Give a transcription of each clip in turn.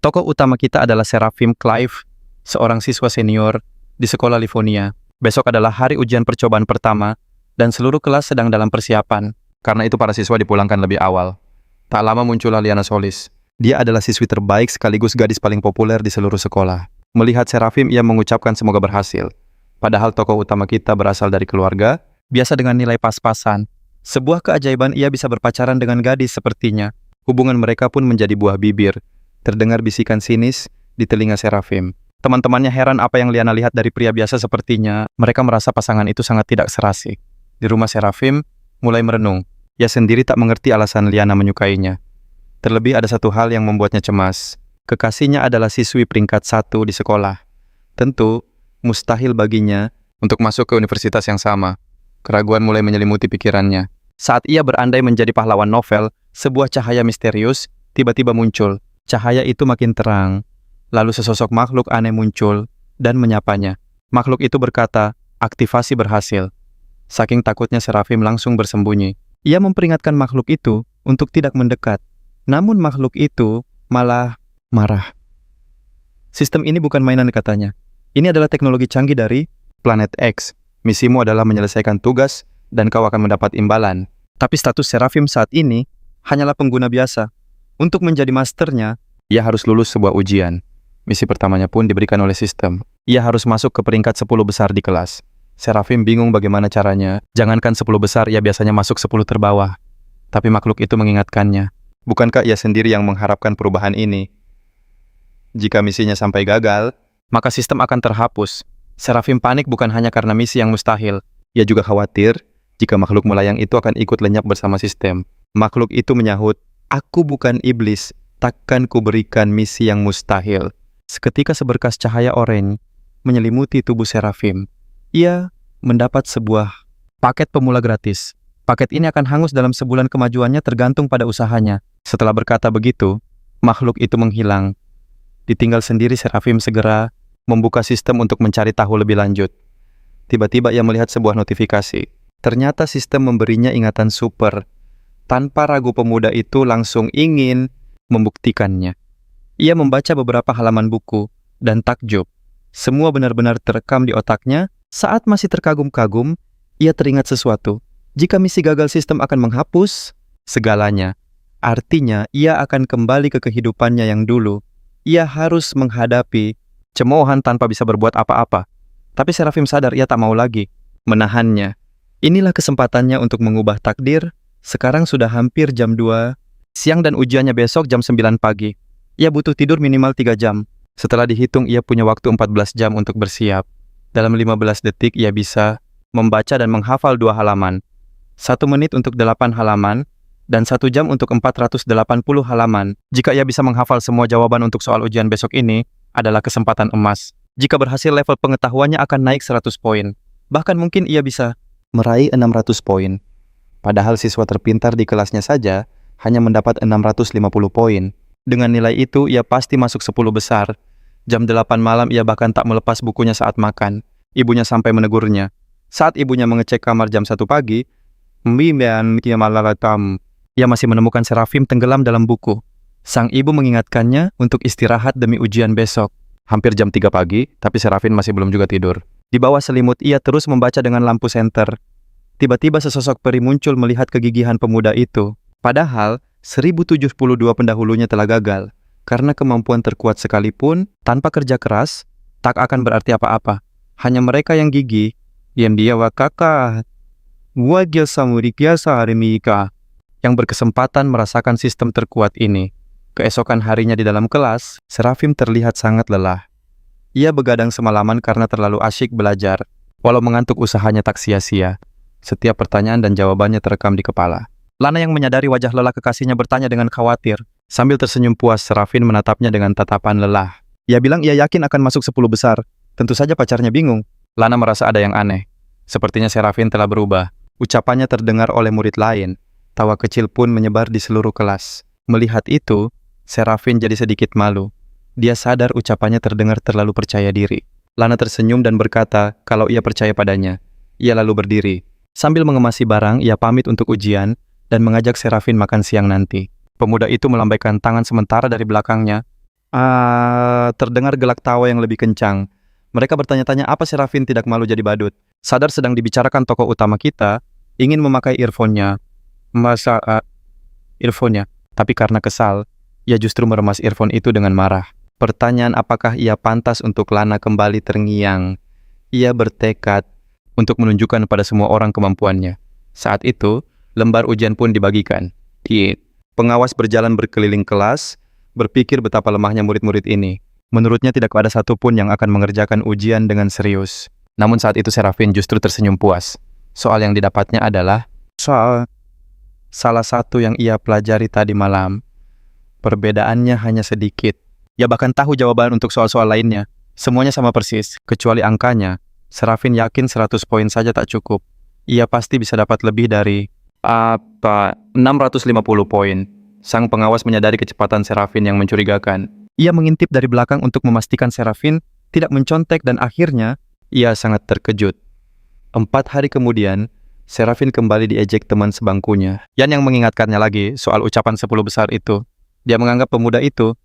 Tokoh utama kita adalah Seraphim Clive, seorang siswa senior di sekolah Livonia. Besok adalah hari ujian percobaan pertama, dan seluruh kelas sedang dalam persiapan. Karena itu para siswa dipulangkan lebih awal. Tak lama muncullah Liana Solis. Dia adalah siswi terbaik sekaligus gadis paling populer di seluruh sekolah. Melihat Seraphim, ia mengucapkan semoga berhasil. Padahal tokoh utama kita berasal dari keluarga, biasa dengan nilai pas-pasan. Sebuah keajaiban ia bisa berpacaran dengan gadis sepertinya. Hubungan mereka pun menjadi buah bibir. Terdengar bisikan sinis di telinga Seraphim. Teman-temannya heran apa yang Liana lihat dari pria biasa sepertinya. Mereka merasa pasangan itu sangat tidak serasi. Di rumah Seraphim mulai merenung. Ia sendiri tak mengerti alasan Liana menyukainya. Terlebih ada satu hal yang membuatnya cemas. Kekasihnya adalah siswi peringkat 1 di sekolah. Tentu, mustahil baginya untuk masuk ke universitas yang sama. Keraguan mulai menyelimuti pikirannya. Saat ia berandai menjadi pahlawan novel, sebuah cahaya misterius tiba-tiba muncul. Cahaya itu makin terang. Lalu sesosok makhluk aneh muncul dan menyapanya. Makhluk itu berkata, aktivasi berhasil. Saking takutnya Seraphim langsung bersembunyi. Ia memperingatkan makhluk itu untuk tidak mendekat. Namun makhluk itu malah marah. Sistem ini bukan mainan katanya. Ini adalah teknologi canggih dari Planet X. Misimu adalah menyelesaikan tugas dan kau akan mendapat imbalan. Tapi status Seraphim saat ini hanyalah pengguna biasa. Untuk menjadi masternya, ia harus lulus sebuah ujian. Misi pertamanya pun diberikan oleh sistem. Ia harus masuk ke peringkat 10 besar di kelas. Seraphim bingung bagaimana caranya. Jangankan 10 besar, ia biasanya masuk 10 terbawah. Tapi makhluk itu mengingatkannya. Bukankah ia sendiri yang mengharapkan perubahan ini? Jika misinya sampai gagal, maka sistem akan terhapus. Seraphim panik bukan hanya karena misi yang mustahil. Ia juga khawatir jika makhluk melayang itu akan ikut lenyap bersama sistem. Makhluk itu menyahut, aku bukan iblis, takkan kuberikan misi yang mustahil. Seketika seberkas cahaya oranye menyelimuti tubuh Seraphim. Ia mendapat sebuah paket pemula gratis. Paket ini akan hangus dalam sebulan kemajuannya tergantung pada usahanya. Setelah berkata begitu, makhluk itu menghilang. Ditinggal sendiri, Seraphim segera membuka sistem untuk mencari tahu lebih lanjut. Tiba-tiba ia melihat sebuah notifikasi. Ternyata sistem memberinya ingatan super. Tanpa ragu pemuda itu langsung ingin membuktikannya. Ia membaca beberapa halaman buku dan takjub. Semua benar-benar terekam di otaknya. Saat masih terkagum-kagum, ia teringat sesuatu. Jika misi gagal, sistem akan menghapus segalanya. Artinya, ia akan kembali ke kehidupannya yang dulu. Ia harus menghadapi cemoohan tanpa bisa berbuat apa-apa. Tapi Seraphim sadar ia tak mau lagi menahannya. Inilah kesempatannya untuk mengubah takdir. Sekarang sudah hampir jam 2 siang dan ujiannya besok jam 9 pagi. Ia butuh tidur minimal 3 jam. Setelah dihitung, ia punya waktu 14 jam untuk bersiap. Dalam 15 detik, ia bisa membaca dan menghafal 2 halaman. 1 menit untuk 8 halaman, dan 1 jam untuk 480 halaman. Jika ia bisa menghafal semua jawaban untuk soal ujian besok ini, adalah kesempatan emas. Jika berhasil, level pengetahuannya akan naik 100 poin. Bahkan mungkin ia bisa meraih 600 poin. Padahal siswa terpintar di kelasnya saja hanya mendapat 650 poin. Dengan nilai itu, ia pasti masuk 10 besar. Jam 8 malam ia bahkan tak melepas bukunya saat makan. Ibunya sampai menegurnya. Saat ibunya mengecek kamar jam 1 pagi, ia masih menemukan Seraphim tenggelam dalam buku. Sang ibu mengingatkannya untuk istirahat demi ujian besok. Hampir jam 3 pagi, tapi Seraphim masih belum juga tidur. Di bawah selimut, ia terus membaca dengan lampu senter. Tiba-tiba sesosok peri muncul melihat kegigihan pemuda itu. Padahal, 1072 pendahulunya telah gagal. Karena kemampuan terkuat sekalipun, tanpa kerja keras, tak akan berarti apa-apa. Hanya mereka yang gigih, yang dia wakaka, wajah samurikiasa harimika, yang berkesempatan merasakan sistem terkuat ini. Keesokan harinya di dalam kelas, Seraphim terlihat sangat lelah. Ia begadang semalaman karena terlalu asyik belajar. Walau mengantuk, usahanya tak sia-sia. Setiap pertanyaan dan jawabannya terekam di kepala. Lana yang menyadari wajah lelah kekasihnya bertanya dengan khawatir. Sambil tersenyum puas, Seraphim menatapnya dengan tatapan lelah. Ia bilang ia yakin akan masuk 10 besar. Tentu saja pacarnya bingung. Lana merasa ada yang aneh. Sepertinya Seraphim telah berubah. Ucapannya terdengar oleh murid lain. Tawa kecil pun menyebar di seluruh kelas. Melihat itu, Seraphim jadi sedikit malu. Dia sadar ucapannya terdengar terlalu percaya diri. Lana tersenyum dan berkata kalau ia percaya padanya. Ia lalu berdiri. Sambil mengemasi barang, ia pamit untuk ujian dan mengajak Seraphim makan siang nanti. Pemuda itu melambaikan tangan sementara dari belakangnya. Terdengar gelak tawa yang lebih kencang. Mereka bertanya-tanya apa Serafin tidak malu jadi badut. Sadar sedang dibicarakan tokoh utama kita, ingin memakai earphone-nya. Earphone-nya. Tapi karena kesal, ia justru meremas earphone itu dengan marah. Pertanyaan apakah ia pantas untuk Lana kembali terngiang. Ia bertekad untuk menunjukkan pada semua orang kemampuannya. Saat itu, lembar ujian pun dibagikan. Pengawas berjalan berkeliling kelas, berpikir betapa lemahnya murid-murid ini. Menurutnya tidak ada satupun yang akan mengerjakan ujian dengan serius. Namun saat itu Serafin justru tersenyum puas. Soal yang didapatnya adalah soal salah satu yang ia pelajari tadi malam. Perbedaannya hanya sedikit. Ia bahkan tahu jawaban untuk soal-soal lainnya. Semuanya sama persis, kecuali angkanya. Serafin yakin 100 poin saja tak cukup. Ia pasti bisa dapat lebih dari 650 poin. Sang pengawas menyadari kecepatan Serafin yang mencurigakan. Ia mengintip dari belakang untuk memastikan Serafin tidak mencontek dan akhirnya ia sangat terkejut. 4 hari kemudian, Serafin kembali diejek teman sebangkunya. Yan yang mengingatkannya lagi soal ucapan 10 besar itu. Dia menganggap pemuda itu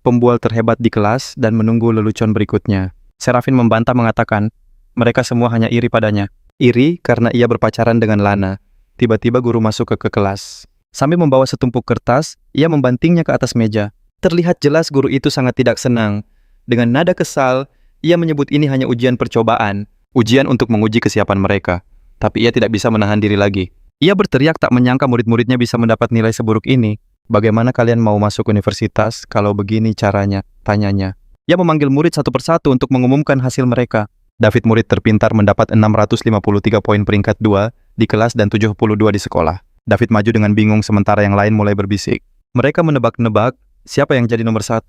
pembual terhebat di kelas dan menunggu lelucon berikutnya. Serafin membantah mengatakan, mereka semua hanya iri padanya. Iri karena ia berpacaran dengan Lana. Tiba-tiba guru masuk ke kelas. Sambil membawa setumpuk kertas, ia membantingnya ke atas meja. Terlihat jelas guru itu sangat tidak senang. Dengan nada kesal, ia menyebut ini hanya ujian percobaan. Ujian untuk menguji kesiapan mereka. Tapi ia tidak bisa menahan diri lagi. Ia berteriak tak menyangka murid-muridnya bisa mendapat nilai seburuk ini. Bagaimana kalian mau masuk universitas kalau begini caranya? Tanyanya. Ia memanggil murid satu persatu untuk mengumumkan hasil mereka. David murid terpintar mendapat 653 poin peringkat 2 di kelas dan 72 di sekolah. David maju dengan bingung sementara yang lain mulai berbisik. Mereka menebak-nebak siapa yang jadi nomor 1.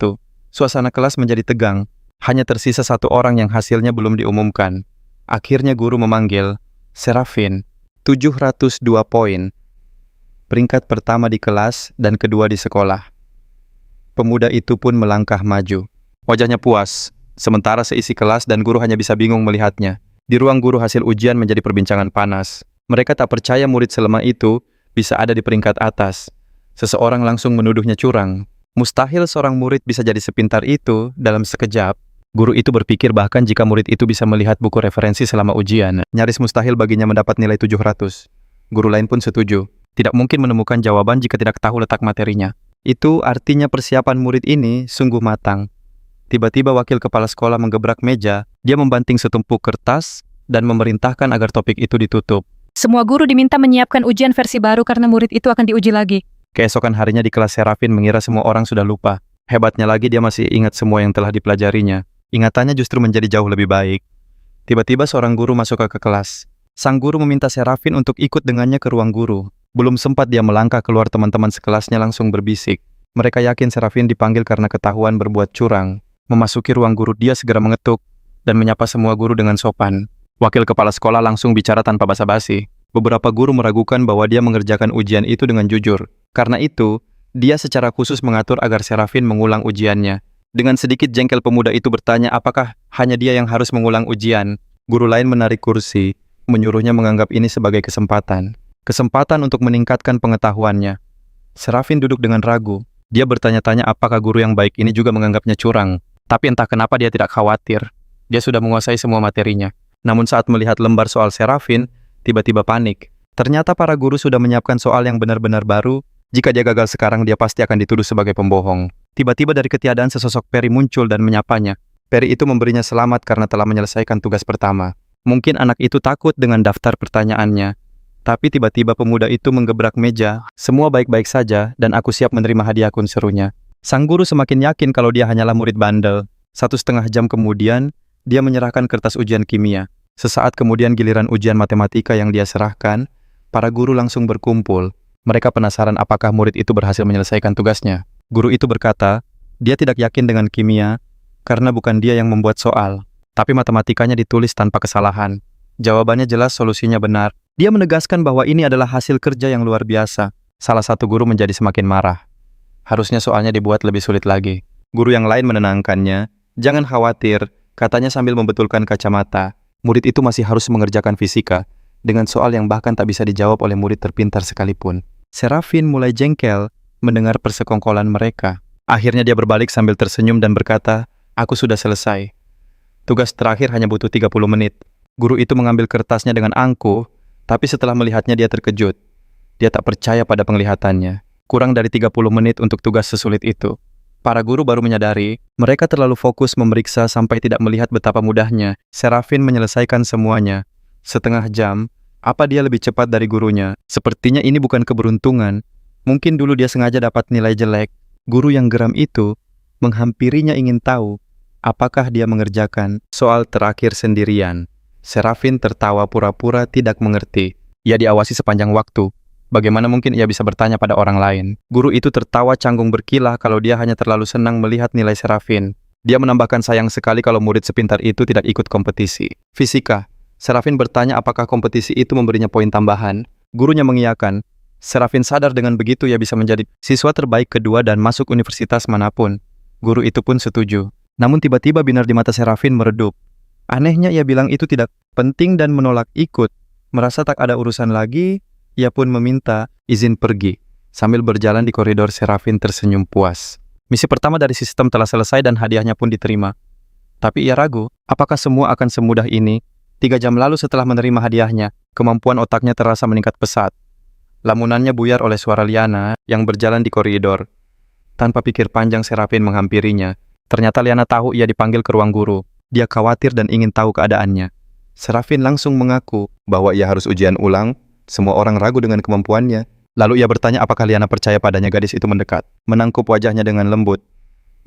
Suasana kelas menjadi tegang. Hanya tersisa satu orang yang hasilnya belum diumumkan. Akhirnya guru memanggil Serafin, 702 poin. Peringkat pertama di kelas dan kedua di sekolah. Pemuda itu pun melangkah maju. Wajahnya puas, sementara seisi kelas dan guru hanya bisa bingung melihatnya. Di ruang guru hasil ujian menjadi perbincangan panas. Mereka tak percaya murid selemah itu bisa ada di peringkat atas. Seseorang langsung menuduhnya curang. Mustahil seorang murid bisa jadi sepintar itu dalam sekejap. Guru itu berpikir bahkan jika murid itu bisa melihat buku referensi selama ujian, nyaris mustahil baginya mendapat nilai 700. Guru lain pun setuju. Tidak mungkin menemukan jawaban jika tidak tahu letak materinya. Itu artinya persiapan murid ini sungguh matang. Tiba-tiba wakil kepala sekolah menggebrak meja, dia membanting setumpuk kertas dan memerintahkan agar topik itu ditutup. Semua guru diminta menyiapkan ujian versi baru karena murid itu akan diuji lagi. Keesokan harinya di kelas Serafin mengira semua orang sudah lupa. Hebatnya lagi dia masih ingat semua yang telah dipelajarinya. Ingatannya justru menjadi jauh lebih baik. Tiba-tiba seorang guru masuk ke kelas. Sang guru meminta Serafin untuk ikut dengannya ke ruang guru. Belum sempat dia melangkah keluar teman-teman sekelasnya langsung berbisik. Mereka yakin Serafin dipanggil karena ketahuan berbuat curang. Memasuki ruang guru dia segera mengetuk dan menyapa semua guru dengan sopan. Wakil kepala sekolah langsung bicara tanpa basa-basi. Beberapa guru meragukan bahwa dia mengerjakan ujian itu dengan jujur. Karena itu, dia secara khusus mengatur agar Serafin mengulang ujiannya. Dengan sedikit jengkel pemuda itu bertanya apakah hanya dia yang harus mengulang ujian. Guru lain menarik kursi, menyuruhnya menganggap ini sebagai kesempatan. Kesempatan untuk meningkatkan pengetahuannya. Serafin duduk dengan ragu. Dia bertanya-tanya apakah guru yang baik ini juga menganggapnya curang. Tapi entah kenapa dia tidak khawatir. Dia sudah menguasai semua materinya. Namun saat melihat lembar soal Serafin, tiba-tiba panik. Ternyata para guru sudah menyiapkan soal yang benar-benar baru. Jika dia gagal sekarang, dia pasti akan dituduh sebagai pembohong. Tiba-tiba dari ketiadaan sesosok peri muncul dan menyapanya. Peri itu memberinya selamat karena telah menyelesaikan tugas pertama. Mungkin anak itu takut dengan daftar pertanyaannya. Tapi tiba-tiba pemuda itu menggebrak meja. Semua baik-baik saja dan aku siap menerima hadiahku, serunya. Sang guru semakin yakin kalau dia hanyalah murid bandel. 1,5 jam kemudian, dia menyerahkan kertas ujian kimia. Sesaat kemudian giliran ujian matematika yang dia serahkan, para guru langsung berkumpul. Mereka penasaran apakah murid itu berhasil menyelesaikan tugasnya. Guru itu berkata, dia tidak yakin dengan kimia karena bukan dia yang membuat soal. Tapi matematikanya ditulis tanpa kesalahan. Jawabannya jelas, solusinya benar. Dia menegaskan bahwa ini adalah hasil kerja yang luar biasa. Salah satu guru menjadi semakin marah. Harusnya soalnya dibuat lebih sulit lagi. Guru yang lain menenangkannya. Jangan khawatir, katanya sambil membetulkan kacamata. Murid itu masih harus mengerjakan fisika, dengan soal yang bahkan tak bisa dijawab oleh murid terpintar sekalipun. Serafin mulai jengkel, mendengar persekongkolan mereka. Akhirnya dia berbalik sambil tersenyum dan berkata, "Aku sudah selesai. Tugas terakhir hanya butuh 30 menit. Guru itu mengambil kertasnya dengan angkuh, tapi setelah melihatnya dia terkejut. Dia tak percaya pada penglihatannya. Kurang dari 30 menit untuk tugas sesulit itu. Para guru baru menyadari, mereka terlalu fokus memeriksa sampai tidak melihat betapa mudahnya Serafin menyelesaikan semuanya. Setengah jam, apa dia lebih cepat dari gurunya? Sepertinya ini bukan keberuntungan. Mungkin dulu dia sengaja dapat nilai jelek. Guru yang geram itu menghampirinya ingin tahu apakah dia mengerjakan soal terakhir sendirian. Serafin tertawa pura-pura tidak mengerti. Ia diawasi sepanjang waktu. Bagaimana mungkin ia bisa bertanya pada orang lain? Guru itu tertawa canggung berkilah kalau dia hanya terlalu senang melihat nilai Serafin. Dia menambahkan sayang sekali kalau murid sepintar itu tidak ikut kompetisi. Fisika. Serafin bertanya apakah kompetisi itu memberinya poin tambahan. Gurunya mengiyakan. Serafin sadar dengan begitu ia bisa menjadi siswa terbaik kedua dan masuk universitas manapun. Guru itu pun setuju. Namun tiba-tiba binar di mata Serafin meredup. Anehnya ia bilang itu tidak penting dan menolak ikut. Merasa tak ada urusan lagi, ia pun meminta izin pergi. Sambil berjalan di koridor, Serafin tersenyum puas. Misi pertama dari sistem telah selesai dan hadiahnya pun diterima. Tapi ia ragu, apakah semua akan semudah ini? 3 jam lalu setelah menerima hadiahnya, kemampuan otaknya terasa meningkat pesat. Lamunannya buyar oleh suara Liana yang berjalan di koridor. Tanpa pikir panjang, Serafin menghampirinya. Ternyata Liana tahu ia dipanggil ke ruang guru. Dia khawatir dan ingin tahu keadaannya. Serafin langsung mengaku bahwa ia harus ujian ulang. Semua orang ragu dengan kemampuannya. Lalu ia bertanya apakah Liana percaya padanya. Gadis itu mendekat, menangkup wajahnya dengan lembut.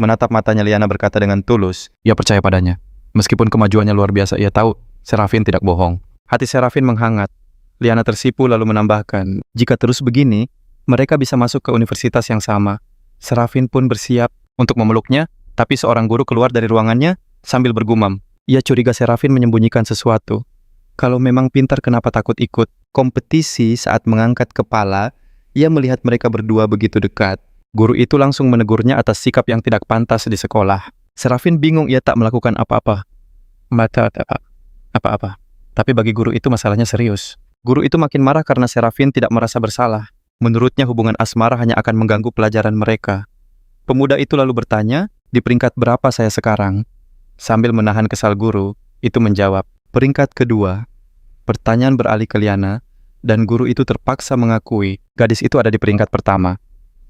Menatap matanya, Liana berkata dengan tulus, ia percaya padanya. Meskipun kemajuannya luar biasa, ia tahu Serafin tidak bohong. Hati Serafin menghangat. Liana tersipu lalu menambahkan, jika terus begini, mereka bisa masuk ke universitas yang sama. Serafin pun bersiap untuk memeluknya, tapi seorang guru keluar dari ruangannya sambil bergumam. Ia curiga Serafin menyembunyikan sesuatu. Kalau memang pintar, kenapa takut ikut kompetisi? Saat mengangkat kepala, ia melihat mereka berdua begitu dekat. Guru itu langsung menegurnya atas sikap yang tidak pantas di sekolah. Serafin bingung, ia tak melakukan apa-apa. Apa-apa. Tapi bagi guru itu masalahnya serius. Guru itu makin marah karena Serafin tidak merasa bersalah. Menurutnya hubungan asmara hanya akan mengganggu pelajaran mereka. Pemuda itu lalu bertanya, di peringkat berapa saya sekarang? Sambil menahan kesal guru, itu menjawab, peringkat kedua. Pertanyaan beralih ke Liana, dan guru itu terpaksa mengakui gadis itu ada di peringkat pertama.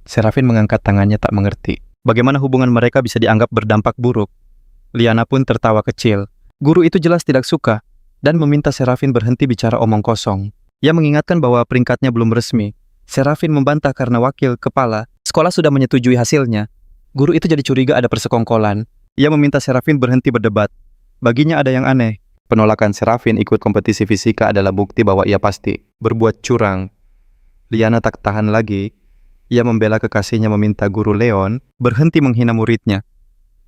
Serafin mengangkat tangannya tak mengerti. Bagaimana hubungan mereka bisa dianggap berdampak buruk? Liana pun tertawa kecil. Guru itu jelas tidak suka dan meminta Serafin berhenti bicara omong kosong. Ia mengingatkan bahwa peringkatnya belum resmi. Serafin membantah karena wakil kepala sekolah sudah menyetujui hasilnya. Guru itu jadi curiga ada persekongkolan. Ia meminta Serafin berhenti berdebat. Baginya ada yang aneh. Penolakan Serafin ikut kompetisi fisika adalah bukti bahwa ia pasti berbuat curang. Liana tak tahan lagi. Ia membela kekasihnya meminta guru Leon berhenti menghina muridnya.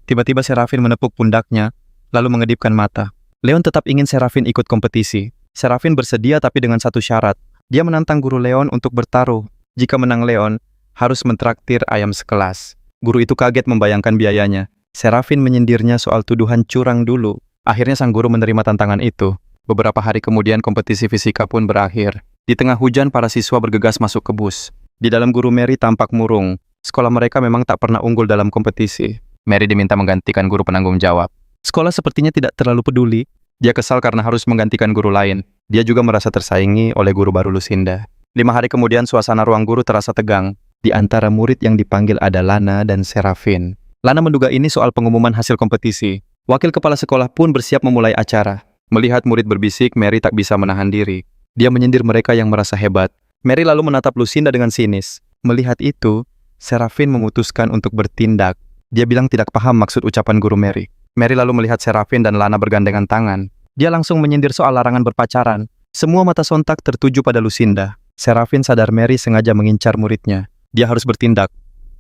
Tiba-tiba Serafin menepuk pundaknya, lalu mengedipkan mata. Leon tetap ingin Serafin ikut kompetisi. Serafin bersedia tapi dengan satu syarat. Dia menantang guru Leon untuk bertaruh. Jika menang Leon, harus mentraktir ayam sekelas. Guru itu kaget membayangkan biayanya. Serafin menyindirnya soal tuduhan curang dulu. Akhirnya sang guru menerima tantangan itu. Beberapa hari kemudian kompetisi fisika pun berakhir. Di tengah hujan, para siswa bergegas masuk ke bus. Di dalam, guru Mary tampak murung. Sekolah mereka memang tak pernah unggul dalam kompetisi. Mary diminta menggantikan guru penanggung jawab. Sekolah sepertinya tidak terlalu peduli. Dia kesal karena harus menggantikan guru lain. Dia juga merasa tersaingi oleh guru baru Lucinda. 5 hari kemudian suasana ruang guru terasa tegang. Di antara murid yang dipanggil ada Lana dan Serafin. Lana menduga ini soal pengumuman hasil kompetisi. Wakil kepala sekolah pun bersiap memulai acara. Melihat murid berbisik, Mary tak bisa menahan diri. Dia menyindir mereka yang merasa hebat. Mary lalu menatap Lucinda dengan sinis. Melihat itu, Serafin memutuskan untuk bertindak. Dia bilang tidak paham maksud ucapan guru Mary. Mary lalu melihat Serafin dan Lana bergandengan tangan. Dia langsung menyindir soal larangan berpacaran. Semua mata sontak tertuju pada Lucinda. Serafin sadar Mary sengaja mengincar muridnya. Dia harus bertindak.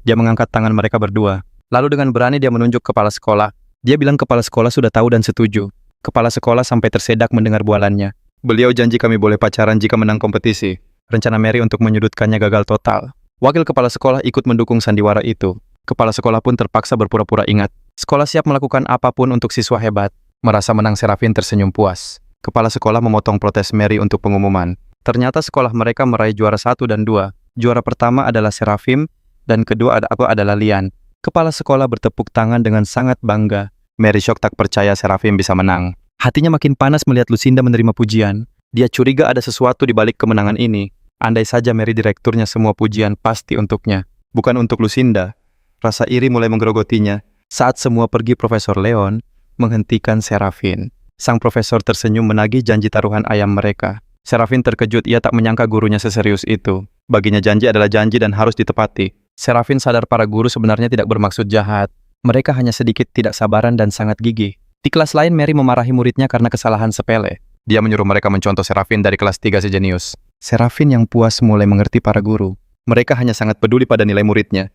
Dia mengangkat tangan mereka berdua. Lalu dengan berani dia menunjuk kepala sekolah. Dia bilang kepala sekolah sudah tahu dan setuju. Kepala sekolah sampai tersedak mendengar bualannya. Beliau janji kami boleh pacaran jika menang kompetisi. Rencana Mary untuk menyudutkannya gagal total. Wakil kepala sekolah ikut mendukung sandiwara itu. Kepala sekolah pun terpaksa berpura-pura ingat. Sekolah siap melakukan apapun untuk siswa hebat. Merasa menang, Serafin tersenyum puas. Kepala sekolah memotong protes Mary untuk pengumuman. Ternyata sekolah mereka meraih juara 1 dan 2. Juara pertama adalah Serafin, Dan kedua aku adalah Lian. Kepala sekolah bertepuk tangan dengan sangat bangga. Mary shock tak percaya Seraphim bisa menang. Hatinya makin panas melihat Lucinda menerima pujian. Dia curiga ada sesuatu di balik kemenangan ini. Andai saja Mary direkturnya, semua pujian pasti untuknya. Bukan untuk Lucinda. Rasa iri mulai menggerogotinya saat semua pergi. Profesor Leon menghentikan Seraphim. Sang profesor tersenyum menagih janji taruhan ayam mereka. Seraphim terkejut, ia tak menyangka gurunya seserius itu. Baginya janji adalah janji dan harus ditepati. Seraphim sadar para guru sebenarnya tidak bermaksud jahat. Mereka hanya sedikit tidak sabaran dan sangat gigih. Di kelas lain, Mary memarahi muridnya karena kesalahan sepele. Dia menyuruh mereka mencontoh Seraphim dari kelas 3 sejenius. Seraphim yang puas mulai mengerti para guru. Mereka hanya sangat peduli pada nilai muridnya.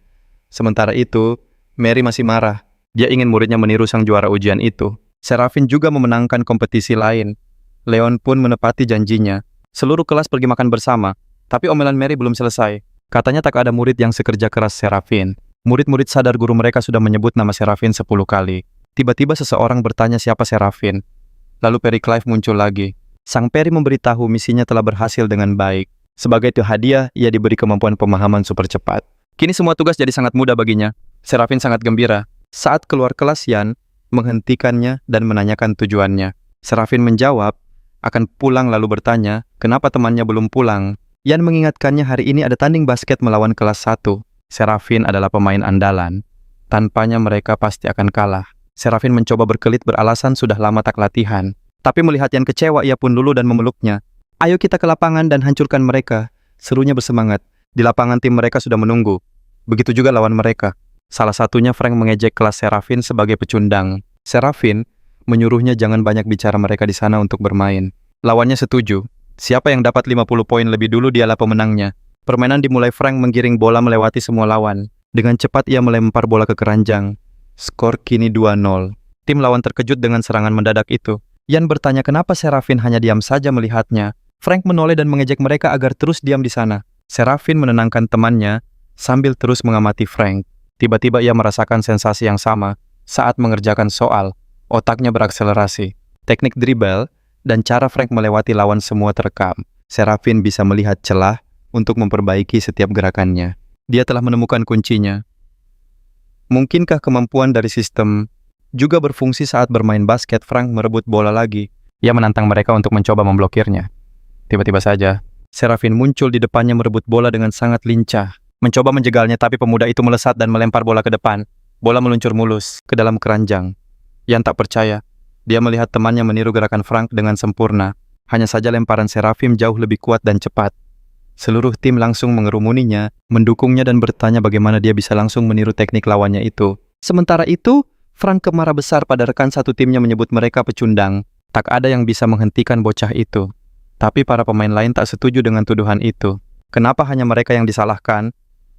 Sementara itu, Mary masih marah. Dia ingin muridnya meniru sang juara ujian itu. Seraphim juga memenangkan kompetisi lain. Leon pun menepati janjinya. Seluruh kelas pergi makan bersama. Tapi omelan Mary belum selesai. Katanya tak ada murid yang sekerja keras Seraphim. Murid-murid sadar guru mereka sudah menyebut nama Seraphim 10 kali. Tiba-tiba seseorang bertanya siapa Seraphim. Lalu Perry Clive muncul lagi. Sang Perry memberitahu misinya telah berhasil dengan baik. Sebagai hadiah, ia diberi kemampuan pemahaman super cepat. Kini semua tugas jadi sangat mudah baginya. Seraphim sangat gembira. Saat keluar kelas, Yan menghentikannya dan menanyakan tujuannya. Seraphim menjawab, akan pulang, lalu bertanya, kenapa temannya belum pulang? Yan mengingatkannya hari ini ada tanding basket melawan kelas 1. Seraphim adalah pemain andalan. Tanpanya mereka pasti akan kalah. Seraphim mencoba berkelit beralasan sudah lama tak latihan. Tapi melihat Yan kecewa, ia pun luluh dan memeluknya. Ayo kita ke lapangan dan hancurkan mereka. Serunya bersemangat. Di lapangan tim mereka sudah menunggu. Begitu juga lawan mereka. Salah satunya Frank mengejek kelas Seraphim sebagai pecundang. Seraphim menyuruhnya jangan banyak bicara mereka di sana untuk bermain. Lawannya setuju. Siapa yang dapat 50 poin lebih dulu dialah pemenangnya. Permainan dimulai. Frank menggiring bola melewati semua lawan. Dengan cepat ia melempar bola ke keranjang. Skor kini 2-0. Tim lawan terkejut dengan serangan mendadak itu. Yan bertanya kenapa Seraphim hanya diam saja melihatnya. Frank menoleh dan mengejek mereka agar terus diam di sana. Seraphim menenangkan temannya sambil terus mengamati Frank. Tiba-tiba ia merasakan sensasi yang sama saat mengerjakan soal. Otaknya berakselerasi. Teknik dribble dan cara Frank melewati lawan semua terekam. Seraphim bisa melihat celah untuk memperbaiki setiap gerakannya. Dia telah menemukan kuncinya. Mungkinkah kemampuan dari sistem juga berfungsi saat bermain basket? Frank merebut bola lagi. Ia menantang mereka untuk mencoba memblokirnya. Tiba-tiba saja, Seraphim muncul di depannya merebut bola dengan sangat lincah. Mencoba menjegalnya, tapi pemuda itu melesat dan melempar bola ke depan. Bola meluncur mulus ke dalam keranjang. Yan tak percaya. Dia melihat temannya meniru gerakan Frank dengan sempurna. Hanya saja lemparan Seraphim jauh lebih kuat dan cepat. Seluruh tim langsung mengerumuninya, mendukungnya dan bertanya bagaimana dia bisa langsung meniru teknik lawannya itu. Sementara itu, Frank kemarah besar pada rekan satu timnya menyebut mereka pecundang. Tak ada yang bisa menghentikan bocah itu. Tapi para pemain lain tak setuju dengan tuduhan itu. Kenapa hanya mereka yang disalahkan?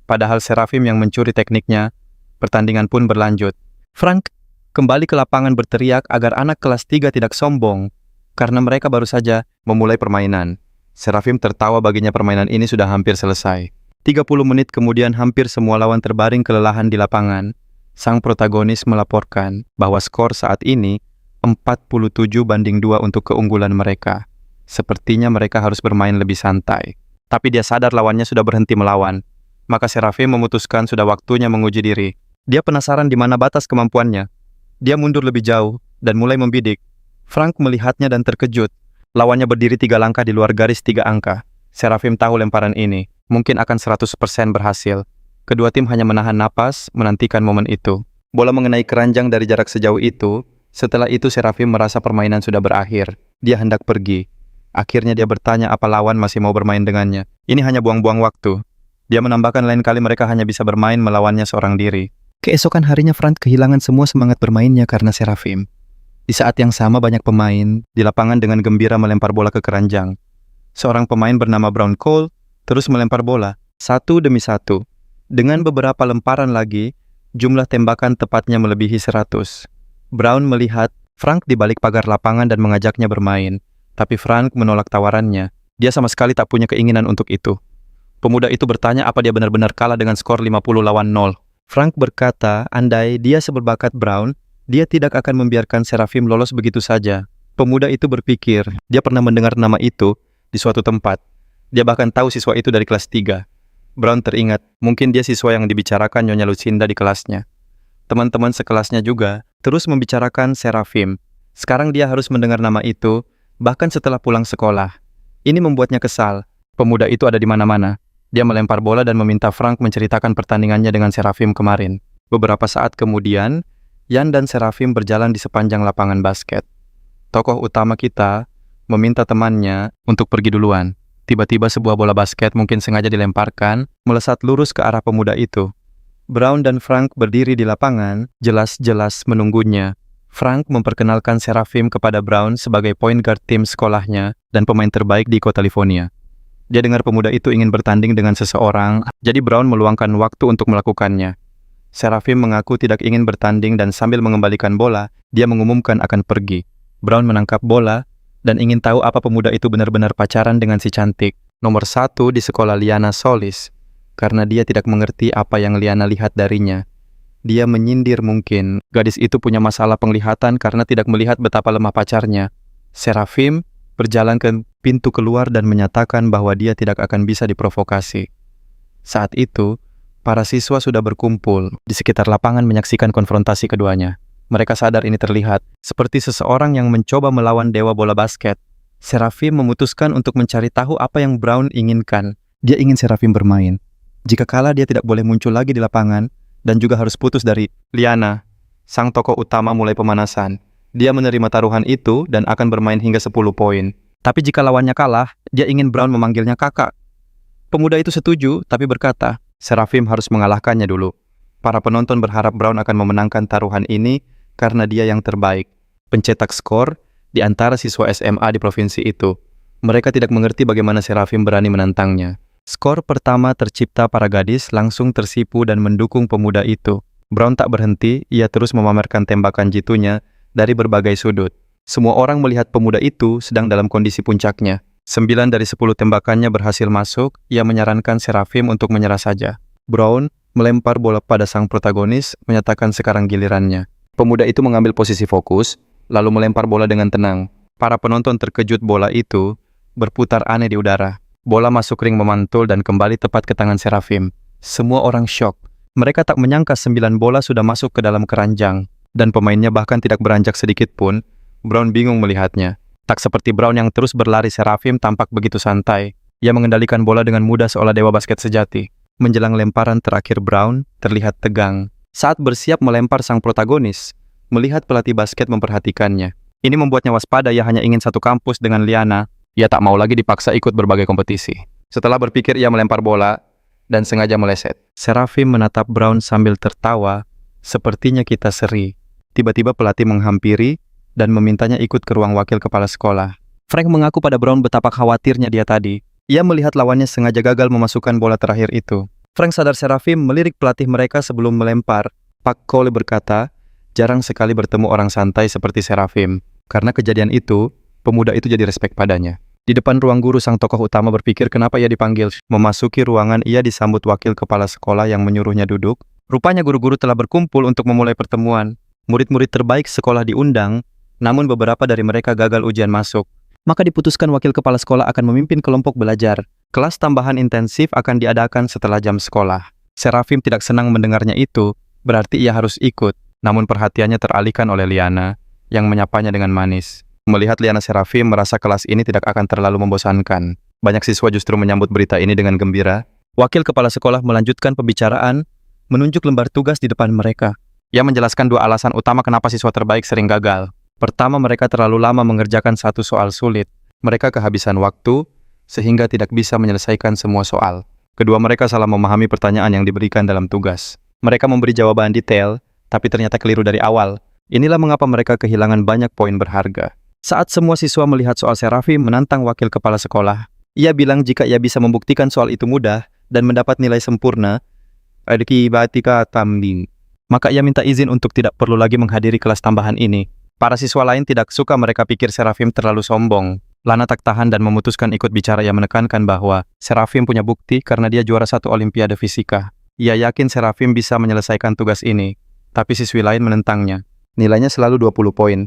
Padahal Seraphim yang mencuri tekniknya. Pertandingan pun berlanjut. Frank kembali ke lapangan berteriak agar anak kelas 3 tidak sombong. Karena mereka baru saja memulai permainan. Seraphim tertawa, baginya permainan ini sudah hampir selesai. 30 menit kemudian hampir semua lawan terbaring kelelahan di lapangan. Sang protagonis melaporkan bahwa skor saat ini 47-2 untuk keunggulan mereka. Sepertinya mereka harus bermain lebih santai. Tapi dia sadar lawannya sudah berhenti melawan. Maka Seraphim memutuskan sudah waktunya menguji diri. Dia penasaran di mana batas kemampuannya. Dia mundur lebih jauh dan mulai membidik. Frank melihatnya dan terkejut. Lawannya berdiri 3 langkah di luar garis 3 angka. Seraphim tahu lemparan ini mungkin akan 100% berhasil. Kedua tim hanya menahan napas, menantikan momen itu. Bola mengenai keranjang dari jarak sejauh itu. Setelah itu Seraphim merasa permainan sudah berakhir. Dia hendak pergi. Akhirnya dia bertanya apa lawan masih mau bermain dengannya. Ini hanya buang-buang waktu. Dia menambahkan lain kali mereka hanya bisa bermain melawannya seorang diri. Keesokan harinya Frank kehilangan semua semangat bermainnya karena Seraphim. Di saat yang sama banyak pemain di lapangan dengan gembira melempar bola ke keranjang. Seorang pemain bernama Brown Cole terus melempar bola, satu demi satu. Dengan beberapa lemparan lagi, jumlah tembakan tepatnya melebihi 100. Brown melihat Frank di balik pagar lapangan dan mengajaknya bermain. Tapi Frank menolak tawarannya. Dia sama sekali tak punya keinginan untuk itu. Pemuda itu bertanya apa dia benar-benar kalah dengan skor 50-0. Frank berkata, andai dia seberbakat Brown, dia tidak akan membiarkan Seraphim lolos begitu saja. Pemuda itu berpikir, dia pernah mendengar nama itu di suatu tempat. Dia bahkan tahu siswa itu dari kelas 3. Brown teringat, mungkin dia siswa yang dibicarakan Nyonya Lucinda di kelasnya. Teman-teman sekelasnya juga terus membicarakan Seraphim. Sekarang dia harus mendengar nama itu, bahkan setelah pulang sekolah. Ini membuatnya kesal. Pemuda itu ada di mana-mana. Dia melempar bola dan meminta Frank menceritakan pertandingannya dengan Seraphim kemarin. Beberapa saat kemudian, Yan dan Seraphim berjalan di sepanjang lapangan basket. Tokoh utama kita meminta temannya untuk pergi duluan. Tiba-tiba sebuah bola basket mungkin sengaja dilemparkan, melesat lurus ke arah pemuda itu. Brown dan Frank berdiri di lapangan, jelas-jelas menunggunya. Frank memperkenalkan Seraphim kepada Brown sebagai point guard tim sekolahnya dan pemain terbaik di kota Livonia. Dia dengar pemuda itu ingin bertanding dengan seseorang, jadi Brown meluangkan waktu untuk melakukannya. Seraphim mengaku tidak ingin bertanding dan sambil mengembalikan bola, dia mengumumkan akan pergi. Brown menangkap bola dan ingin tahu apa pemuda itu benar-benar pacaran dengan si cantik, nomor 1 di sekolah Liana Solis, karena dia tidak mengerti apa yang Liana lihat darinya. Dia menyindir mungkin gadis itu punya masalah penglihatan karena tidak melihat betapa lemah pacarnya. Seraphim berjalan ke pintu keluar dan menyatakan bahwa dia tidak akan bisa diprovokasi. Saat itu, para siswa sudah berkumpul di sekitar lapangan menyaksikan konfrontasi keduanya. Mereka sadar ini terlihat seperti seseorang yang mencoba melawan dewa bola basket. Seraphim memutuskan untuk mencari tahu apa yang Brown inginkan. Dia ingin Seraphim bermain. Jika kalah dia tidak boleh muncul lagi di lapangan dan juga harus putus dari Liana. Sang tokoh utama mulai pemanasan. Dia menerima taruhan itu dan akan bermain hingga 10 poin. Tapi jika lawannya kalah, dia ingin Brown memanggilnya kakak. Pemuda itu setuju, tapi berkata, Seraphim harus mengalahkannya dulu. Para penonton berharap Brown akan memenangkan taruhan ini karena dia yang terbaik. Pencetak skor di antara siswa SMA di provinsi itu. Mereka tidak mengerti bagaimana Seraphim berani menantangnya. Skor pertama tercipta para gadis langsung tersipu dan mendukung pemuda itu. Brown tak berhenti, ia terus memamerkan tembakan jitunya dari berbagai sudut. Semua orang melihat pemuda itu sedang dalam kondisi puncaknya. 9 dari 10 tembakannya berhasil masuk, ia menyarankan Seraphim untuk menyerah saja. Brown melempar bola pada sang protagonis, menyatakan sekarang gilirannya. Pemuda itu mengambil posisi fokus, lalu melempar bola dengan tenang. Para penonton terkejut bola itu berputar aneh di udara. Bola masuk ring memantul dan kembali tepat ke tangan Seraphim. Semua orang syok. Mereka tak menyangka 9 bola sudah masuk ke dalam keranjang, dan pemainnya bahkan tidak beranjak sedikit pun. Brown bingung melihatnya. Tak seperti Brown yang terus berlari, Seraphim tampak begitu santai. Ia mengendalikan bola dengan mudah seolah dewa basket sejati. Menjelang lemparan terakhir Brown terlihat tegang. Saat bersiap melempar sang protagonis, melihat pelatih basket memperhatikannya. Ini membuatnya waspada, ia hanya ingin satu kampus dengan Liana. Ia tak mau lagi dipaksa ikut berbagai kompetisi. Setelah berpikir, ia melempar bola dan sengaja meleset. Seraphim menatap Brown sambil tertawa, sepertinya kita seri. Tiba-tiba pelatih menghampiri dan memintanya ikut ke ruang wakil kepala sekolah. Frank mengaku pada Brown betapa khawatirnya dia tadi. Ia melihat lawannya sengaja gagal memasukkan bola terakhir itu. Frank sadar Seraphim melirik pelatih mereka sebelum melempar. Pak Cole berkata, jarang sekali bertemu orang santai seperti Seraphim. Karena kejadian itu, pemuda itu jadi respek padanya. Di depan ruang guru, sang tokoh utama berpikir kenapa ia dipanggil. Memasuki ruangan, ia disambut wakil kepala sekolah yang menyuruhnya duduk. Rupanya guru-guru telah berkumpul untuk memulai pertemuan. Murid-murid terbaik sekolah diundang, namun beberapa dari mereka gagal ujian masuk. Maka diputuskan wakil kepala sekolah akan memimpin kelompok belajar. Kelas tambahan intensif akan diadakan setelah jam sekolah. Seraphim tidak senang mendengarnya itu, berarti ia harus ikut. Namun perhatiannya teralihkan oleh Liana, yang menyapanya dengan manis. Melihat Liana, Seraphim merasa kelas ini tidak akan terlalu membosankan. Banyak siswa justru menyambut berita ini dengan gembira. Wakil kepala sekolah melanjutkan pembicaraan, menunjuk lembar tugas di depan mereka. Ia menjelaskan 2 alasan utama kenapa siswa terbaik sering gagal. Pertama, mereka terlalu lama mengerjakan satu soal sulit. Mereka kehabisan waktu, sehingga tidak bisa menyelesaikan semua soal. Kedua, mereka salah memahami pertanyaan yang diberikan dalam tugas. Mereka memberi jawaban detail, tapi ternyata keliru dari awal. Inilah mengapa mereka kehilangan banyak poin berharga. Saat semua siswa melihat soal Seraphim menantang wakil kepala sekolah, ia bilang jika ia bisa membuktikan soal itu mudah dan mendapat nilai sempurna, maka ia minta izin untuk tidak perlu lagi menghadiri kelas tambahan ini. Para siswa lain tidak suka, mereka pikir Seraphim terlalu sombong. Lana tak tahan dan memutuskan ikut bicara. Ia menekankan bahwa Seraphim punya bukti karena dia juara 1 Olimpiade Fisika. Ia yakin Seraphim bisa menyelesaikan tugas ini, tapi siswi lain menentangnya. Nilainya selalu 20 poin,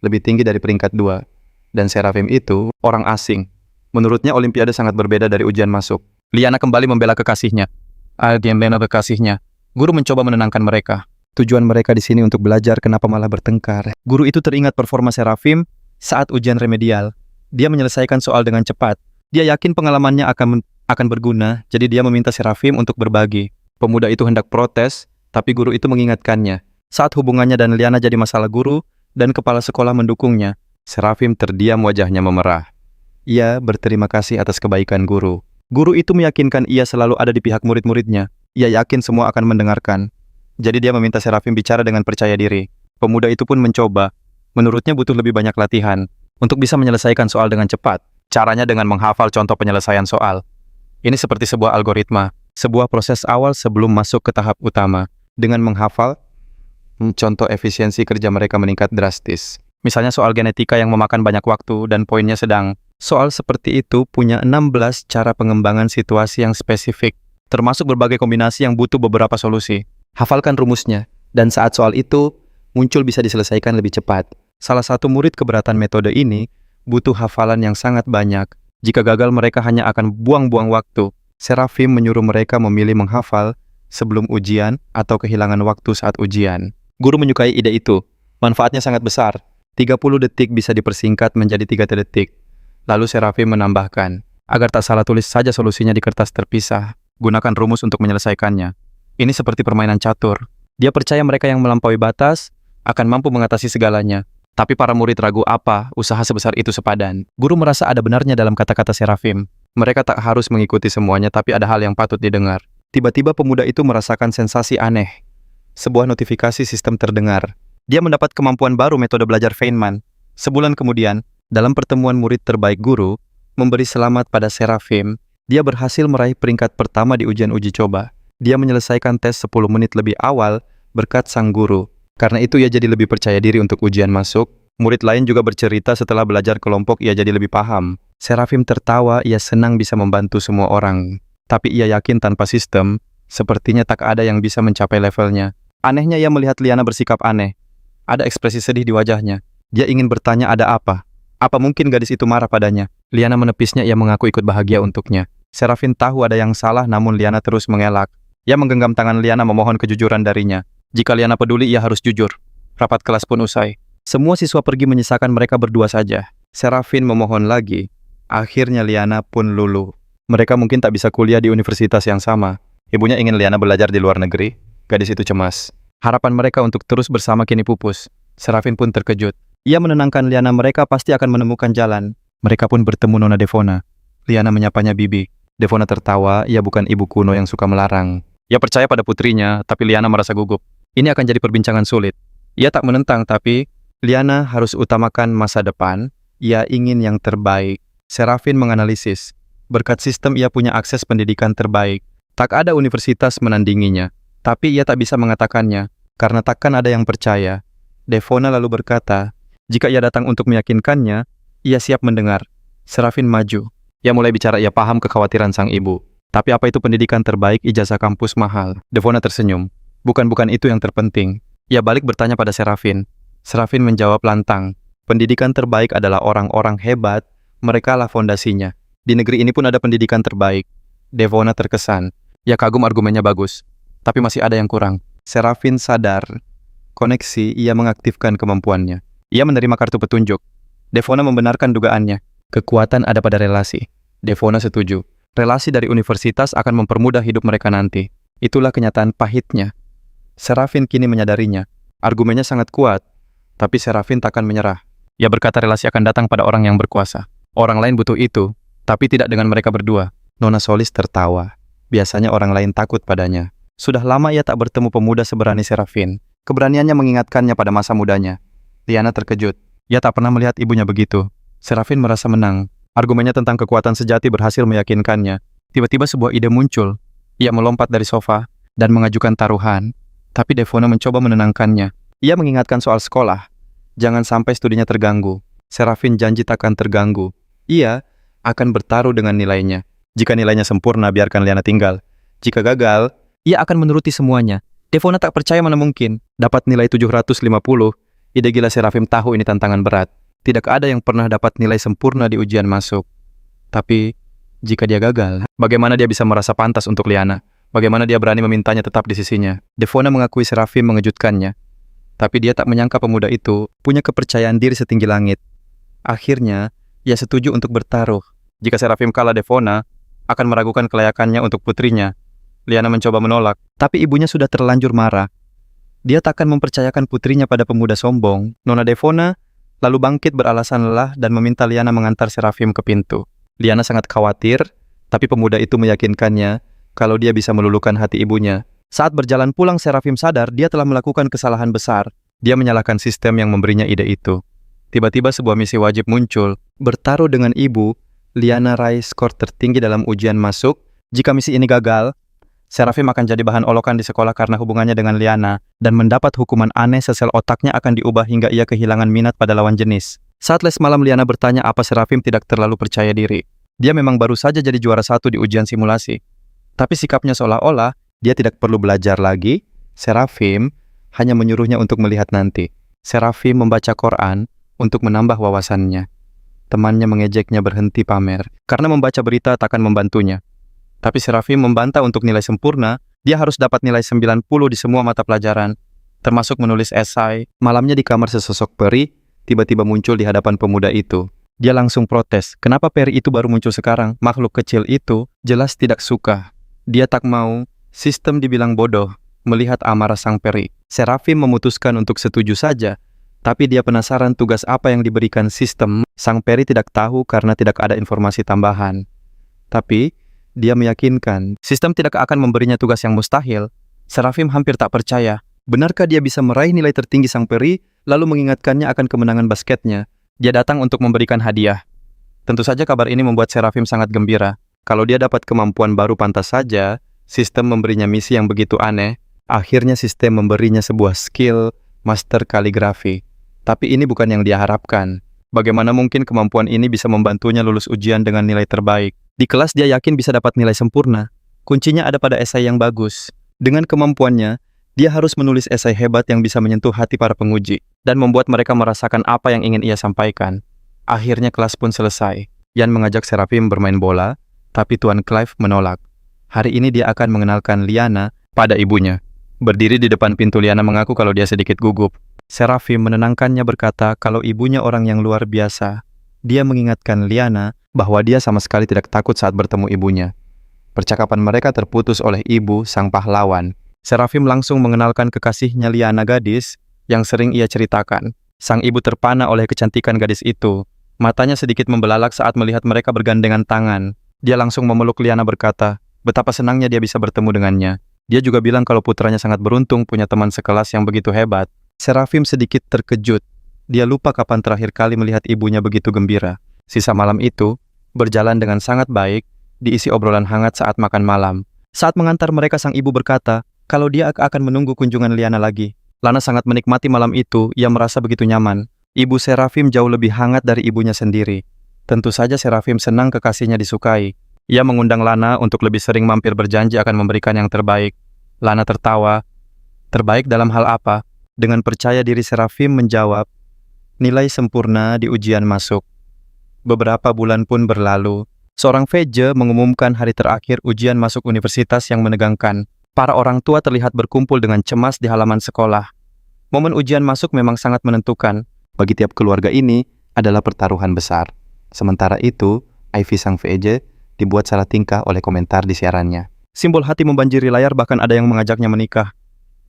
lebih tinggi dari peringkat 2. Dan Seraphim itu orang asing. Menurutnya Olimpiade sangat berbeda dari ujian masuk. Liana kembali membela kekasihnya. Liana kekasihnya. Guru mencoba menenangkan mereka. Tujuan mereka di sini untuk belajar, kenapa malah bertengkar. Guru itu teringat performa Serafim saat ujian remedial. Dia menyelesaikan soal dengan cepat. Dia yakin pengalamannya akan berguna, jadi dia meminta Serafim untuk berbagi. Pemuda itu hendak protes, tapi guru itu mengingatkannya. Saat hubungannya dan Liana jadi masalah, guru dan kepala sekolah mendukungnya. Serafim terdiam, wajahnya memerah. Ia berterima kasih atas kebaikan guru. Guru itu meyakinkan ia selalu ada di pihak murid-muridnya. Ia yakin semua akan mendengarkan. Jadi dia meminta Serafim bicara dengan percaya diri. Pemuda itu pun mencoba. Menurutnya butuh lebih banyak latihan untuk bisa menyelesaikan soal dengan cepat. Caranya dengan menghafal contoh penyelesaian soal. Ini seperti sebuah algoritma, sebuah proses awal sebelum masuk ke tahap utama. Dengan menghafal, contoh efisiensi kerja mereka meningkat drastis. Misalnya soal genetika yang memakan banyak waktu dan poinnya sedang. Soal seperti itu punya 16 cara pengembangan situasi yang spesifik, termasuk berbagai kombinasi yang butuh beberapa solusi. Hafalkan rumusnya, dan saat soal itu muncul bisa diselesaikan lebih cepat. Salah satu murid keberatan metode ini butuh hafalan yang sangat banyak. Jika gagal mereka hanya akan buang-buang waktu. Serafim menyuruh mereka memilih menghafal sebelum ujian atau kehilangan waktu saat ujian. Guru menyukai ide itu. Manfaatnya sangat besar. 30 detik bisa dipersingkat menjadi 3 detik. Lalu Serafim menambahkan, agar tak salah tulis saja solusinya di kertas terpisah. Gunakan rumus untuk menyelesaikannya. Ini seperti permainan catur. Dia percaya mereka yang melampaui batas akan mampu mengatasi segalanya. Tapi para murid ragu apa usaha sebesar itu sepadan. Guru merasa ada benarnya dalam kata-kata Serafim. Mereka tak harus mengikuti semuanya, tapi ada hal yang patut didengar. Tiba-tiba pemuda itu merasakan sensasi aneh. Sebuah notifikasi sistem terdengar. Dia mendapat kemampuan baru, metode belajar Feynman. Sebulan kemudian, dalam pertemuan murid terbaik guru, memberi selamat pada Serafim, dia berhasil meraih peringkat pertama di ujian uji coba. Dia menyelesaikan tes 10 menit lebih awal berkat sang guru. Karena itu ia jadi lebih percaya diri untuk ujian masuk. Murid lain juga bercerita setelah belajar kelompok ia jadi lebih paham. Serafim tertawa, ia senang bisa membantu semua orang. Tapi ia yakin tanpa sistem, sepertinya tak ada yang bisa mencapai levelnya. Anehnya ia melihat Liana bersikap aneh. Ada ekspresi sedih di wajahnya. Dia ingin bertanya ada apa. Apa mungkin gadis itu marah padanya? Liana menepisnya, ia mengaku ikut bahagia untuknya. Serafim tahu ada yang salah, namun Liana terus mengelak. Ia menggenggam tangan Liana memohon kejujuran darinya. Jika Liana peduli, ia harus jujur. Rapat kelas pun usai. Semua siswa pergi menyisakan mereka berdua saja. Serafim memohon lagi. Akhirnya Liana pun luluh. Mereka mungkin tak bisa kuliah di universitas yang sama. Ibunya ingin Liana belajar di luar negeri. Gadis itu cemas. Harapan mereka untuk terus bersama kini pupus. Serafim pun terkejut. Ia menenangkan Liana, mereka pasti akan menemukan jalan. Mereka pun bertemu Nona Devona. Liana menyapanya Bibi. Devona tertawa, ia bukan ibu kuno yang suka melarang. Ia percaya pada putrinya, tapi Liana merasa gugup. Ini akan jadi perbincangan sulit. Ia tak menentang, tapi Liana harus utamakan masa depan. Ia ingin yang terbaik. Serafim menganalisis. Berkat sistem ia punya akses pendidikan terbaik. Tak ada universitas menandinginya. Tapi ia tak bisa mengatakannya, karena takkan ada yang percaya. Devona lalu berkata, jika ia datang untuk meyakinkannya, ia siap mendengar. Serafim maju. Ia mulai bicara, ia paham kekhawatiran sang ibu. Tapi apa itu pendidikan terbaik, ijazah kampus mahal? Devona tersenyum. Bukan itu yang terpenting. Ia balik bertanya pada Serafim. Serafim menjawab lantang. Pendidikan terbaik adalah orang-orang hebat, merekalah fondasinya. Di negeri ini pun ada pendidikan terbaik. Devona terkesan. Ia kagum argumennya bagus. Tapi masih ada yang kurang. Serafim sadar. Koneksi, ia mengaktifkan kemampuannya. Ia menerima kartu petunjuk. Devona membenarkan dugaannya. Kekuatan ada pada relasi. Devona setuju. Relasi dari universitas akan mempermudah hidup mereka nanti. Itulah kenyataan pahitnya. Serafim kini menyadarinya. Argumennya sangat kuat. Tapi Serafim takkan menyerah. Ia berkata relasi akan datang pada orang yang berkuasa. Orang lain butuh itu, tapi tidak dengan mereka berdua. Nona Solis tertawa. Biasanya orang lain takut padanya. Sudah lama ia tak bertemu pemuda seberani Serafim. Keberaniannya mengingatkannya pada masa mudanya. Liana terkejut. Ia tak pernah melihat ibunya begitu. Serafim merasa menang. Argumennya tentang kekuatan sejati berhasil meyakinkannya. Tiba-tiba sebuah ide muncul. Ia melompat dari sofa dan mengajukan taruhan. Tapi Devona mencoba menenangkannya. Ia mengingatkan soal sekolah. Jangan sampai studinya terganggu. Serafim janji takkan terganggu. Ia akan bertaruh dengan nilainya. Jika nilainya sempurna, biarkan Liana tinggal. Jika gagal, ia akan menuruti semuanya. Devona tak percaya mana mungkin. Dapat nilai 750. Ide gila Serafim tahu ini tantangan berat. Tidak ada yang pernah dapat nilai sempurna di ujian masuk. Tapi, Jika dia gagal, bagaimana dia bisa merasa pantas untuk Liana? Bagaimana dia berani memintanya tetap di sisinya? Devona mengakui Seraphim mengejutkannya. Tapi dia tak menyangka pemuda itu punya kepercayaan diri setinggi langit. Akhirnya, ia setuju untuk bertaruh. Jika Seraphim kalah, Devona akan meragukan kelayakannya untuk putrinya. Liana mencoba menolak, tapi ibunya sudah terlanjur marah. Dia takkan mempercayakan putrinya pada pemuda sombong. Nona Devona lalu bangkit beralasan lelah dan meminta Liana mengantar Seraphim ke pintu. Liana sangat khawatir, tapi pemuda itu meyakinkannya kalau dia bisa meluluhkan hati ibunya. Saat berjalan pulang, Seraphim sadar dia telah melakukan kesalahan besar. Dia menyalahkan sistem yang memberinya ide itu. Tiba-tiba sebuah misi wajib muncul. Bertaruh dengan ibu, Liana raih skor tertinggi dalam ujian masuk. Jika misi ini gagal, Seraphim akan jadi bahan olokan di sekolah karena hubungannya dengan Liana, dan mendapat hukuman aneh sesel otaknya akan diubah hingga ia kehilangan minat pada lawan jenis. Saat les malam, Liana bertanya apa Seraphim tidak terlalu percaya diri. Dia memang baru saja jadi juara 1 di ujian simulasi. Tapi sikapnya seolah-olah dia tidak perlu belajar lagi. Seraphim hanya menyuruhnya untuk melihat nanti. Seraphim membaca Quran untuk menambah wawasannya. Temannya mengejeknya berhenti pamer, karena membaca berita takkan membantunya. Tapi Seraphim membantah untuk nilai sempurna, dia harus dapat nilai 90 di semua mata pelajaran, termasuk menulis esai. Malamnya di kamar sesosok peri, tiba-tiba muncul di hadapan pemuda itu. Dia langsung protes, kenapa peri itu baru muncul sekarang? Makhluk kecil itu jelas tidak suka. Dia tak mau, sistem dibilang bodoh, melihat amarah sang peri. Seraphim memutuskan untuk setuju saja, tapi dia penasaran tugas apa yang diberikan sistem. Sang peri tidak tahu karena tidak ada informasi tambahan. Tapi dia meyakinkan, sistem tidak akan memberinya tugas yang mustahil. Seraphim hampir tak percaya. Benarkah dia bisa meraih nilai tertinggi sang peri, lalu mengingatkannya akan kemenangan basketnya? Dia datang untuk memberikan hadiah. Tentu saja kabar ini membuat Seraphim sangat gembira. Kalau dia dapat kemampuan baru, pantas saja sistem memberinya misi yang begitu aneh. Akhirnya sistem memberinya sebuah skill master kaligrafi. Tapi ini bukan yang dia harapkan. Bagaimana mungkin kemampuan ini bisa membantunya lulus ujian dengan nilai terbaik? Di kelas dia yakin bisa dapat nilai sempurna. Kuncinya ada pada esai yang bagus. Dengan kemampuannya, dia harus menulis esai hebat yang bisa menyentuh hati para penguji dan membuat mereka merasakan apa yang ingin ia sampaikan. Akhirnya kelas pun selesai. Yan mengajak Seraphim bermain bola, tapi Tuan Clive menolak. Hari ini dia akan mengenalkan Liana pada ibunya. Berdiri di depan pintu, Liana mengaku kalau dia sedikit gugup. Seraphim menenangkannya berkata kalau ibunya orang yang luar biasa. Dia mengingatkan Liana bahwa dia sama sekali tidak takut saat bertemu ibunya. Percakapan mereka terputus oleh ibu sang pahlawan. Seraphim langsung mengenalkan kekasihnya Liana, gadis yang sering ia ceritakan. Sang ibu terpana oleh kecantikan gadis itu. Matanya sedikit membelalak saat melihat mereka bergandengan tangan. Dia langsung memeluk Liana berkata, betapa senangnya dia bisa bertemu dengannya. Dia juga bilang kalau putranya sangat beruntung punya teman sekelas yang begitu hebat. Seraphim sedikit terkejut. Dia lupa kapan terakhir kali melihat ibunya begitu gembira. Sisa malam itu berjalan dengan sangat baik, diisi obrolan hangat saat makan malam. Saat mengantar mereka, sang ibu berkata kalau dia akan menunggu kunjungan Liana lagi. Lana sangat menikmati malam itu, ia merasa begitu nyaman. Ibu Seraphim jauh lebih hangat dari ibunya sendiri. Tentu saja Seraphim senang kekasihnya disukai. Ia mengundang Lana untuk lebih sering mampir, berjanji akan memberikan yang terbaik. Lana tertawa. Terbaik dalam hal apa? Dengan percaya diri, Seraphim menjawab, nilai sempurna di ujian masuk. Beberapa bulan pun berlalu. Seorang VJ mengumumkan hari terakhir ujian masuk universitas yang menegangkan. Para orang tua terlihat berkumpul dengan cemas di halaman sekolah. Momen ujian masuk memang sangat menentukan. Bagi tiap keluarga ini adalah pertaruhan besar. Sementara itu, Ivy sang VJ dibuat salah tingkah oleh komentar di siarannya. Simbol hati membanjiri layar, bahkan ada yang mengajaknya menikah.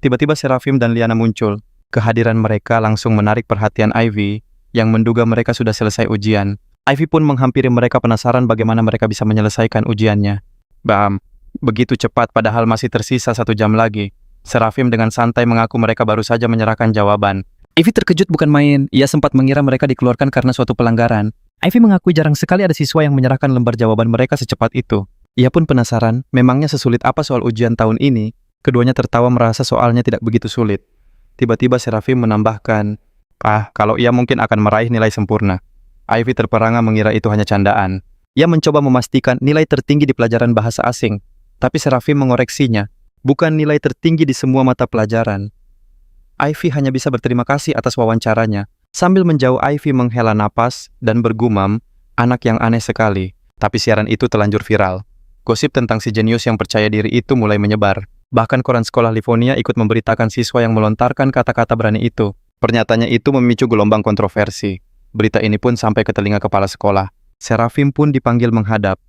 Tiba-tiba Seraphim dan Liana muncul. Kehadiran mereka langsung menarik perhatian Ivy yang menduga mereka sudah selesai ujian. Ivy pun menghampiri mereka, penasaran bagaimana mereka bisa menyelesaikan ujiannya. Bam, begitu cepat padahal masih tersisa 1 jam lagi. Seraphim dengan santai mengaku mereka baru saja menyerahkan jawaban. Ivy terkejut bukan main, ia sempat mengira mereka dikeluarkan karena suatu pelanggaran. Ivy mengakui jarang sekali ada siswa yang menyerahkan lembar jawaban mereka secepat itu. Ia pun penasaran, memangnya sesulit apa soal ujian tahun ini? Keduanya tertawa merasa soalnya tidak begitu sulit. Tiba-tiba Seraphim menambahkan, kalau ia mungkin akan meraih nilai sempurna. Ivy terperangah mengira itu hanya candaan. Ia mencoba memastikan nilai tertinggi di pelajaran bahasa asing. Tapi Seraphim mengoreksinya, bukan nilai tertinggi di semua mata pelajaran. Ivy hanya bisa berterima kasih atas wawancaranya. Sambil menjauh, Ivy menghela napas dan bergumam, anak yang aneh sekali. Tapi siaran itu telanjur viral. Gosip tentang si jenius yang percaya diri itu mulai menyebar. Bahkan koran sekolah Livonia ikut memberitakan siswa yang melontarkan kata-kata berani itu. Pernyataannya itu memicu gelombang kontroversi. Berita ini pun sampai ke telinga kepala sekolah. Serafim pun dipanggil menghadap.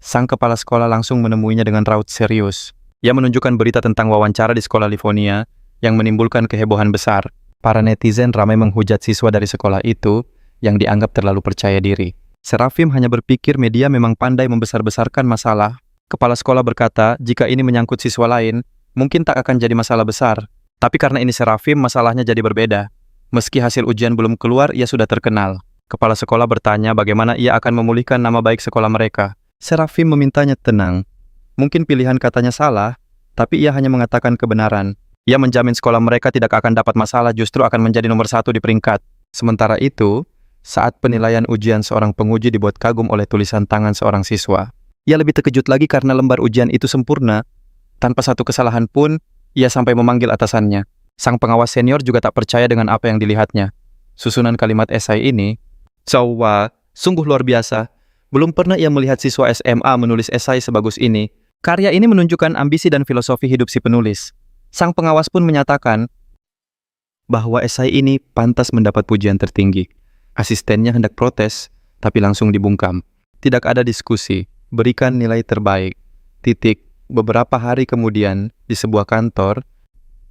Sang kepala sekolah langsung menemuinya dengan raut serius. Ia menunjukkan berita tentang wawancara di sekolah Livonia yang menimbulkan kehebohan besar. Para netizen ramai menghujat siswa dari sekolah itu yang dianggap terlalu percaya diri. Serafim hanya berpikir media memang pandai membesar-besarkan masalah. Kepala sekolah berkata, jika ini menyangkut siswa lain, mungkin tak akan jadi masalah besar. Tapi karena ini Serafim, masalahnya jadi berbeda. Meski hasil ujian belum keluar, ia sudah terkenal. Kepala sekolah bertanya bagaimana ia akan memulihkan nama baik sekolah mereka. Serafim memintanya tenang. Mungkin pilihan katanya salah, tapi ia hanya mengatakan kebenaran. Ia menjamin sekolah mereka tidak akan dapat masalah, justru akan menjadi nomor 1 di peringkat. Sementara itu, saat penilaian ujian seorang penguji dibuat kagum oleh tulisan tangan seorang siswa. Ia lebih terkejut lagi karena lembar ujian itu sempurna. Tanpa satu kesalahan pun, ia sampai memanggil atasannya. Sang pengawas senior juga tak percaya dengan apa yang dilihatnya. Susunan kalimat esai ini, sungguh luar biasa. Belum pernah ia melihat siswa SMA menulis esai sebagus ini. Karya ini menunjukkan ambisi dan filosofi hidup si penulis. Sang pengawas pun menyatakan bahwa esai ini pantas mendapat pujian tertinggi. Asistennya hendak protes, tapi langsung dibungkam. Tidak ada diskusi, berikan nilai terbaik. Beberapa hari kemudian, di sebuah kantor,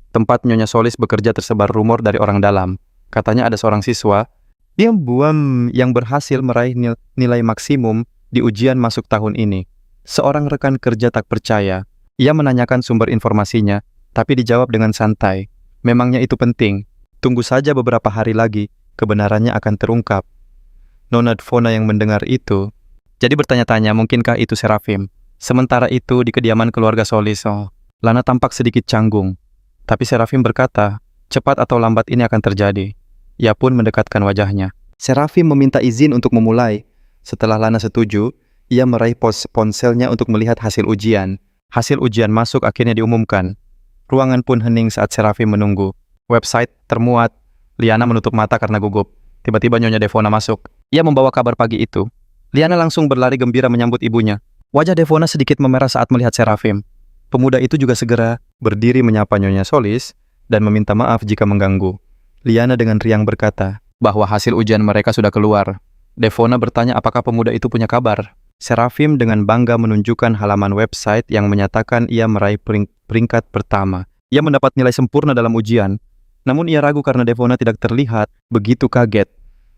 tempat Nyonya Solis bekerja tersebar rumor dari orang dalam. Katanya ada seorang siswa, yang berhasil meraih nilai maksimum di ujian masuk tahun ini. Seorang rekan kerja tak percaya. Ia menanyakan sumber informasinya, tapi dijawab dengan santai. Memangnya itu penting? Tunggu saja beberapa hari lagi, kebenarannya akan terungkap. Nona Devona yang mendengar itu, jadi bertanya-tanya mungkinkah itu Serafim. Sementara itu di kediaman keluarga Solis, Lana tampak sedikit canggung. Tapi Serafim berkata, cepat atau lambat ini akan terjadi. Ia pun mendekatkan wajahnya. Serafim meminta izin untuk memulai. Setelah Lana setuju, ia meraih ponselnya untuk melihat hasil ujian. Hasil ujian masuk akhirnya diumumkan. Ruangan pun hening saat Serafim menunggu. Website termuat. Liana menutup mata karena gugup. Tiba-tiba Nyonya Devona masuk. Ia membawa kabar pagi itu. Liana langsung berlari gembira menyambut ibunya. Wajah Devona sedikit memerah saat melihat Serafim. Pemuda itu juga segera berdiri menyapa Nyonya Solis dan meminta maaf jika mengganggu. Liana dengan riang berkata bahwa hasil ujian mereka sudah keluar. Devona bertanya apakah pemuda itu punya kabar. Serafim dengan bangga menunjukkan halaman website yang menyatakan ia meraih peringkat pertama. Ia mendapat nilai sempurna dalam ujian. Namun ia ragu karena Devona tidak terlihat begitu kaget.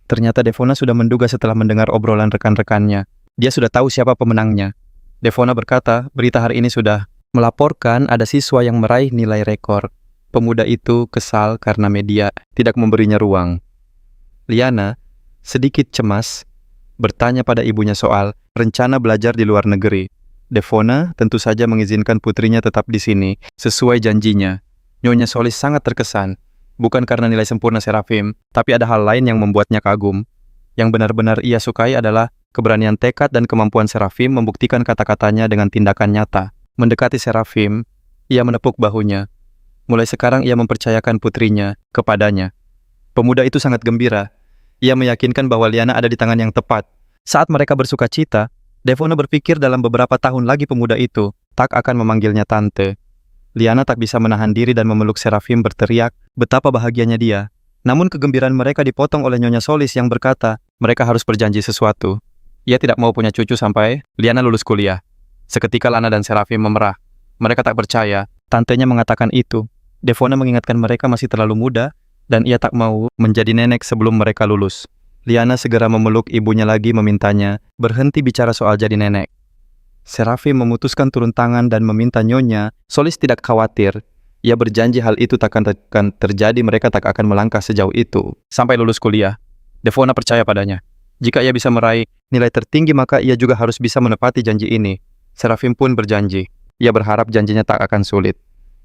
Ternyata Devona sudah menduga setelah mendengar obrolan rekan-rekannya. Dia sudah tahu siapa pemenangnya. Devona berkata, berita hari ini sudah melaporkan ada siswa yang meraih nilai rekor. Pemuda itu kesal karena media tidak memberinya ruang. Liana, sedikit cemas, bertanya pada ibunya soal rencana belajar di luar negeri. Devona tentu saja mengizinkan putrinya tetap di sini, sesuai janjinya. Nyonya Solis sangat terkesan, bukan karena nilai sempurna Serafim, tapi ada hal lain yang membuatnya kagum. Yang benar-benar ia sukai adalah keberanian tekad dan kemampuan Serafim membuktikan kata-katanya dengan tindakan nyata. Mendekati Serafim, ia menepuk bahunya. Mulai sekarang ia mempercayakan putrinya kepadanya. Pemuda itu sangat gembira. Ia meyakinkan bahwa Liana ada di tangan yang tepat. Saat mereka bersuka cita, Devona berpikir dalam beberapa tahun lagi pemuda itu tak akan memanggilnya tante. Liana tak bisa menahan diri dan memeluk Serafim berteriak betapa bahagianya dia. Namun kegembiraan mereka dipotong oleh Nyonya Solis yang berkata mereka harus berjanji sesuatu. Ia tidak mau punya cucu sampai Liana lulus kuliah. Seketika Lana dan Serafim memerah. Mereka tak percaya, tantenya mengatakan itu. Devona mengingatkan mereka masih terlalu muda, dan ia tak mau menjadi nenek sebelum mereka lulus. Liana segera memeluk ibunya lagi memintanya berhenti bicara soal jadi nenek. Serafim memutuskan turun tangan dan meminta Nyonya Solis tidak khawatir. Ia berjanji hal itu takkan terjadi, mereka tak akan melangkah sejauh itu. Sampai lulus kuliah, Devona percaya padanya. Jika ia bisa meraih nilai tertinggi, maka ia juga harus bisa menepati janji ini. Serafim pun berjanji. Ia berharap janjinya tak akan sulit.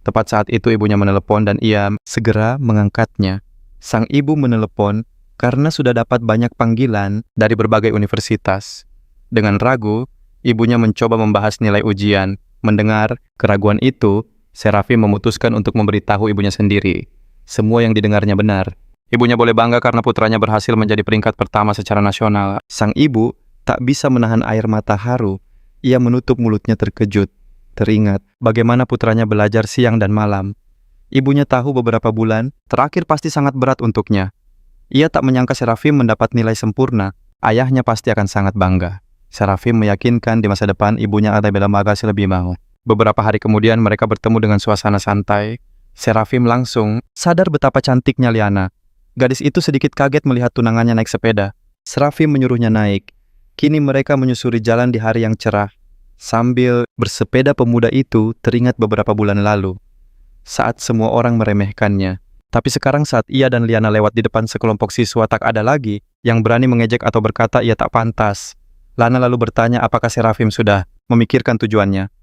Tepat saat itu ibunya menelepon dan ia segera mengangkatnya. Sang ibu menelepon karena sudah dapat banyak panggilan dari berbagai universitas. Dengan ragu, ibunya mencoba membahas nilai ujian. Mendengar keraguan itu, Serafim memutuskan untuk memberitahu ibunya sendiri. Semua yang didengarnya benar. Ibunya boleh bangga karena putranya berhasil menjadi peringkat pertama secara nasional. Sang ibu Tak bisa menahan air mata haru, ia menutup mulutnya terkejut. Teringat bagaimana putranya belajar siang dan malam. Ibunya tahu beberapa bulan terakhir pasti sangat berat untuknya. Ia tak menyangka Serafim mendapat nilai sempurna. Ayahnya pasti akan sangat bangga. Serafim meyakinkan di masa depan ibunya ada bela bagasi lebih mau. Beberapa hari kemudian mereka bertemu dengan suasana santai. Serafim langsung sadar betapa cantiknya Liana. Gadis itu sedikit kaget melihat tunangannya naik sepeda. Serafim menyuruhnya naik. Kini mereka menyusuri jalan di hari yang cerah. Sambil bersepeda, pemuda itu teringat beberapa bulan lalu, saat semua orang meremehkannya. Tapi sekarang saat ia dan Liana lewat di depan sekelompok siswa, tak ada lagi yang berani mengejek atau berkata ia tak pantas. Lana lalu bertanya apakah Serafim sudah memikirkan tujuannya.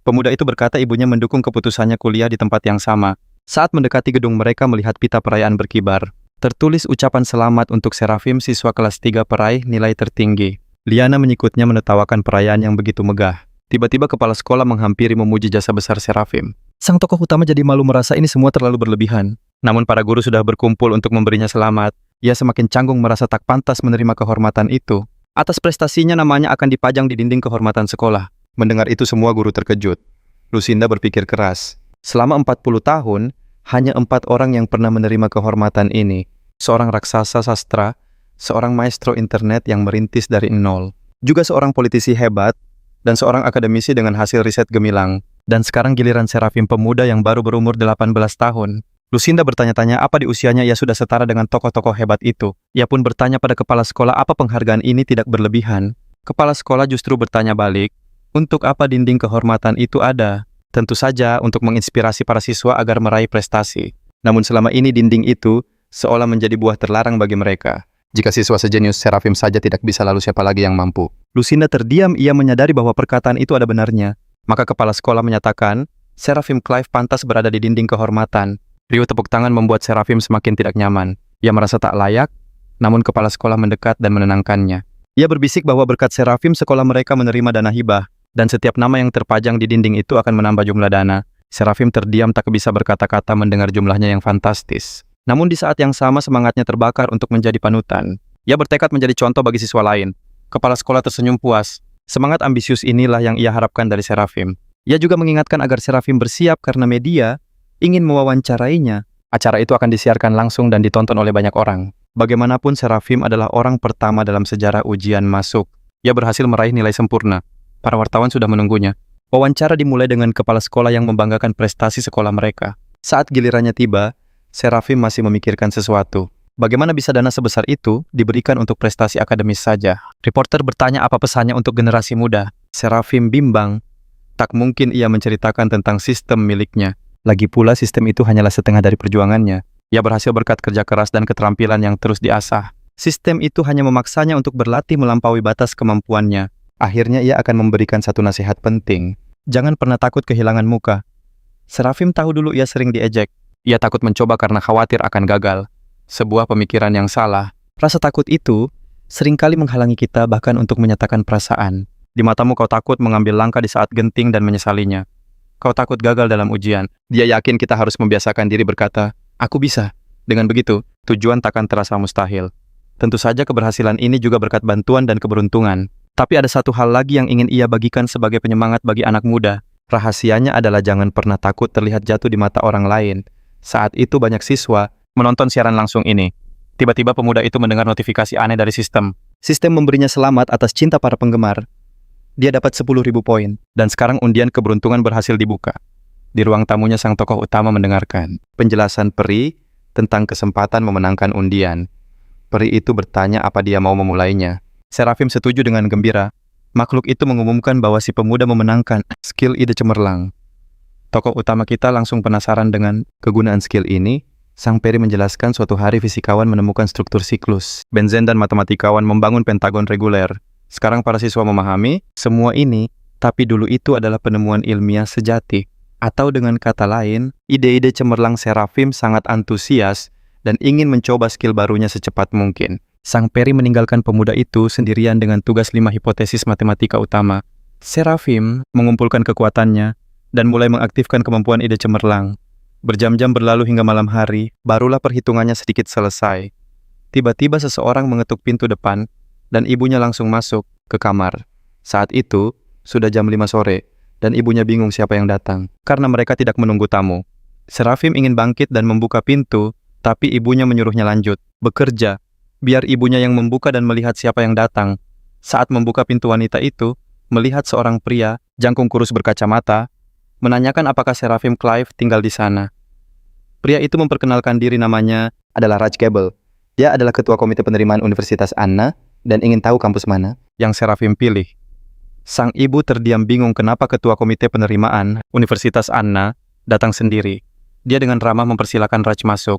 Pemuda itu berkata ibunya mendukung keputusannya kuliah di tempat yang sama. Saat mendekati gedung mereka melihat pita perayaan berkibar. Tertulis ucapan selamat untuk Serafim, siswa kelas 3 peraih nilai tertinggi. Liana menyikutnya menertawakan perayaan yang begitu megah. Tiba-tiba kepala sekolah menghampiri memuji jasa besar Serafim. Sang tokoh utama jadi malu merasa ini semua terlalu berlebihan. Namun para guru sudah berkumpul untuk memberinya selamat. Ia semakin canggung merasa tak pantas menerima kehormatan itu. Atas prestasinya namanya akan dipajang di dinding kehormatan sekolah. Mendengar itu semua guru terkejut. Lucinda berpikir keras. Selama 40 tahun, hanya 4 orang yang pernah menerima kehormatan ini. Seorang raksasa sastra, seorang maestro internet yang merintis dari nol, juga seorang politisi hebat, dan seorang akademisi dengan hasil riset gemilang. Dan sekarang giliran Serafim, pemuda yang baru berumur 18 tahun. Lucinda bertanya-tanya apa di usianya ia sudah setara dengan tokoh-tokoh hebat itu. Ia pun bertanya pada kepala sekolah apa penghargaan ini tidak berlebihan. Kepala sekolah justru bertanya balik, untuk apa dinding kehormatan itu ada? Tentu saja untuk menginspirasi para siswa agar meraih prestasi. Namun selama ini dinding itu seolah menjadi buah terlarang bagi mereka. Jika siswa sejenius Serafim saja tidak bisa, lalu siapa lagi yang mampu? Lucinda terdiam, ia menyadari bahwa perkataan itu ada benarnya. Maka kepala sekolah menyatakan, Serafim Clive pantas berada di dinding kehormatan. Riuh tepuk tangan membuat Serafim semakin tidak nyaman. Ia merasa tak layak, namun kepala sekolah mendekat dan menenangkannya. Ia berbisik bahwa berkat Serafim sekolah mereka menerima dana hibah, dan setiap nama yang terpajang di dinding itu akan menambah jumlah dana. Serafim terdiam tak bisa berkata-kata mendengar jumlahnya yang fantastis. Namun di saat yang sama semangatnya terbakar untuk menjadi panutan. Ia bertekad menjadi contoh bagi siswa lain. Kepala sekolah tersenyum puas. Semangat ambisius inilah yang ia harapkan dari Serafim. Ia juga mengingatkan agar Serafim bersiap karena media ingin mewawancarainya. Acara itu akan disiarkan langsung dan ditonton oleh banyak orang. Bagaimanapun Serafim adalah orang pertama dalam sejarah ujian masuk. Ia berhasil meraih nilai sempurna. Para wartawan sudah menunggunya. Wawancara dimulai dengan kepala sekolah yang membanggakan prestasi sekolah mereka. Saat gilirannya tiba, Serafim masih memikirkan sesuatu. Bagaimana bisa dana sebesar itu diberikan untuk prestasi akademis saja? Reporter bertanya apa pesannya untuk generasi muda. Serafim bimbang. Tak mungkin ia menceritakan tentang sistem miliknya. Lagi pula sistem itu hanyalah setengah dari perjuangannya. Ia berhasil berkat kerja keras dan keterampilan yang terus diasah. Sistem itu hanya memaksanya untuk berlatih melampaui batas kemampuannya. Akhirnya ia akan memberikan satu nasihat penting. Jangan pernah takut kehilangan muka. Serafim tahu dulu ia sering diejek. Ia takut mencoba karena khawatir akan gagal. Sebuah pemikiran yang salah. Rasa takut itu seringkali menghalangi kita bahkan untuk menyatakan perasaan. Di matamu kau takut mengambil langkah di saat genting dan menyesalinya. Kau takut gagal dalam ujian. Dia yakin kita harus membiasakan diri berkata, aku bisa. Dengan begitu, tujuan takkan terasa mustahil. Tentu saja keberhasilan ini juga berkat bantuan dan keberuntungan. Tapi ada satu hal lagi yang ingin ia bagikan sebagai penyemangat bagi anak muda. Rahasianya adalah jangan pernah takut terlihat jatuh di mata orang lain. Saat itu banyak siswa menonton siaran langsung ini. Tiba-tiba pemuda itu mendengar notifikasi aneh dari sistem. Sistem memberinya selamat atas cinta para penggemar. Dia dapat 10.000 poin. Dan sekarang undian keberuntungan berhasil dibuka. Di ruang tamunya sang tokoh utama mendengarkan penjelasan peri tentang kesempatan memenangkan undian. Peri itu bertanya apa dia mau memulainya. Serafim setuju dengan gembira. Makhluk itu mengumumkan bahwa si pemuda memenangkan skill ide cemerlang. Tokoh utama kita langsung penasaran dengan kegunaan skill ini. Sang peri menjelaskan suatu hari fisikawan menemukan struktur siklus. Benzen dan matematikawan membangun pentagon reguler. Sekarang para siswa memahami semua ini, tapi dulu itu adalah penemuan ilmiah sejati. Atau dengan kata lain, ide-ide cemerlang Serafim sangat antusias dan ingin mencoba skill barunya secepat mungkin. Sang peri meninggalkan pemuda itu sendirian dengan tugas 5 hipotesis matematika utama. Serafim mengumpulkan kekuatannya dan mulai mengaktifkan kemampuan ide cemerlang. Berjam-jam berlalu hingga malam hari, barulah perhitungannya sedikit selesai. Tiba-tiba seseorang mengetuk pintu depan, dan ibunya langsung masuk. ke kamar. Saat itu, sudah jam 5 sore, dan ibunya bingung siapa yang datang, karena mereka tidak menunggu tamu. Serafim ingin bangkit dan membuka pintu, tapi ibunya menyuruhnya lanjut, bekerja, biar ibunya yang membuka dan melihat siapa yang datang. Saat membuka pintu wanita itu, melihat seorang pria, jangkung kurus berkacamata, menanyakan apakah Serafim Clive tinggal di sana. Pria itu memperkenalkan diri, namanya adalah Raj Gable. Dia adalah ketua komite penerimaan Universitas Anna dan ingin tahu kampus mana yang Serafim pilih. Sang ibu terdiam bingung kenapa ketua komite penerimaan Universitas Anna datang sendiri. Dia dengan ramah mempersilakan Raj masuk.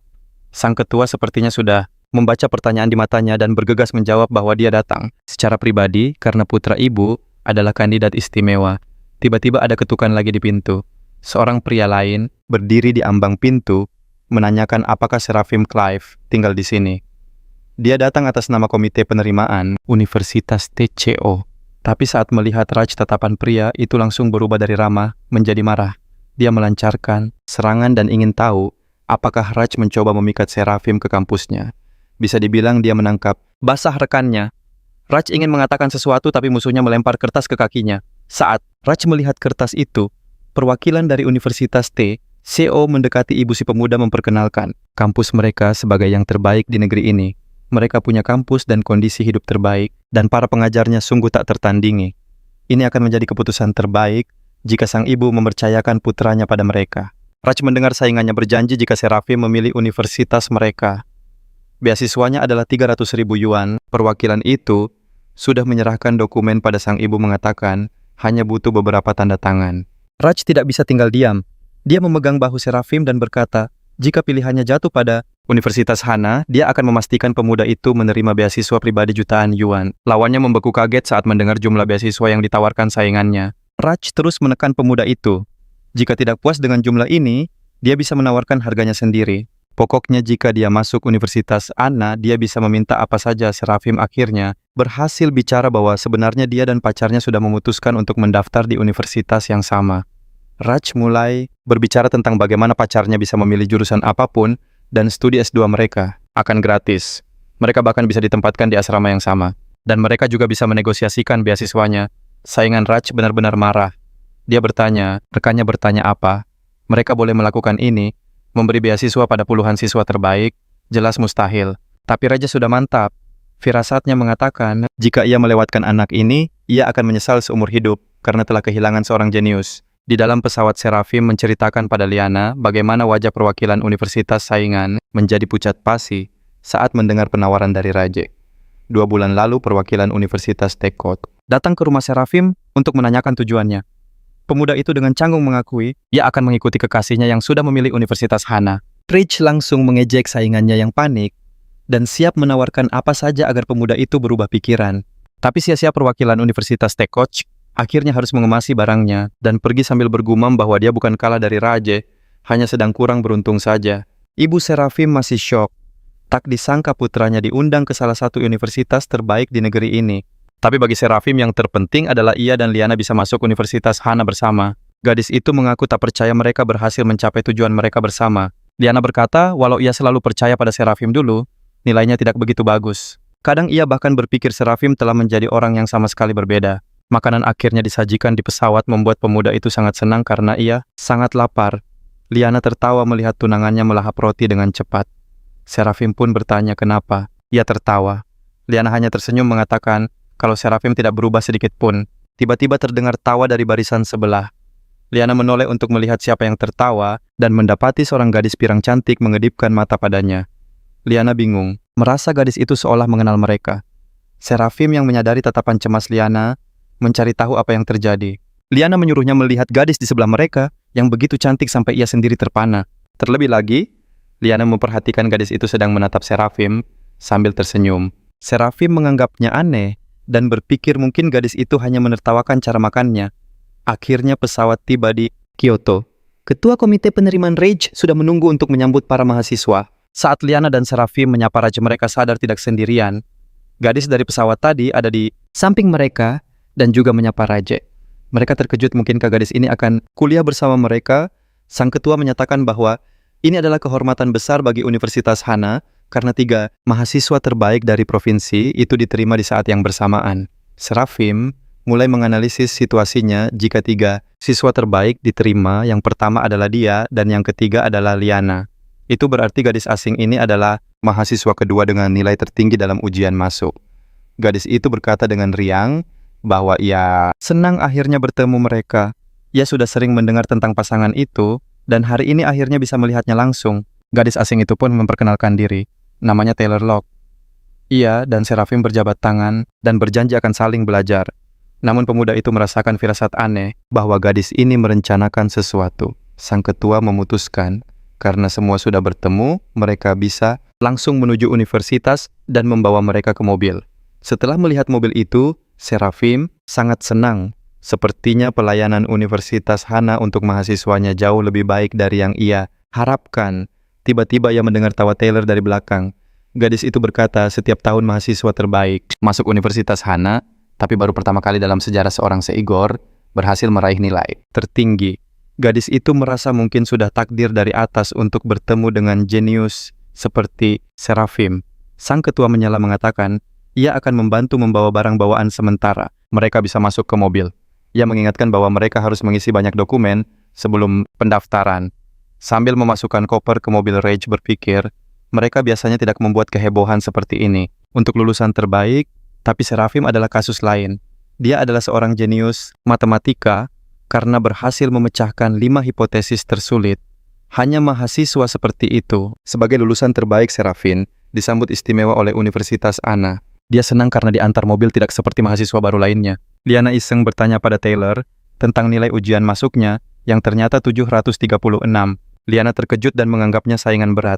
Sang ketua sepertinya sudah membaca pertanyaan di matanya dan bergegas menjawab bahwa dia datang secara pribadi karena putra ibu adalah kandidat istimewa. Tiba-tiba ada ketukan lagi di pintu. Seorang pria lain berdiri di ambang pintu menanyakan apakah Serafim Clive tinggal di sini. Dia datang atas nama komite penerimaan Universitas TCO. Tapi saat melihat Raj, tatapan pria itu langsung berubah dari ramah menjadi marah. Dia melancarkan serangan dan ingin tahu apakah Raj mencoba memikat Serafim ke kampusnya. Bisa dibilang dia menangkap basah rekannya. Raj ingin mengatakan sesuatu tapi musuhnya melempar kertas ke kakinya. Saat Raj melihat kertas itu, perwakilan dari Universitas TCO mendekati ibu si pemuda memperkenalkan kampus mereka sebagai yang terbaik di negeri ini. Mereka punya kampus dan kondisi hidup terbaik, dan para pengajarnya sungguh tak tertandingi. Ini akan menjadi keputusan terbaik jika sang ibu mempercayakan putranya pada mereka. Raj mendengar saingannya berjanji jika Serafim memilih universitas mereka. Beasiswanya adalah 300.000 yuan. Perwakilan itu sudah menyerahkan dokumen pada sang ibu mengatakan hanya butuh beberapa tanda tangan. Raj tidak bisa tinggal diam. Dia memegang bahu Serafim dan berkata, jika pilihannya jatuh pada Universitas Hana, dia akan memastikan pemuda itu menerima beasiswa pribadi jutaan yuan. Lawannya membeku kaget saat mendengar jumlah beasiswa yang ditawarkan saingannya. Raj terus menekan pemuda itu. Jika tidak puas dengan jumlah ini, dia bisa menawarkan harganya sendiri. Pokoknya jika dia masuk Universitas Anna, dia bisa meminta apa saja. Serafim akhirnya berhasil bicara bahwa sebenarnya dia dan pacarnya sudah memutuskan untuk mendaftar di universitas yang sama. Raj mulai berbicara tentang bagaimana pacarnya bisa memilih jurusan apapun dan studi S2 mereka akan gratis. Mereka bahkan bisa ditempatkan di asrama yang sama. Dan mereka juga bisa menegosiasikan beasiswanya. Saingan Raj benar-benar marah. Dia bertanya, rekannya bertanya apa? Mereka boleh melakukan ini, memberi beasiswa pada puluhan siswa terbaik, jelas mustahil. Tapi Raja sudah mantap. Firasatnya mengatakan, jika ia melewatkan anak ini, ia akan menyesal seumur hidup karena telah kehilangan seorang jenius. Di dalam pesawat, Serafim menceritakan pada Liana bagaimana wajah perwakilan universitas saingan menjadi pucat pasi saat mendengar penawaran dari Raja. 2 bulan lalu, perwakilan Universitas Tekot datang ke rumah Serafim untuk menanyakan tujuannya. Pemuda itu dengan canggung mengakui ia akan mengikuti kekasihnya yang sudah memilih Universitas Hana. Rich langsung mengejek saingannya yang panik dan siap menawarkan apa saja agar pemuda itu berubah pikiran. Tapi sia-sia perwakilan Universitas Tekot akhirnya harus mengemasi barangnya dan pergi sambil bergumam bahwa dia bukan kalah dari Raja, hanya sedang kurang beruntung saja. Ibu Serafim masih syok. Tak disangka putranya diundang ke salah satu universitas terbaik di negeri ini. Tapi bagi Serafim yang terpenting adalah ia dan Liana bisa masuk Universitas Hana bersama. Gadis itu mengaku tak percaya mereka berhasil mencapai tujuan mereka bersama. Liana berkata walau ia selalu percaya pada Serafim dulu, nilainya tidak begitu bagus. Kadang ia bahkan berpikir Serafim telah menjadi orang yang sama sekali berbeda. Makanan akhirnya disajikan di pesawat membuat pemuda itu sangat senang karena ia sangat lapar. Liana tertawa melihat tunangannya melahap roti dengan cepat. Serafim pun bertanya kenapa. Ia tertawa. Liana hanya tersenyum mengatakan kalau Serafim tidak berubah sedikit pun. Tiba-tiba terdengar tawa dari barisan sebelah. Liana menoleh untuk melihat siapa yang tertawa dan mendapati seorang gadis pirang cantik mengedipkan mata padanya. Liana bingung, merasa gadis itu seolah mengenal mereka. Serafim yang menyadari tatapan cemas Liana mencari tahu apa yang terjadi. Liana menyuruhnya melihat gadis di sebelah mereka yang begitu cantik sampai ia sendiri terpana. Terlebih lagi, Liana memperhatikan gadis itu sedang menatap Serafim sambil tersenyum. Serafim menganggapnya aneh dan berpikir mungkin gadis itu hanya menertawakan cara makannya. Akhirnya pesawat tiba di Kyoto. Ketua komite penerimaan Raj sudah menunggu untuk menyambut para mahasiswa. Saat Liana dan Serafim menyapa Raj, mereka sadar tidak sendirian. Gadis dari pesawat tadi ada di samping mereka dan juga menyapa Raja. Mereka terkejut mungkinkah gadis ini akan kuliah bersama mereka. Sang ketua menyatakan bahwa ini adalah kehormatan besar bagi Universitas Hana karena 3 mahasiswa terbaik dari provinsi itu diterima di saat yang bersamaan. Serafim mulai menganalisis situasinya jika 3 siswa terbaik diterima, yang pertama adalah dia dan yang ketiga adalah Liana. Itu berarti gadis asing ini adalah mahasiswa kedua dengan nilai tertinggi dalam ujian masuk. Gadis itu berkata dengan riang bahwa ia senang akhirnya bertemu mereka. Ia sudah sering mendengar tentang pasangan itu dan hari ini akhirnya bisa melihatnya langsung. Gadis asing itu pun memperkenalkan diri. Namanya Taylor Locke. Ia dan Serafim berjabat tangan dan berjanji akan saling belajar. Namun pemuda itu merasakan firasat aneh bahwa gadis ini merencanakan sesuatu. Sang ketua memutuskan, karena semua sudah bertemu, mereka bisa langsung menuju universitas dan membawa mereka ke mobil. Setelah melihat mobil itu, Serafim sangat senang. Sepertinya pelayanan Universitas Hana untuk mahasiswanya jauh lebih baik dari yang ia harapkan. Tiba-tiba ia mendengar tawa Taylor dari belakang. Gadis itu berkata, setiap tahun mahasiswa terbaik masuk Universitas Hana, tapi baru pertama kali dalam sejarah seorang se-Igor berhasil meraih nilai tertinggi. Gadis itu merasa mungkin sudah takdir dari atas untuk bertemu dengan jenius seperti Serafim. Sang ketua menyela mengatakan, ia akan membantu membawa barang bawaan sementara. Mereka bisa masuk ke mobil. Ia mengingatkan bahwa mereka harus mengisi banyak dokumen sebelum pendaftaran. Sambil memasukkan koper ke mobil, Rage berpikir, mereka biasanya tidak membuat kehebohan seperti ini. Untuk lulusan terbaik, tapi Serafim adalah kasus lain. Dia adalah seorang jenius matematika karena berhasil memecahkan 5 hipotesis tersulit. Hanya mahasiswa seperti itu. Sebagai lulusan terbaik, Serafim disambut istimewa oleh Universitas Hana. Dia senang karena diantar mobil tidak seperti mahasiswa baru lainnya. Liana iseng bertanya pada Taylor tentang nilai ujian masuknya yang ternyata 736. Liana terkejut dan menganggapnya saingan berat.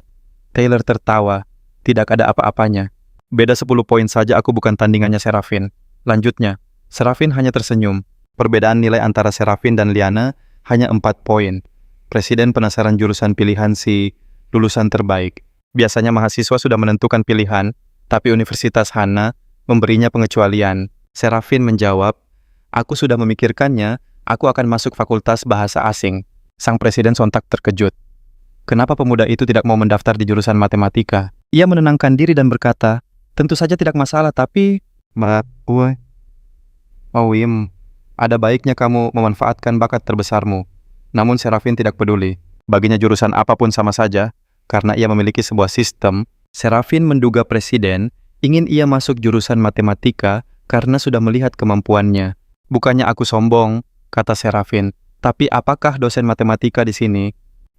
Taylor tertawa. Tidak ada apa-apanya. Beda 10 poin saja, aku bukan tandingannya Serafim. Lanjutnya, Serafim hanya tersenyum. Perbedaan nilai antara Serafim dan Liana hanya 4 poin. Presiden penasaran jurusan pilihan si lulusan terbaik. Biasanya mahasiswa sudah menentukan pilihan, tapi Universitas Hana memberinya pengecualian. Serafim menjawab, aku sudah memikirkannya, aku akan masuk fakultas bahasa asing. Sang presiden sontak terkejut. Kenapa pemuda itu tidak mau mendaftar di jurusan matematika? Ia menenangkan diri dan berkata, tentu saja tidak masalah, tapi... Wim, ada baiknya kamu memanfaatkan bakat terbesarmu. Namun Serafim tidak peduli. Baginya jurusan apapun sama saja, karena ia memiliki sebuah sistem. Serafim menduga presiden ingin ia masuk jurusan matematika karena sudah melihat kemampuannya. Bukannya aku sombong, kata Serafim, tapi apakah dosen matematika di sini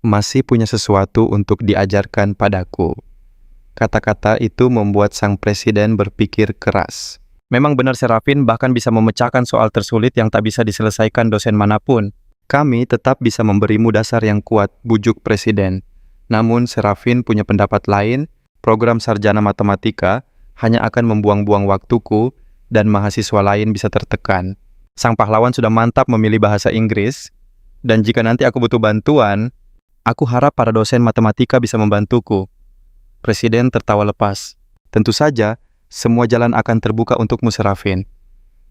masih punya sesuatu untuk diajarkan padaku? Kata-kata itu membuat sang presiden berpikir keras. Memang benar Serafim bahkan bisa memecahkan soal tersulit yang tak bisa diselesaikan dosen manapun. Kami tetap bisa memberimu dasar yang kuat, bujuk presiden. Namun Serafim punya pendapat lain, program sarjana matematika hanya akan membuang-buang waktuku dan mahasiswa lain bisa tertekan. Sang pahlawan sudah mantap memilih bahasa Inggris, dan jika nanti aku butuh bantuan, aku harap para dosen matematika bisa membantuku. Presiden tertawa lepas. Tentu saja, semua jalan akan terbuka untukmu, Serafim.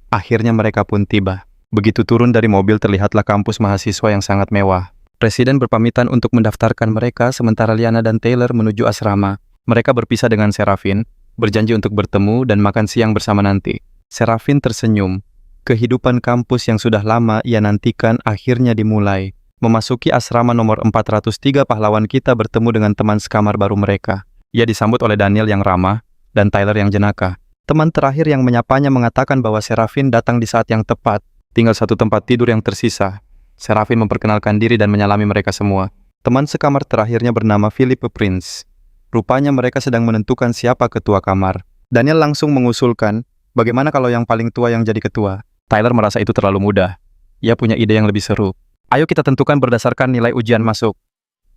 Akhirnya mereka pun tiba. Begitu turun dari mobil, terlihatlah kampus mahasiswa yang sangat mewah. Presiden berpamitan untuk mendaftarkan mereka, sementara Liana dan Taylor menuju asrama. Mereka berpisah dengan Serafim, berjanji untuk bertemu dan makan siang bersama nanti. Serafim tersenyum. Kehidupan kampus yang sudah lama ia nantikan akhirnya dimulai. Memasuki asrama nomor 403, pahlawan kita bertemu dengan teman sekamar baru mereka. Ia disambut oleh Daniel yang ramah dan Tyler yang jenaka. Teman terakhir yang menyapanya mengatakan bahwa Serafim datang di saat yang tepat. Tinggal satu tempat tidur yang tersisa. Serafim memperkenalkan diri dan menyalami mereka semua. Teman sekamar terakhirnya bernama Philip Prince. Rupanya mereka sedang menentukan siapa ketua kamar. Daniel langsung mengusulkan, bagaimana kalau yang paling tua yang jadi ketua? Tyler merasa itu terlalu mudah. Ia punya ide yang lebih seru. Ayo kita tentukan berdasarkan nilai ujian masuk.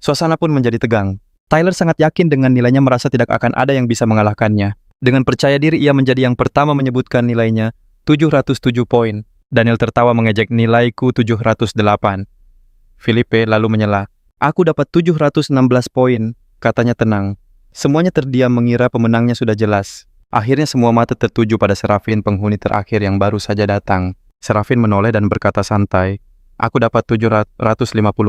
Suasana pun menjadi tegang. Tyler sangat yakin dengan nilainya, merasa tidak akan ada yang bisa mengalahkannya. Dengan percaya diri ia menjadi yang pertama menyebutkan nilainya, 707 poin. Daniel tertawa mengejek nilaiku 708. Felipe lalu menyela. Aku dapat 716 poin, katanya tenang. Semuanya terdiam mengira pemenangnya sudah jelas. Akhirnya semua mata tertuju pada Serafim, penghuni terakhir yang baru saja datang. Serafim menoleh dan berkata santai, aku dapat 750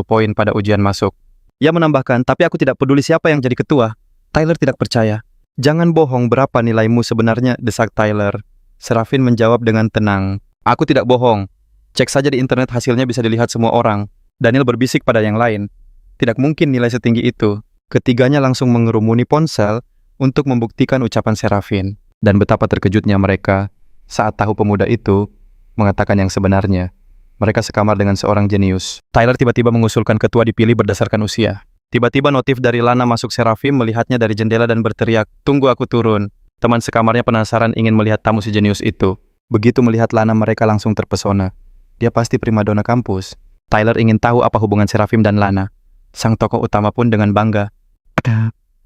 poin pada ujian masuk. Ia menambahkan, tapi aku tidak peduli siapa yang jadi ketua. Tyler tidak percaya. Jangan bohong, berapa nilaimu sebenarnya, desak Tyler. Serafin menjawab dengan tenang. Aku tidak bohong. Cek saja di internet, hasilnya bisa dilihat semua orang. Daniel berbisik pada yang lain. Tidak mungkin nilai setinggi itu. Ketiganya langsung mengerumuni ponsel untuk membuktikan ucapan Serafin. Dan betapa terkejutnya mereka saat tahu pemuda itu mengatakan yang sebenarnya. Mereka sekamar dengan seorang jenius. Tyler tiba-tiba mengusulkan ketua dipilih berdasarkan usia. Tiba-tiba notif dari Lana masuk. Serafim melihatnya dari jendela dan berteriak, "Tunggu, aku turun." Teman sekamarnya penasaran ingin melihat tamu si jenius itu. Begitu melihat Lana, mereka langsung terpesona. Dia pasti primadona kampus. Tyler ingin tahu apa hubungan Serafim dan Lana. Sang tokoh utama pun dengan bangga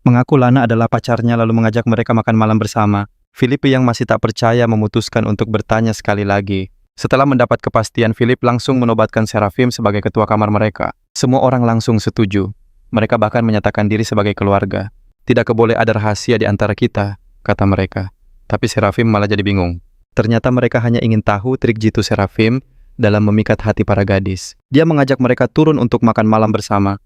mengaku Lana adalah pacarnya lalu mengajak mereka makan malam bersama. Philip yang masih tak percaya memutuskan untuk bertanya sekali lagi. Setelah mendapat kepastian, Philip langsung menobatkan Serafim sebagai ketua kamar mereka. Semua orang langsung setuju. Mereka bahkan menyatakan diri sebagai keluarga. Tidak boleh ada rahasia di antara kita, kata mereka. Tapi Serafim malah jadi bingung. Ternyata mereka hanya ingin tahu trik jitu Serafim dalam memikat hati para gadis. Dia mengajak mereka turun untuk makan malam bersama.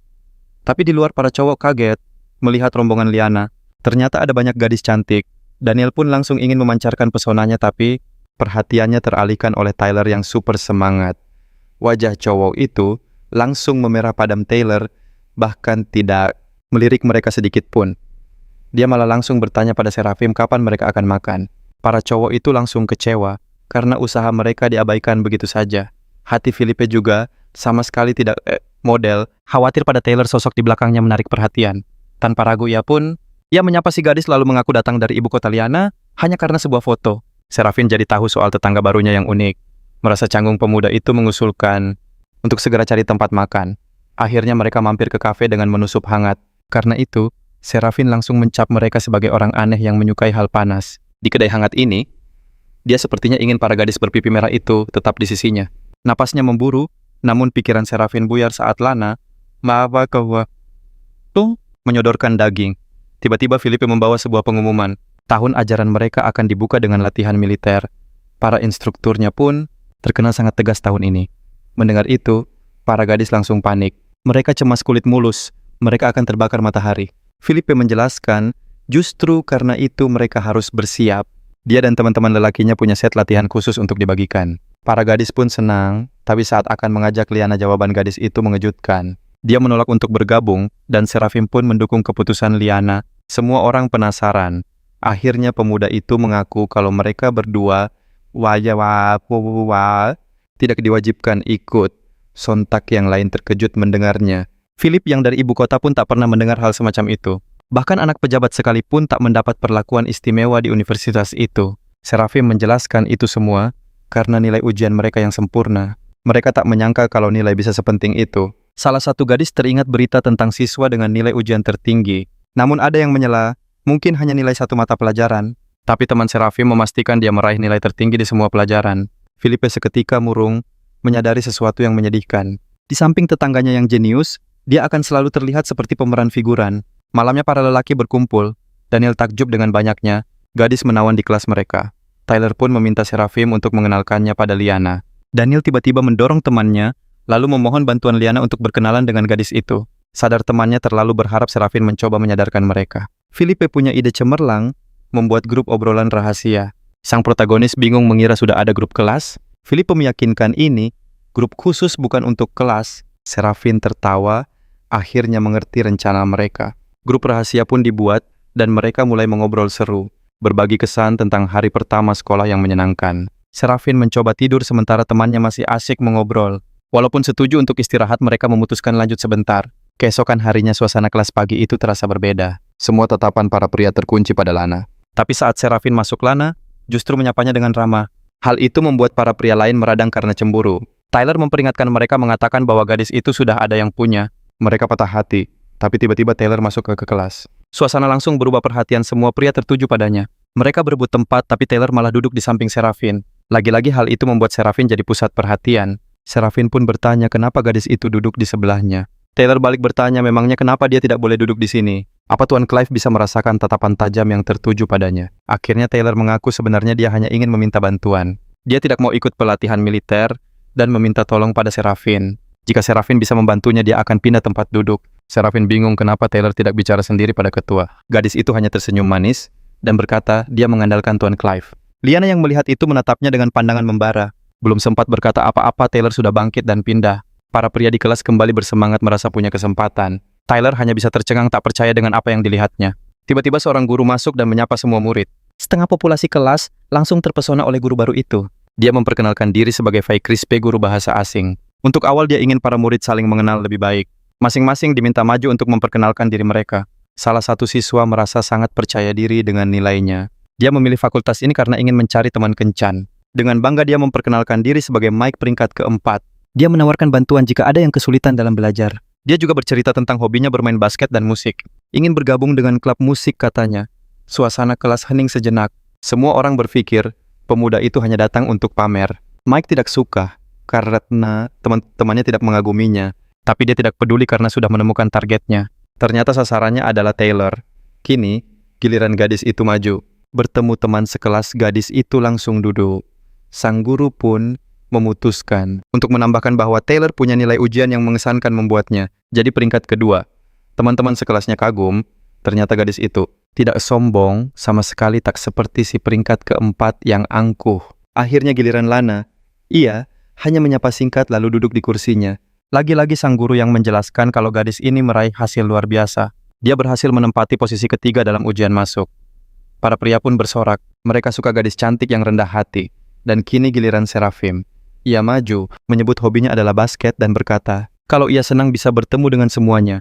Tapi di luar para cowok kaget melihat rombongan Liana. Ternyata ada banyak gadis cantik. Daniel pun langsung ingin memancarkan pesonanya, tapi perhatiannya teralihkan oleh Tyler yang super semangat. Wajah cowok itu langsung memerah padam Tyler, bahkan tidak melirik mereka sedikit pun. Dia malah langsung bertanya pada Serafim kapan mereka akan makan. Para cowok itu langsung kecewa karena usaha mereka diabaikan begitu saja. Hati Philippe juga sama sekali tidak model, khawatir pada Tyler. Sosok di belakangnya menarik perhatian. Tanpa ragu ia menyapa si gadis lalu mengaku datang dari ibu kota Liana hanya karena sebuah foto. Serafin jadi tahu soal tetangga barunya yang unik. Merasa canggung, pemuda itu mengusulkan untuk segera cari tempat makan. Akhirnya mereka mampir ke kafe dengan menu sup hangat. Karena itu, Serafin langsung mencap mereka sebagai orang aneh yang menyukai hal panas. Di kedai hangat ini, dia sepertinya ingin para gadis berpipi merah itu tetap di sisinya. Napasnya memburu, namun pikiran Serafin buyar saat Lana menyodorkan daging. Tiba-tiba Philippe membawa sebuah pengumuman. Tahun ajaran mereka akan dibuka dengan latihan militer. Para instrukturnya pun terkenal sangat tegas tahun ini. Mendengar itu, para gadis langsung panik. Mereka cemas kulit mulus. Mereka akan terbakar matahari. Philippe menjelaskan, justru karena itu mereka harus bersiap. Dia dan teman-teman lelakinya punya set latihan khusus untuk dibagikan. Para gadis pun senang, tapi saat akan mengajak Liana, jawaban gadis itu mengejutkan. Dia menolak untuk bergabung, dan Serafim pun mendukung keputusan Liana. Semua orang penasaran. Akhirnya pemuda itu mengaku kalau mereka berdua tidak diwajibkan ikut. Sontak yang lain terkejut mendengarnya. Philip yang dari ibu kota pun tak pernah mendengar hal semacam itu. Bahkan anak pejabat sekalipun tak mendapat perlakuan istimewa di universitas itu. Serafim menjelaskan itu semua karena nilai ujian mereka yang sempurna. Mereka tak menyangka kalau nilai bisa sepenting itu. Salah satu gadis teringat berita tentang siswa dengan nilai ujian tertinggi. Namun ada yang menyela, mungkin hanya nilai satu mata pelajaran. Tapi teman Serafim memastikan dia meraih nilai tertinggi di semua pelajaran. Philippe seketika murung, menyadari sesuatu yang menyedihkan. Di samping tetangganya yang jenius, dia akan selalu terlihat seperti pemeran figuran. Malamnya para lelaki berkumpul. Daniel takjub dengan banyaknya gadis menawan di kelas mereka. Tyler pun meminta Serafim untuk mengenalkannya pada Liana. Daniel tiba-tiba mendorong temannya, lalu memohon bantuan Liana untuk berkenalan dengan gadis itu. Sadar temannya terlalu berharap, Serafim mencoba menyadarkan mereka. Philippe punya ide cemerlang, membuat grup obrolan rahasia. Sang protagonis bingung mengira sudah ada grup kelas. Philippe meyakinkan ini grup khusus bukan untuk kelas. Serafin tertawa, akhirnya mengerti rencana mereka. Grup rahasia pun dibuat, dan mereka mulai mengobrol seru, berbagi kesan tentang hari pertama sekolah yang menyenangkan. Serafin mencoba tidur sementara temannya masih asyik mengobrol. Walaupun setuju untuk istirahat, mereka memutuskan lanjut sebentar. Keesokan harinya suasana kelas pagi itu terasa berbeda. Semua tatapan para pria terkunci pada Lana. Tapi saat Serafin masuk, Lana justru menyapanya dengan ramah. Hal itu membuat para pria lain meradang karena cemburu. Tyler memperingatkan mereka, mengatakan bahwa gadis itu sudah ada yang punya. Mereka patah hati, tapi tiba-tiba Tyler masuk ke kelas. Suasana langsung berubah, perhatian semua pria tertuju padanya. Mereka berebut tempat, tapi Tyler malah duduk di samping Serafin. Lagi-lagi hal itu membuat Serafin jadi pusat perhatian. Serafin pun bertanya kenapa gadis itu duduk di sebelahnya. Tyler balik bertanya memangnya kenapa dia tidak boleh duduk di sini. Apa Tuan Clive bisa merasakan tatapan tajam yang tertuju padanya? Akhirnya Tyler mengaku sebenarnya dia hanya ingin meminta bantuan. Dia tidak mau ikut pelatihan militer dan meminta tolong pada Serafin. Jika Serafin bisa membantunya, dia akan pindah tempat duduk. Serafin bingung kenapa Tyler tidak bicara sendiri pada ketua. Gadis itu hanya tersenyum manis dan berkata dia mengandalkan Tuan Clive. Liana yang melihat itu menatapnya dengan pandangan membara. Belum sempat berkata apa-apa, Taylor sudah bangkit dan pindah. Para pria di kelas kembali bersemangat merasa punya kesempatan. Tyler hanya bisa tercengang tak percaya dengan apa yang dilihatnya. Tiba-tiba seorang guru masuk dan menyapa semua murid. Setengah populasi kelas langsung terpesona oleh guru baru itu. Dia memperkenalkan diri sebagai Fai Crispe, guru bahasa asing. Untuk awal dia ingin para murid saling mengenal lebih baik. Masing-masing diminta maju untuk memperkenalkan diri mereka. Salah satu siswa merasa sangat percaya diri dengan nilainya. Dia memilih fakultas ini karena ingin mencari teman kencan. Dengan bangga dia memperkenalkan diri sebagai Mike peringkat keempat. Dia menawarkan bantuan jika ada yang kesulitan dalam belajar. Dia juga bercerita tentang hobinya bermain basket dan musik. Ingin bergabung dengan klub musik katanya. Suasana kelas hening sejenak. Semua orang berpikir pemuda itu hanya datang untuk pamer. Mike tidak suka karena teman-temannya tidak mengaguminya. Tapi dia tidak peduli karena sudah menemukan targetnya. Ternyata sasarannya adalah Taylor. Kini, giliran gadis itu maju. Bertemu teman sekelas, gadis itu langsung duduk. Sang guru pun memutuskan untuk menambahkan bahwa Taylor punya nilai ujian yang mengesankan membuatnya jadi peringkat kedua. Teman-teman sekelasnya kagum, ternyata gadis itu tidak sombong, sama sekali tak seperti si peringkat keempat yang angkuh. Akhirnya giliran Lana. Ia hanya menyapa singkat lalu duduk di kursinya. Lagi-lagi sang guru yang menjelaskan kalau gadis ini meraih hasil luar biasa. Dia berhasil menempati posisi ketiga dalam ujian masuk. Para pria pun bersorak. Mereka suka gadis cantik yang rendah hati. Dan kini giliran Seraphim. Ia maju, menyebut hobinya adalah basket dan berkata, kalau ia senang bisa bertemu dengan semuanya.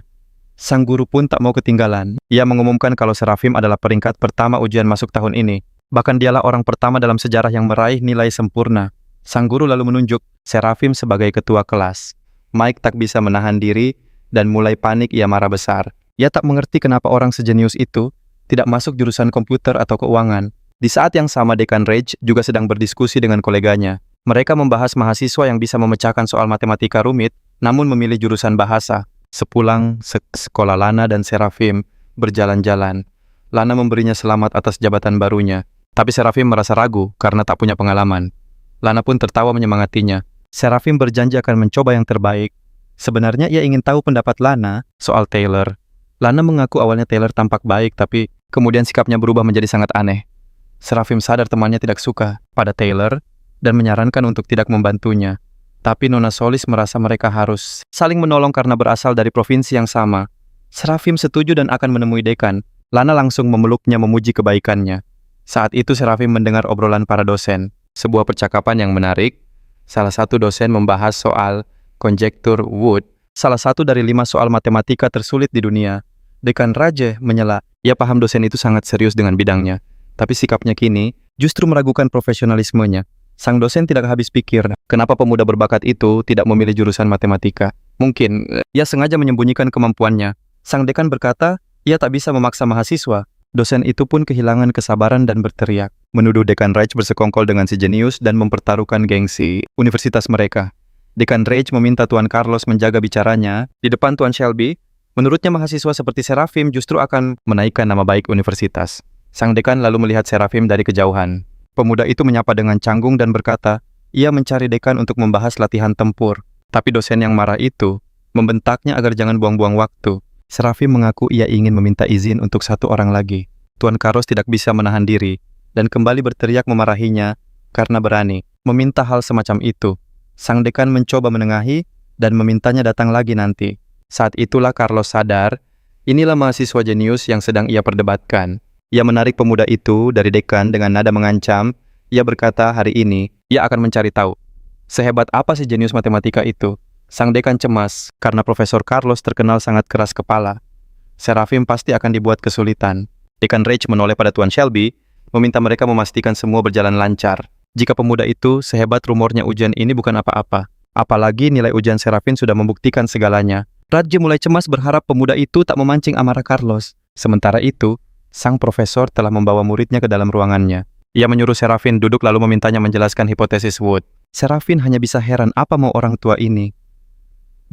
Sang guru pun tak mau ketinggalan. Ia mengumumkan kalau Seraphim adalah peringkat pertama ujian masuk tahun ini. Bahkan dialah orang pertama dalam sejarah yang meraih nilai sempurna. Sang guru lalu menunjuk Seraphim sebagai ketua kelas. Mike tak bisa menahan diri dan mulai panik, ia marah besar. Ia tak mengerti kenapa orang sejenius itu tidak masuk jurusan komputer atau keuangan. Di saat yang sama Dekan Rage juga sedang berdiskusi dengan koleganya. Mereka membahas mahasiswa yang bisa memecahkan soal matematika rumit namun memilih jurusan bahasa. Sepulang sekolah, Lana dan Seraphim berjalan-jalan. Lana memberinya selamat atas jabatan barunya. Tapi Seraphim merasa ragu karena tak punya pengalaman. Lana pun tertawa menyemangatinya. Seraphim berjanji akan mencoba yang terbaik. Sebenarnya ia ingin tahu pendapat Lana soal Taylor. Lana mengaku awalnya Taylor tampak baik, tapi kemudian sikapnya berubah menjadi sangat aneh. Seraphim sadar temannya tidak suka pada Taylor dan menyarankan untuk tidak membantunya. Tapi Nona Solis merasa mereka harus saling menolong karena berasal dari provinsi yang sama. Seraphim setuju dan akan menemui dekan. Lana langsung memeluknya memuji kebaikannya. Saat itu Seraphim mendengar obrolan para dosen. Sebuah percakapan yang menarik. Salah satu dosen membahas soal konjektur Wood, salah satu dari 5 soal matematika tersulit di dunia. Dekan Raje menyela, ia paham dosen itu sangat serius dengan bidangnya. Tapi sikapnya kini justru meragukan profesionalismenya. Sang dosen tidak habis pikir, kenapa pemuda berbakat itu tidak memilih jurusan matematika. Mungkin ia sengaja menyembunyikan kemampuannya. Sang dekan berkata, ia tak bisa memaksa mahasiswa. Dosen itu pun kehilangan kesabaran dan berteriak, menuduh Dekan Rage bersekongkol dengan si jenius dan mempertaruhkan gengsi universitas mereka. Dekan Rage meminta Tuan Carlos menjaga bicaranya di depan Tuan Shelby. Menurutnya mahasiswa seperti Seraphim justru akan menaikkan nama baik universitas. Sang dekan lalu melihat Seraphim dari kejauhan. Pemuda itu menyapa dengan canggung dan berkata, ia mencari dekan untuk membahas latihan tempur. Tapi dosen yang marah itu membentaknya agar jangan buang-buang waktu. Seraphim mengaku ia ingin meminta izin untuk satu orang lagi. Tuan Carlos tidak bisa menahan diri dan kembali berteriak memarahinya karena berani meminta hal semacam itu. Sang dekan mencoba menengahi dan memintanya datang lagi nanti. Saat itulah Carlos sadar, inilah mahasiswa jenius yang sedang ia perdebatkan. Ia menarik pemuda itu dari dekan dengan nada mengancam. Ia berkata hari ini ia akan mencari tahu sehebat apa si jenius matematika itu. Sang dekan cemas karena Profesor Carlos terkenal sangat keras kepala. Seraphim pasti akan dibuat kesulitan. Dekan Rage menoleh pada Tuan Shelby, meminta mereka memastikan semua berjalan lancar. Jika pemuda itu sehebat rumornya ujian ini bukan apa-apa. Apalagi nilai ujian Seraphim sudah membuktikan segalanya. Rajje mulai cemas berharap pemuda itu tak memancing amarah Carlos. Sementara itu, sang profesor telah membawa muridnya ke dalam ruangannya. Ia menyuruh Seraphim duduk lalu memintanya menjelaskan hipotesis Wood. Seraphim hanya bisa heran apa mau orang tua ini.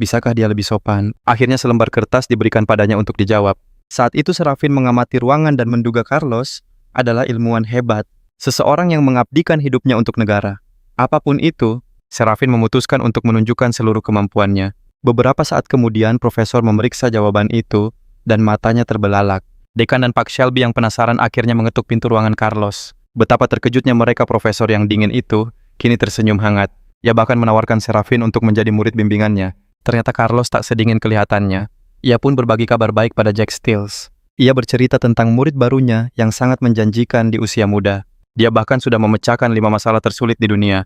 Bisakah dia lebih sopan? Akhirnya selembar kertas diberikan padanya untuk dijawab. Saat itu Seraphim mengamati ruangan dan menduga Carlos adalah ilmuwan hebat. Seseorang yang mengabdikan hidupnya untuk negara. Apapun itu, Seraphim memutuskan untuk menunjukkan seluruh kemampuannya. Beberapa saat kemudian, profesor memeriksa jawaban itu dan matanya terbelalak. Dekan dan Pak Shelby yang penasaran akhirnya mengetuk pintu ruangan Carlos. Betapa terkejutnya mereka profesor yang dingin itu kini tersenyum hangat. Ia bahkan menawarkan Serafin untuk menjadi murid bimbingannya. Ternyata Carlos tak sedingin kelihatannya. Ia pun berbagi kabar baik pada Jack Stills. Ia bercerita tentang murid barunya yang sangat menjanjikan di usia muda. Dia bahkan sudah memecahkan 5 masalah tersulit di dunia.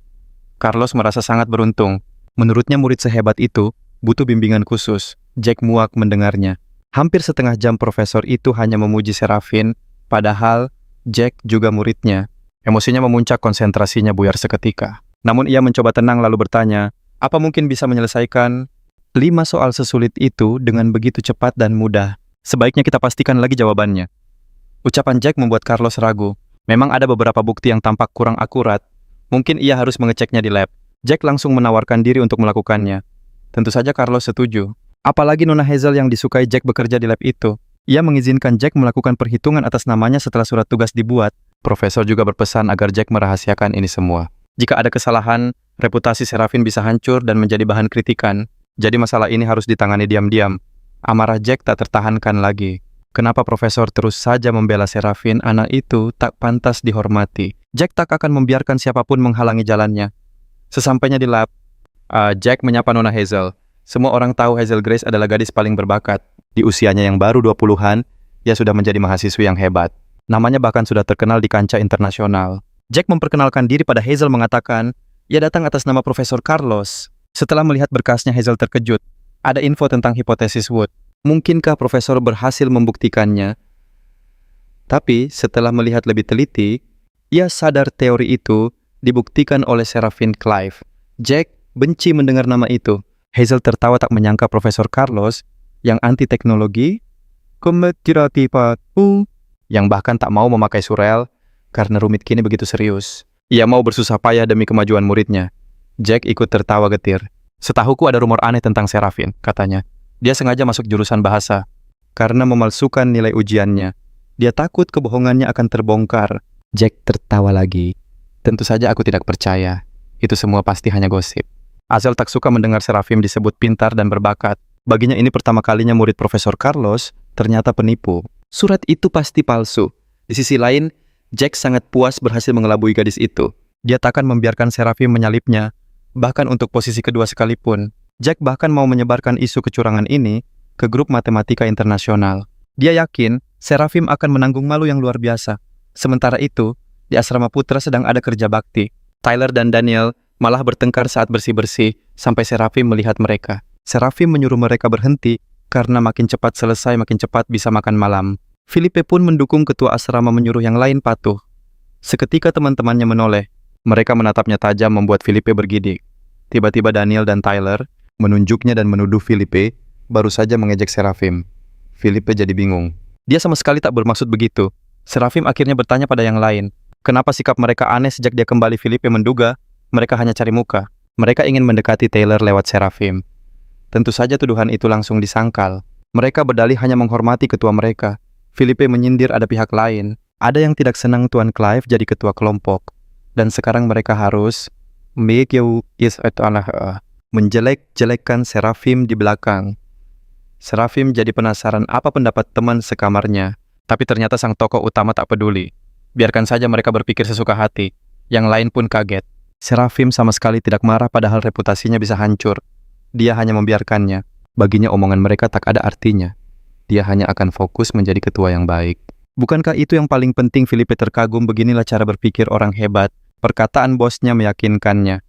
Carlos merasa sangat beruntung. Menurutnya murid sehebat itu butuh bimbingan khusus. Jack muak mendengarnya. Hampir setengah jam profesor itu hanya memuji Serafin, padahal Jack juga muridnya. Emosinya memuncak, konsentrasinya buyar seketika. Namun ia mencoba tenang lalu bertanya, apa mungkin bisa menyelesaikan 5 soal sesulit itu dengan begitu cepat dan mudah? Sebaiknya kita pastikan lagi jawabannya. Ucapan Jack membuat Carlos ragu. Memang ada beberapa bukti yang tampak kurang akurat. Mungkin ia harus mengeceknya di lab. Jack langsung menawarkan diri untuk melakukannya. Tentu saja Carlos setuju. Apalagi Nona Hazel yang disukai Jack bekerja di lab itu. Ia mengizinkan Jack melakukan perhitungan atas namanya setelah surat tugas dibuat. Profesor juga berpesan agar Jack merahasiakan ini semua. Jika ada kesalahan, reputasi Serafin bisa hancur dan menjadi bahan kritikan. Jadi masalah ini harus ditangani diam-diam. Amarah Jack tak tertahankan lagi. Kenapa profesor terus saja membela Serafin? Anak itu tak pantas dihormati. Jack tak akan membiarkan siapapun menghalangi jalannya. Sesampainya di lab, Jack menyapa Nona Hazel. Semua orang tahu Hazel Grace adalah gadis paling berbakat. Di usianya yang baru 20-an, ia sudah menjadi mahasiswi yang hebat. Namanya bahkan sudah terkenal di kancah internasional. Jack memperkenalkan diri pada Hazel mengatakan, ia datang atas nama Profesor Carlos. Setelah melihat berkasnya, Hazel terkejut. Ada info tentang hipotesis Wood. Mungkinkah Profesor berhasil membuktikannya? Tapi setelah melihat lebih teliti, ia sadar teori itu dibuktikan oleh Serafin Clive. Jack benci mendengar nama itu. Hazel tertawa tak menyangka Profesor Carlos yang anti teknologi, yang bahkan tak mau memakai surel karena rumit kini begitu serius. Ia mau bersusah payah demi kemajuan muridnya. Jack ikut tertawa getir. Setahuku ada rumor aneh tentang Serafin, katanya. Dia sengaja masuk jurusan bahasa karena memalsukan nilai ujiannya. Dia takut kebohongannya akan terbongkar. Jack tertawa lagi. Tentu saja aku tidak percaya. Itu semua pasti hanya gosip. Azel tak suka mendengar Serafim disebut pintar dan berbakat. Baginya ini pertama kalinya murid Profesor Carlos ternyata penipu. Surat itu pasti palsu. Di sisi lain, Jack sangat puas berhasil mengelabui gadis itu. Dia takkan membiarkan Serafim menyalipnya, bahkan untuk posisi kedua sekalipun. Jack bahkan mau menyebarkan isu kecurangan ini ke grup matematika internasional. Dia yakin Serafim akan menanggung malu yang luar biasa. Sementara itu, di asrama putra sedang ada kerja bakti. Tyler dan Daniel malah bertengkar saat bersih-bersih sampai Serafim melihat mereka. Serafim menyuruh mereka berhenti karena makin cepat selesai makin cepat bisa makan malam. Felipe pun mendukung ketua asrama menyuruh yang lain patuh. Seketika teman-temannya menoleh. Mereka menatapnya tajam membuat Felipe bergidik. Tiba-tiba Daniel dan Tyler menunjuknya dan menuduh Felipe baru saja mengejek Serafim. Felipe jadi bingung. Dia sama sekali tak bermaksud begitu. Serafim akhirnya bertanya pada yang lain. Kenapa sikap mereka aneh sejak dia kembali? Felipe menduga mereka hanya cari muka. Mereka ingin mendekati Taylor lewat Serafim. Tentu saja tuduhan itu langsung disangkal. Mereka berdalih hanya menghormati ketua mereka. Felipe menyindir ada pihak lain. Ada yang tidak senang Tuan Clive jadi ketua kelompok. Dan sekarang mereka harus menjelek-jelekkan Serafim di belakang. Serafim jadi penasaran apa pendapat teman sekamarnya. Tapi ternyata sang tokoh utama tak peduli. Biarkan saja mereka berpikir sesuka hati. Yang lain pun kaget. Serafim sama sekali tidak marah padahal reputasinya bisa hancur. Dia hanya membiarkannya. Baginya omongan mereka tak ada artinya. Dia hanya akan fokus menjadi ketua yang baik. Bukankah itu yang paling penting? Felipe terkagum. Beginilah cara berpikir orang hebat. Perkataan bosnya meyakinkannya.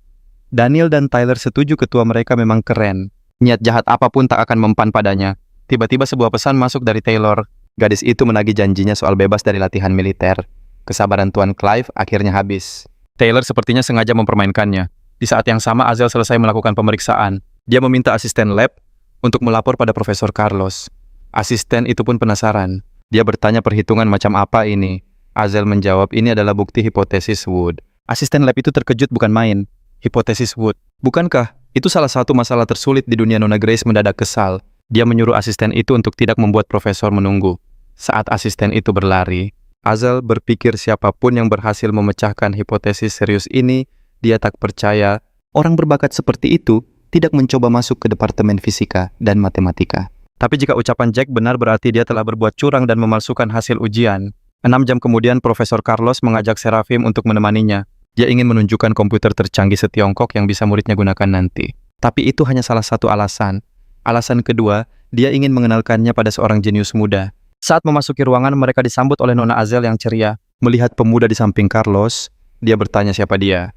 Daniel dan Tyler setuju ketua mereka memang keren. Niat jahat apapun tak akan mempan padanya. Tiba-tiba sebuah pesan masuk dari Taylor. Gadis itu menagih janjinya soal bebas dari latihan militer. Kesabaran Tuan Clive akhirnya habis. Taylor sepertinya sengaja mempermainkannya. Di saat yang sama, Azel selesai melakukan pemeriksaan. Dia meminta asisten lab untuk melapor pada Profesor Carlos. Asisten itu pun penasaran. Dia bertanya perhitungan macam apa ini. Azel menjawab ini adalah bukti hipotesis Wood. Asisten lab itu terkejut bukan main. Hipotesis Wood. Bukankah itu salah satu masalah tersulit di dunia? Nona Grace mendadak kesal. Dia menyuruh asisten itu untuk tidak membuat profesor menunggu. Saat asisten itu berlari, Azel berpikir siapapun yang berhasil memecahkan hipotesis serius ini, dia tak percaya orang berbakat seperti itu tidak mencoba masuk ke departemen fisika dan matematika. Tapi jika ucapan Jack benar berarti dia telah berbuat curang dan memalsukan hasil ujian. 6 jam kemudian, Profesor Carlos mengajak Serafim untuk menemaninya. Dia ingin menunjukkan komputer tercanggih setiongkok yang bisa muridnya gunakan nanti. Tapi itu hanya salah satu alasan. Alasan kedua, dia ingin mengenalkannya pada seorang jenius muda. Saat memasuki ruangan, mereka disambut oleh Nona Azel yang ceria. Melihat pemuda di samping Carlos, dia bertanya siapa dia.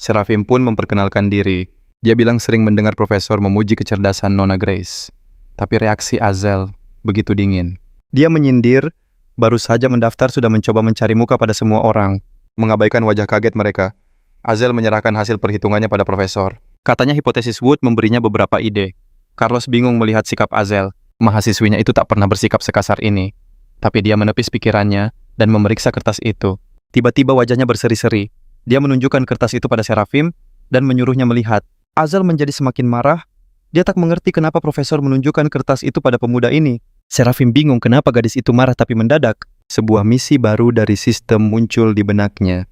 Serafim pun memperkenalkan diri. Dia bilang sering mendengar profesor memuji kecerdasan Nona Grace. Tapi reaksi Azel begitu dingin. Dia menyindir, baru saja mendaftar sudah mencoba mencari muka pada semua orang. Mengabaikan wajah kaget mereka, Azel menyerahkan hasil perhitungannya pada profesor. Katanya hipotesis Wood memberinya beberapa ide. Carlos bingung melihat sikap Azel. Mahasiswinya itu tak pernah bersikap sekasar ini. Tapi dia menepis pikirannya dan memeriksa kertas itu. Tiba-tiba wajahnya berseri-seri. Dia menunjukkan kertas itu pada Serafim dan menyuruhnya melihat. Azel menjadi semakin marah. Dia tak mengerti kenapa profesor menunjukkan kertas itu pada pemuda ini. Serafim bingung kenapa gadis itu marah tapi mendadak. Sebuah misi baru dari sistem muncul di benaknya.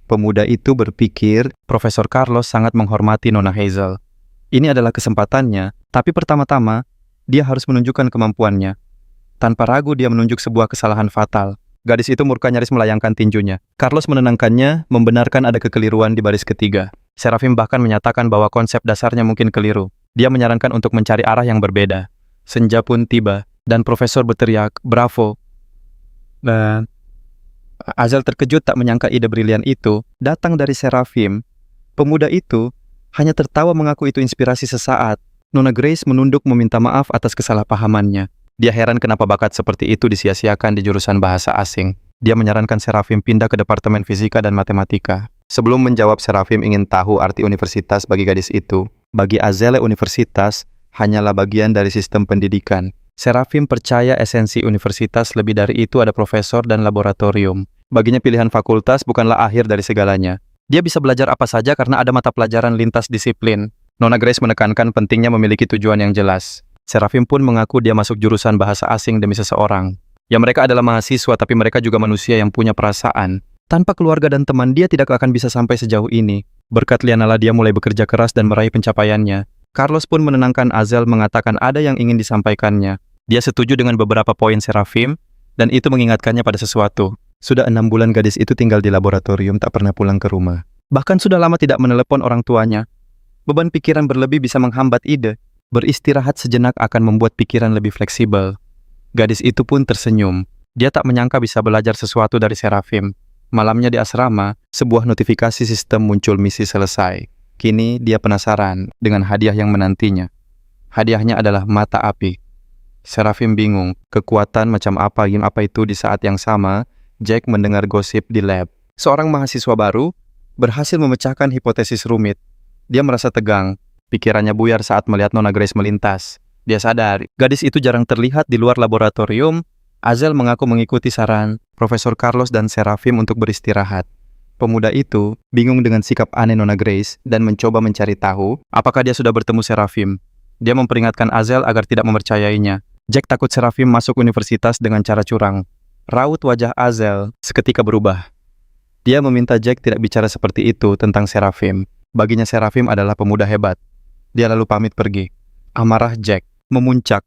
Pemuda itu berpikir Profesor Carlos sangat menghormati Nona Hazel. Ini adalah kesempatannya, tapi pertama-tama dia harus menunjukkan kemampuannya. Tanpa ragu dia menunjuk sebuah kesalahan fatal. Gadis itu murka nyaris melayangkan tinjunya. Carlos menenangkannya, membenarkan ada kekeliruan di baris ketiga. Serafim bahkan menyatakan bahwa konsep dasarnya mungkin keliru. Dia menyarankan untuk mencari arah yang berbeda. Senja pun tiba, dan profesor berteriak, "Bravo!" Dan Azel terkejut tak menyangka ide brilian itu datang dari Serafim. Pemuda itu hanya tertawa mengaku itu inspirasi sesaat. Nona Grace menunduk meminta maaf atas kesalahpahamannya. Dia heran kenapa bakat seperti itu disia-siakan di jurusan bahasa asing. Dia menyarankan Serafim pindah ke Departemen Fisika dan Matematika. Sebelum menjawab, Serafim ingin tahu arti universitas bagi gadis itu. Bagi Azel, universitas hanyalah bagian dari sistem pendidikan. Serafim percaya esensi universitas lebih dari itu ada profesor dan laboratorium. Baginya pilihan fakultas bukanlah akhir dari segalanya. Dia bisa belajar apa saja karena ada mata pelajaran lintas disiplin. Nona Grace menekankan pentingnya memiliki tujuan yang jelas. Serafim pun mengaku dia masuk jurusan bahasa asing demi seseorang. Ya mereka adalah mahasiswa tapi mereka juga manusia yang punya perasaan. Tanpa keluarga dan teman dia tidak akan bisa sampai sejauh ini. Berkat Lianalah dia mulai bekerja keras dan meraih pencapaiannya. Carlos pun menenangkan Azel mengatakan ada yang ingin disampaikannya. Dia setuju dengan beberapa poin Serafim, dan itu mengingatkannya pada sesuatu. Sudah 6 bulan gadis itu tinggal di laboratorium tak pernah pulang ke rumah. Bahkan sudah lama tidak menelepon orang tuanya. Beban pikiran berlebih bisa menghambat ide. Beristirahat sejenak akan membuat pikiran lebih fleksibel. Gadis itu pun tersenyum. Dia tak menyangka bisa belajar sesuatu dari Serafim. Malamnya di asrama, sebuah notifikasi sistem muncul misi selesai. Kini dia penasaran dengan hadiah yang menantinya. Hadiahnya adalah mata api. Serafim bingung, kekuatan macam apa itu di saat yang sama, Jack mendengar gosip di lab. Seorang mahasiswa baru berhasil memecahkan hipotesis rumit. Dia merasa tegang, pikirannya buyar saat melihat Nona Grace melintas. Dia sadar, gadis itu jarang terlihat di luar laboratorium. Azel mengaku mengikuti saran Profesor Carlos dan Serafim untuk beristirahat. Pemuda itu bingung dengan sikap aneh Nona Grace dan mencoba mencari tahu apakah dia sudah bertemu Serafim. Dia memperingatkan Azel agar tidak mempercayainya. Jack takut Serafim masuk universitas dengan cara curang. Raut wajah Azel seketika berubah. Dia meminta Jack tidak bicara seperti itu tentang Serafim. Baginya Serafim adalah pemuda hebat. Dia lalu pamit pergi. Amarah Jack memuncak.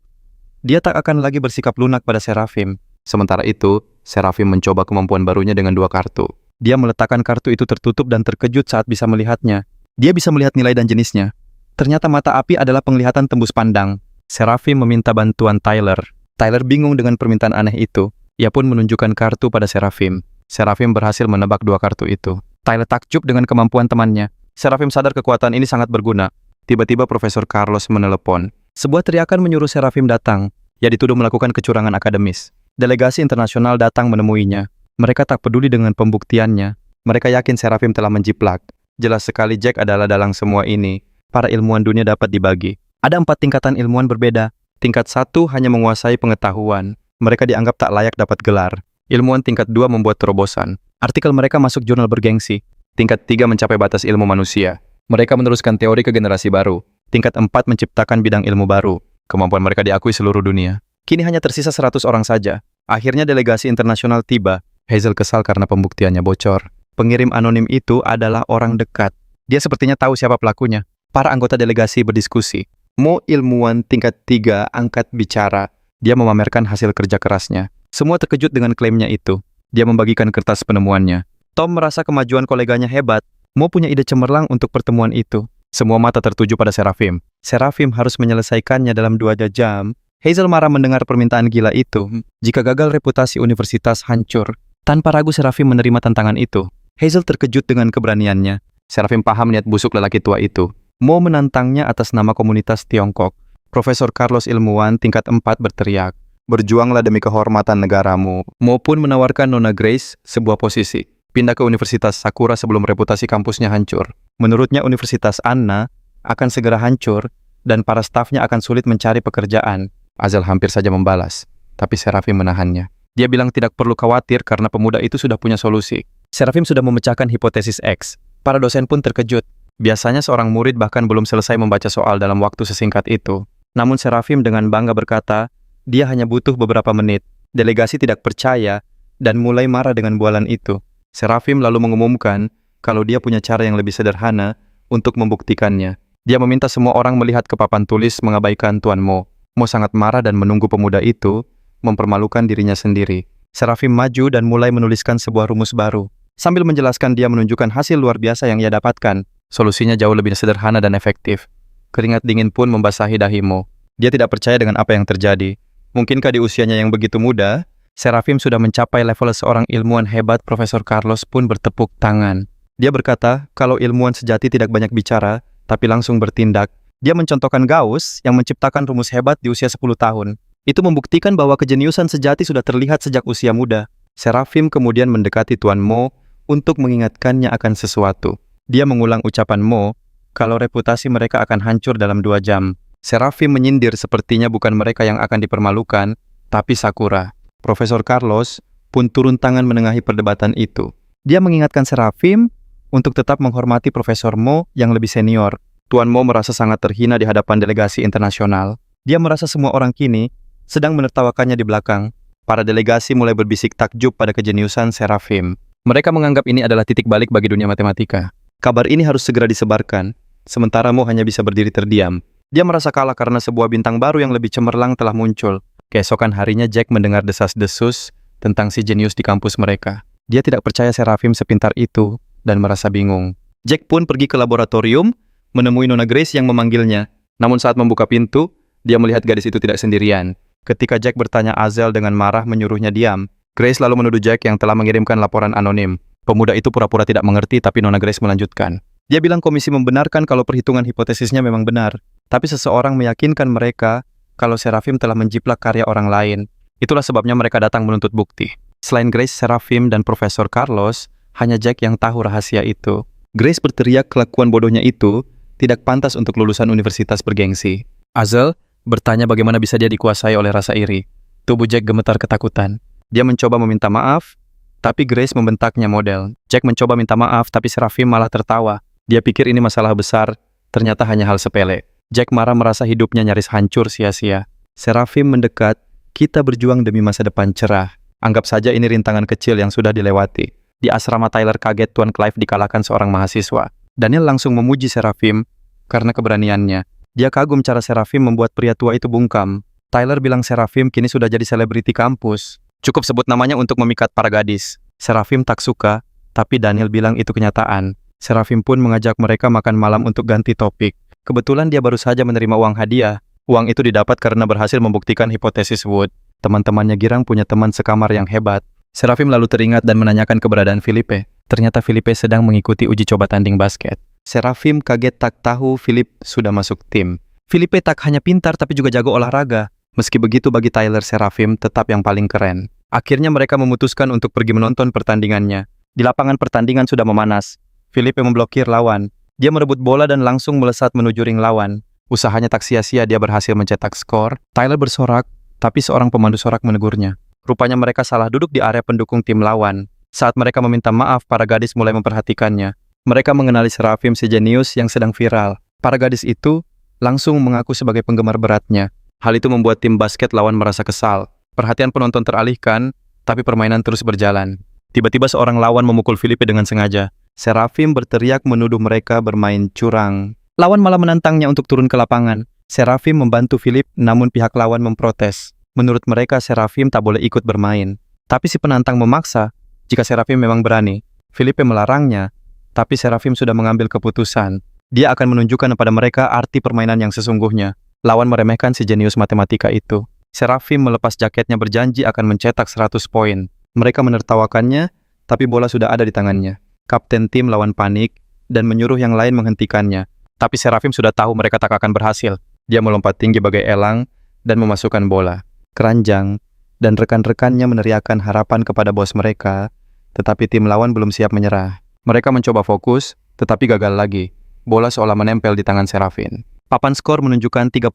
Dia tak akan lagi bersikap lunak pada Serafim. Sementara itu, Serafim mencoba kemampuan barunya dengan 2 kartu. Dia meletakkan kartu itu tertutup dan terkejut saat bisa melihatnya. Dia bisa melihat nilai dan jenisnya. Ternyata mata api adalah penglihatan tembus pandang. Serafim meminta bantuan Tyler. Tyler bingung dengan permintaan aneh itu. Ia pun menunjukkan kartu pada Serafim. Serafim berhasil menebak 2 kartu itu. Tyler takjub dengan kemampuan temannya. Serafim sadar kekuatan ini sangat berguna. Tiba-tiba Profesor Carlos menelepon. Sebuah teriakan menyuruh Serafim datang. Ia dituduh melakukan kecurangan akademis. Delegasi internasional datang menemuinya. Mereka tak peduli dengan pembuktiannya. Mereka yakin Serafim telah menjiplak. Jelas sekali Jack adalah dalang semua ini. Para ilmuwan dunia dapat dibagi. Ada 4 tingkatan ilmuwan berbeda. Tingkat 1 hanya menguasai pengetahuan. Mereka dianggap tak layak dapat gelar. Ilmuwan tingkat 2 membuat terobosan. Artikel mereka masuk jurnal bergengsi. Tingkat 3 mencapai batas ilmu manusia. Mereka meneruskan teori ke generasi baru. Tingkat 4 menciptakan bidang ilmu baru. Kemampuan mereka diakui seluruh dunia. Kini hanya tersisa 100 orang saja. Akhirnya delegasi internasional tiba. Hazel kesal karena pembuktiannya bocor. Pengirim anonim itu adalah orang dekat. Dia sepertinya tahu siapa pelakunya. Para anggota delegasi berdiskusi. Mo ilmuwan tingkat 3 angkat bicara. Dia memamerkan hasil kerja kerasnya. Semua terkejut dengan klaimnya itu. Dia membagikan kertas penemuannya. Tom merasa kemajuan koleganya hebat. Mo punya ide cemerlang untuk pertemuan itu. Semua mata tertuju pada Seraphim. Seraphim harus menyelesaikannya dalam 2 jam. Hazel marah mendengar permintaan gila itu. Jika gagal, reputasi universitas hancur. Tanpa ragu Seraphim menerima tantangan itu. Hazel terkejut dengan keberaniannya. Seraphim paham niat busuk lelaki tua itu. Mo menantangnya atas nama komunitas Tiongkok. Profesor Carlos ilmuwan tingkat 4 berteriak, "Berjuanglah demi kehormatan negaramu." Mo pun menawarkan Nona Grace sebuah posisi. Pindah ke Universitas Sakura sebelum reputasi kampusnya hancur. Menurutnya Universitas Anna akan segera hancur dan para stafnya akan sulit mencari pekerjaan. Azel hampir saja membalas, tapi Seraphim menahannya. Dia bilang tidak perlu khawatir karena pemuda itu sudah punya solusi. Seraphim sudah memecahkan hipotesis X. Para dosen pun terkejut. Biasanya seorang murid bahkan belum selesai membaca soal dalam waktu sesingkat itu. Namun Seraphim dengan bangga berkata, dia hanya butuh beberapa menit. Delegasi tidak percaya dan mulai marah dengan bualan itu. Seraphim lalu mengumumkan kalau dia punya cara yang lebih sederhana untuk membuktikannya. Dia meminta semua orang melihat ke papan tulis mengabaikan Tuan Mo. Mo sangat marah dan menunggu pemuda itu mempermalukan dirinya sendiri. Seraphim maju dan mulai menuliskan sebuah rumus baru. Sambil menjelaskan dia menunjukkan hasil luar biasa yang ia dapatkan. Solusinya jauh lebih sederhana dan efektif. Keringat dingin pun membasahi dahi Mo. Dia tidak percaya dengan apa yang terjadi. Mungkinkah di usianya yang begitu muda, Seraphim sudah mencapai level seorang ilmuwan hebat. Profesor Carlos pun bertepuk tangan. Dia berkata kalau ilmuwan sejati tidak banyak bicara, tapi langsung bertindak. Dia mencontohkan Gauss yang menciptakan rumus hebat di usia 10 tahun. Itu membuktikan bahwa kejeniusan sejati sudah terlihat sejak usia muda. Seraphim kemudian mendekati Tuan Mo untuk mengingatkannya akan sesuatu. Dia mengulang ucapan Mo, kalau reputasi mereka akan hancur dalam 2 jam. Seraphim menyindir sepertinya bukan mereka yang akan dipermalukan, tapi Sakura. Profesor Carlos pun turun tangan menengahi perdebatan itu. Dia mengingatkan Seraphim untuk tetap menghormati Profesor Mo yang lebih senior. Tuan Mo merasa sangat terhina di hadapan delegasi internasional. Dia merasa semua orang kini sedang menertawakannya di belakang. Para delegasi mulai berbisik takjub pada kejeniusan Seraphim. Mereka menganggap ini adalah titik balik bagi dunia matematika. Kabar ini harus segera disebarkan, sementara Mo hanya bisa berdiri terdiam. Dia merasa kalah karena sebuah bintang baru yang lebih cemerlang telah muncul. Keesokan harinya Jack mendengar desas-desus tentang si jenius di kampus mereka. Dia tidak percaya Seraphim sepintar itu dan merasa bingung. Jack pun pergi ke laboratorium, menemui Nona Grace yang memanggilnya. Namun saat membuka pintu, dia melihat gadis itu tidak sendirian. Ketika Jack bertanya, Azel dengan marah menyuruhnya diam. Grace lalu menuduh Jack yang telah mengirimkan laporan anonim. Pemuda itu pura-pura tidak mengerti, tapi Nona Grace melanjutkan. Dia bilang komisi membenarkan kalau perhitungan hipotesisnya memang benar, tapi seseorang meyakinkan mereka kalau Seraphim telah menjiplak karya orang lain. Itulah sebabnya mereka datang menuntut bukti. Selain Grace, Seraphim, dan Profesor Carlos, hanya Jack yang tahu rahasia itu. Grace berteriak kelakuan bodohnya itu tidak pantas untuk lulusan universitas bergengsi. Azel bertanya bagaimana bisa dia dikuasai oleh rasa iri. Tubuh Jack gemetar ketakutan. Dia mencoba meminta maaf, tapi Grace membentaknya model. Jack mencoba minta maaf, tapi Seraphim malah tertawa. Dia pikir ini masalah besar, ternyata hanya hal sepele. Jack marah merasa hidupnya nyaris hancur sia-sia. Seraphim mendekat, kita berjuang demi masa depan cerah. Anggap saja ini rintangan kecil yang sudah dilewati. Di asrama Tyler kaget Tuan Clive dikalahkan seorang mahasiswa. Daniel langsung memuji Seraphim karena keberaniannya. Dia kagum cara Seraphim membuat pria tua itu bungkam. Tyler bilang Seraphim kini sudah jadi selebriti kampus. Cukup sebut namanya untuk memikat para gadis. Seraphim tak suka, tapi Daniel bilang itu kenyataan. Seraphim pun mengajak mereka makan malam untuk ganti topik. Kebetulan dia baru saja menerima uang hadiah. Uang itu didapat karena berhasil membuktikan hipotesis Wood. Teman-temannya girang punya teman sekamar yang hebat. Seraphim lalu teringat dan menanyakan keberadaan Felipe. Ternyata Felipe sedang mengikuti uji coba tanding basket. Seraphim kaget tak tahu Philip sudah masuk tim. Felipe tak hanya pintar tapi juga jago olahraga. Meski begitu bagi Tyler, Seraphim tetap yang paling keren. Akhirnya mereka memutuskan untuk pergi menonton pertandingannya. Di lapangan pertandingan sudah memanas. Felipe memblokir lawan. Dia merebut bola dan langsung melesat menuju ring lawan. Usahanya tak sia-sia, dia berhasil mencetak skor. Tyler bersorak, tapi seorang pemandu sorak menegurnya. Rupanya mereka salah duduk di area pendukung tim lawan. Saat mereka meminta maaf, para gadis mulai memperhatikannya. Mereka mengenali Seraphim si jenius yang sedang viral. Para gadis itu langsung mengaku sebagai penggemar beratnya. Hal itu membuat tim basket lawan merasa kesal. Perhatian penonton teralihkan, tapi permainan terus berjalan. Tiba-tiba seorang lawan memukul Felipe dengan sengaja. Seraphim berteriak menuduh mereka bermain curang. Lawan malah menantangnya untuk turun ke lapangan. Seraphim membantu Philip, namun pihak lawan memprotes. Menurut mereka, Seraphim tak boleh ikut bermain. Tapi si penantang memaksa jika Seraphim memang berani. Felipe melarangnya, tapi Seraphim sudah mengambil keputusan. Dia akan menunjukkan kepada mereka arti permainan yang sesungguhnya. Lawan meremehkan si jenius matematika itu. Seraphim melepas jaketnya berjanji akan mencetak 100 poin. Mereka menertawakannya, tapi bola sudah ada di tangannya. Kapten tim lawan panik dan menyuruh yang lain menghentikannya. Tapi Seraphim sudah tahu mereka tak akan berhasil. Dia melompat tinggi bagai elang dan memasukkan bola. Keranjang dan rekan-rekannya meneriakkan harapan kepada bos mereka, tetapi tim lawan belum siap menyerah. Mereka mencoba fokus, tetapi gagal lagi. Bola seolah menempel di tangan Seraphim. Papan skor menunjukkan 34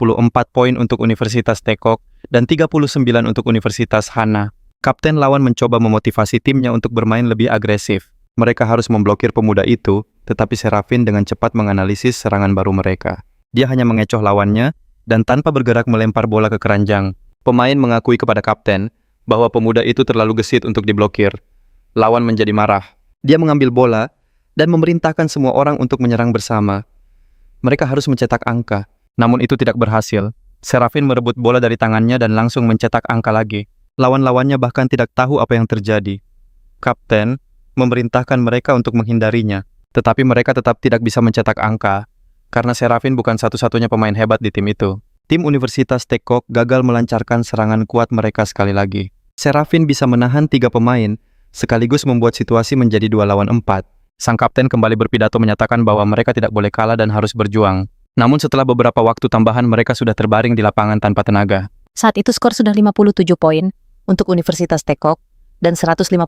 poin untuk Universitas Tekok dan 39 untuk Universitas Hana. Kapten lawan mencoba memotivasi timnya untuk bermain lebih agresif. Mereka harus memblokir pemuda itu, tetapi Seraphim dengan cepat menganalisis serangan baru mereka. Dia hanya mengecoh lawannya dan tanpa bergerak melempar bola ke keranjang. Pemain mengakui kepada kapten bahwa pemuda itu terlalu gesit untuk diblokir. Lawan menjadi marah. Dia mengambil bola dan memerintahkan semua orang untuk menyerang bersama. Mereka harus mencetak angka, namun itu tidak berhasil. Seraphim merebut bola dari tangannya dan langsung mencetak angka lagi. Lawan-lawannya bahkan tidak tahu apa yang terjadi. Kapten memerintahkan mereka untuk menghindarinya, tetapi mereka tetap tidak bisa mencetak angka, karena Seraphim bukan satu-satunya pemain hebat di tim itu. Tim Universitas Tekok gagal melancarkan serangan kuat mereka sekali lagi. Seraphim bisa menahan 3 pemain, sekaligus membuat situasi menjadi 2 lawan 4. Sang kapten kembali berpidato menyatakan bahwa mereka tidak boleh kalah dan harus berjuang. Namun setelah beberapa waktu tambahan mereka sudah terbaring di lapangan tanpa tenaga. Saat itu skor sudah 57 poin untuk Universitas Tekok dan 159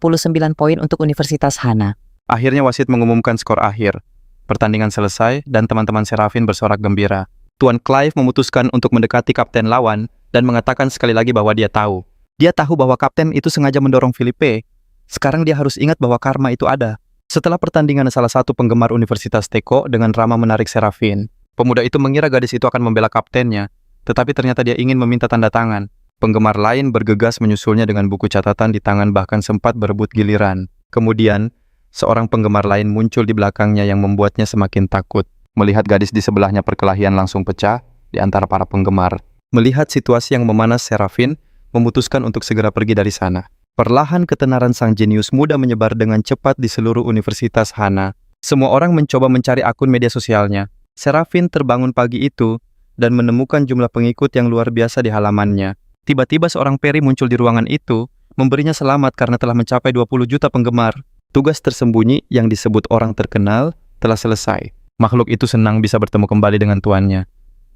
poin untuk Universitas Hana. Akhirnya wasit mengumumkan skor akhir. Pertandingan selesai dan teman-teman Seraphim bersorak gembira. Tuan Clive memutuskan untuk mendekati kapten lawan dan mengatakan sekali lagi bahwa dia tahu. Dia tahu bahwa kapten itu sengaja mendorong Felipe. Sekarang dia harus ingat bahwa karma itu ada. Setelah pertandingan, salah satu penggemar Universitas Teko dengan ramah menarik Seraphim. Pemuda itu mengira gadis itu akan membela kaptennya, tetapi ternyata dia ingin meminta tanda tangan. Penggemar lain bergegas menyusulnya dengan buku catatan di tangan, bahkan sempat berebut giliran. Kemudian, seorang penggemar lain muncul di belakangnya yang membuatnya semakin takut. Melihat gadis di sebelahnya, perkelahian langsung pecah di antara para penggemar. Melihat situasi yang memanas, Seraphim memutuskan untuk segera pergi dari sana. Perlahan ketenaran sang jenius muda menyebar dengan cepat di seluruh Universitas Hana. Semua orang mencoba mencari akun media sosialnya. Seraphim terbangun pagi itu dan menemukan jumlah pengikut yang luar biasa di halamannya. Tiba-tiba seorang peri muncul di ruangan itu, memberinya selamat karena telah mencapai 20 juta penggemar. Tugas tersembunyi yang disebut orang terkenal telah selesai. Makhluk itu senang bisa bertemu kembali dengan tuannya.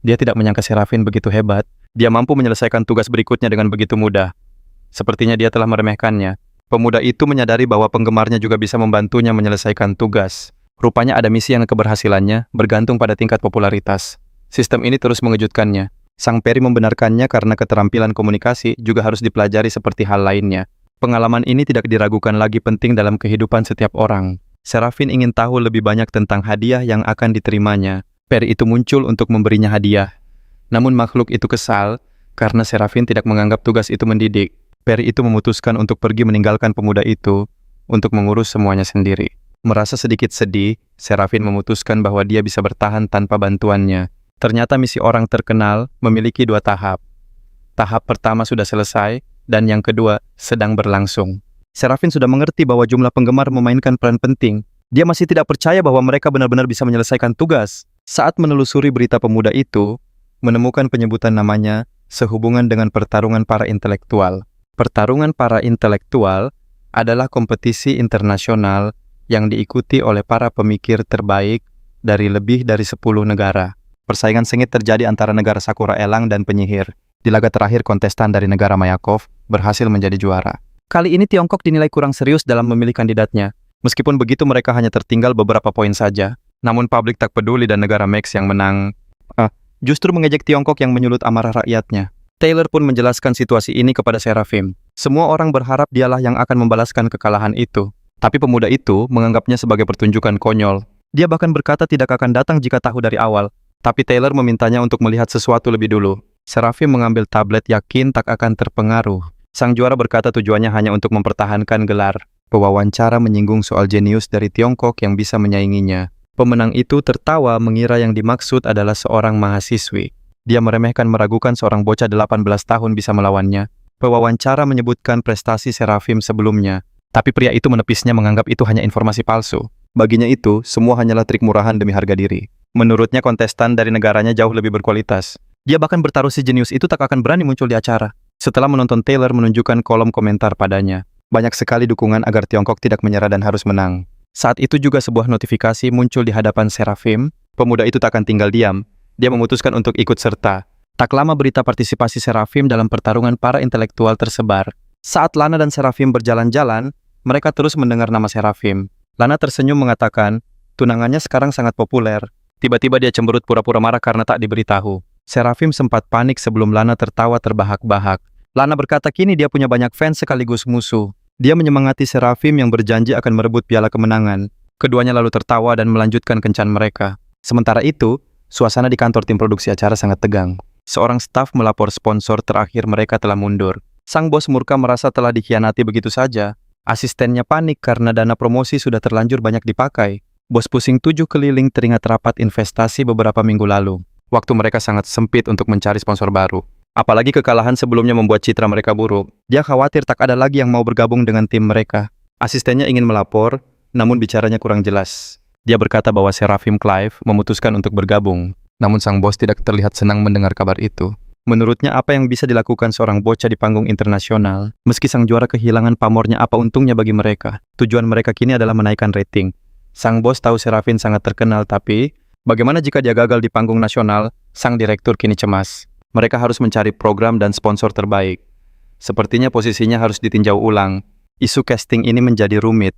Dia tidak menyangka Seraphim begitu hebat. Dia mampu menyelesaikan tugas berikutnya dengan begitu mudah. Sepertinya dia telah meremehkannya. Pemuda itu menyadari bahwa penggemarnya juga bisa membantunya menyelesaikan tugas. Rupanya ada misi yang keberhasilannya bergantung pada tingkat popularitas. Sistem ini terus mengejutkannya. Sang peri membenarkannya karena keterampilan komunikasi juga harus dipelajari seperti hal lainnya. Pengalaman ini tidak diragukan lagi penting dalam kehidupan setiap orang. Seraphim ingin tahu lebih banyak tentang hadiah yang akan diterimanya. Peri itu muncul untuk memberinya hadiah. Namun makhluk itu kesal karena Seraphim tidak menganggap tugas itu mendidik. Peri itu memutuskan untuk pergi meninggalkan pemuda itu untuk mengurus semuanya sendiri. Merasa sedikit sedih, Seraphim memutuskan bahwa dia bisa bertahan tanpa bantuannya. Ternyata misi orang terkenal memiliki 2 tahap. Tahap pertama sudah selesai dan yang kedua sedang berlangsung. Seraphim sudah mengerti bahwa jumlah penggemar memainkan peran penting. Dia masih tidak percaya bahwa mereka benar-benar bisa menyelesaikan tugas. Saat menelusuri berita pemuda itu, menemukan penyebutan namanya sehubungan dengan pertarungan para intelektual. Pertarungan para intelektual adalah kompetisi internasional yang diikuti oleh para pemikir terbaik dari lebih dari 10 negara. Persaingan sengit terjadi antara negara Sakura Elang dan penyihir. Di laga terakhir, kontestan dari negara Mayakov berhasil menjadi juara. Kali ini Tiongkok dinilai kurang serius dalam memilih kandidatnya. Meskipun begitu, mereka hanya tertinggal beberapa poin saja. Namun publik tak peduli dan negara Max yang menang justru mengejek Tiongkok yang menyulut amarah rakyatnya. Taylor pun menjelaskan situasi ini kepada Seraphim. Semua orang berharap dialah yang akan membalaskan kekalahan itu. Tapi pemuda itu menganggapnya sebagai pertunjukan konyol. Dia bahkan berkata tidak akan datang jika tahu dari awal. Tapi Taylor memintanya untuk melihat sesuatu lebih dulu. Seraphim mengambil tablet, yakin tak akan terpengaruh. Sang juara berkata tujuannya hanya untuk mempertahankan gelar. Pewawancara menyinggung soal jenius dari Tiongkok yang bisa menyainginya. Pemenang itu tertawa mengira yang dimaksud adalah seorang mahasiswi. Dia meremehkan meragukan seorang bocah 18 tahun bisa melawannya. Pewawancara menyebutkan prestasi Serafim sebelumnya, tapi pria itu menepisnya menganggap itu hanya informasi palsu. Baginya itu, semua hanyalah trik murahan demi harga diri. Menurutnya kontestan dari negaranya jauh lebih berkualitas. Dia bahkan bertaruh si jenius itu tak akan berani muncul di acara. Setelah menonton, Taylor menunjukkan kolom komentar padanya. Banyak sekali dukungan agar Tiongkok tidak menyerah dan harus menang. Saat itu juga sebuah notifikasi muncul di hadapan Serafim. Pemuda itu tak akan tinggal diam. Dia memutuskan untuk ikut serta. Tak lama berita partisipasi Serafim dalam pertarungan para intelektual tersebar. Saat Lana dan Serafim berjalan-jalan, mereka terus mendengar nama Serafim. Lana tersenyum mengatakan, tunangannya sekarang sangat populer. Tiba-tiba dia cemberut pura-pura marah karena tak diberitahu. Serafim sempat panik sebelum Lana tertawa terbahak-bahak. Lana berkata kini dia punya banyak fans sekaligus musuh. Dia menyemangati Serafim yang berjanji akan merebut piala kemenangan. Keduanya lalu tertawa dan melanjutkan kencan mereka. Sementara itu, suasana di kantor tim produksi acara sangat tegang. Seorang staf melapor sponsor terakhir mereka telah mundur. Sang bos murka merasa telah dikhianati begitu saja. Asistennya panik karena dana promosi sudah terlanjur banyak dipakai. Bos pusing 7 keliling teringat rapat investasi beberapa minggu lalu. Waktu mereka sangat sempit untuk mencari sponsor baru. Apalagi kekalahan sebelumnya membuat citra mereka buruk. Dia khawatir tak ada lagi yang mau bergabung dengan tim mereka. Asistennya ingin melapor, namun bicaranya kurang jelas. Dia berkata bahwa Serafim Clive memutuskan untuk bergabung. Namun sang bos tidak terlihat senang mendengar kabar itu. Menurutnya apa yang bisa dilakukan seorang bocah di panggung internasional? Meski sang juara kehilangan pamornya, apa untungnya bagi mereka? Tujuan mereka kini adalah menaikkan rating. Sang bos tahu Serafim sangat terkenal, tapi bagaimana jika dia gagal di panggung nasional? Sang direktur kini cemas. Mereka harus mencari program dan sponsor terbaik. Sepertinya posisinya harus ditinjau ulang. Isu casting ini menjadi rumit.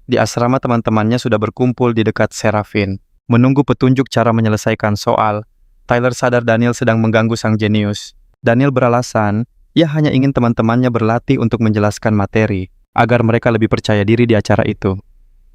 Di asrama teman-temannya sudah berkumpul di dekat Serafim. Menunggu petunjuk cara menyelesaikan soal, Tyler sadar Daniel sedang mengganggu sang jenius. Daniel beralasan, ia hanya ingin teman-temannya berlatih untuk menjelaskan materi, agar mereka lebih percaya diri di acara itu.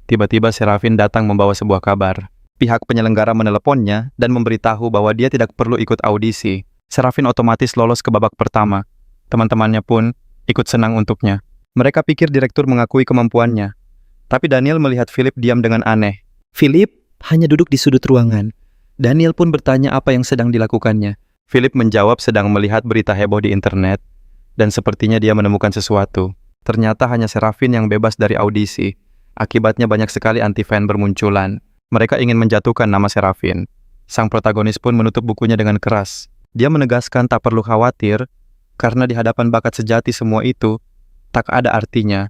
Tiba-tiba Serafim datang membawa sebuah kabar. Pihak penyelenggara meneleponnya dan memberitahu bahwa dia tidak perlu ikut audisi. Serafim otomatis lolos ke babak pertama. Teman-temannya pun ikut senang untuknya. Mereka pikir direktur mengakui kemampuannya. Tapi Daniel melihat Philip diam dengan aneh. Philip hanya duduk di sudut ruangan. Daniel pun bertanya apa yang sedang dilakukannya. Philip menjawab sedang melihat berita heboh di internet, dan sepertinya dia menemukan sesuatu. Ternyata hanya Serafim yang bebas dari audisi. Akibatnya banyak sekali anti-fan bermunculan. Mereka ingin menjatuhkan nama Serafim. Sang protagonis pun menutup bukunya dengan keras. Dia menegaskan tak perlu khawatir, karena di hadapan bakat sejati semua itu tak ada artinya.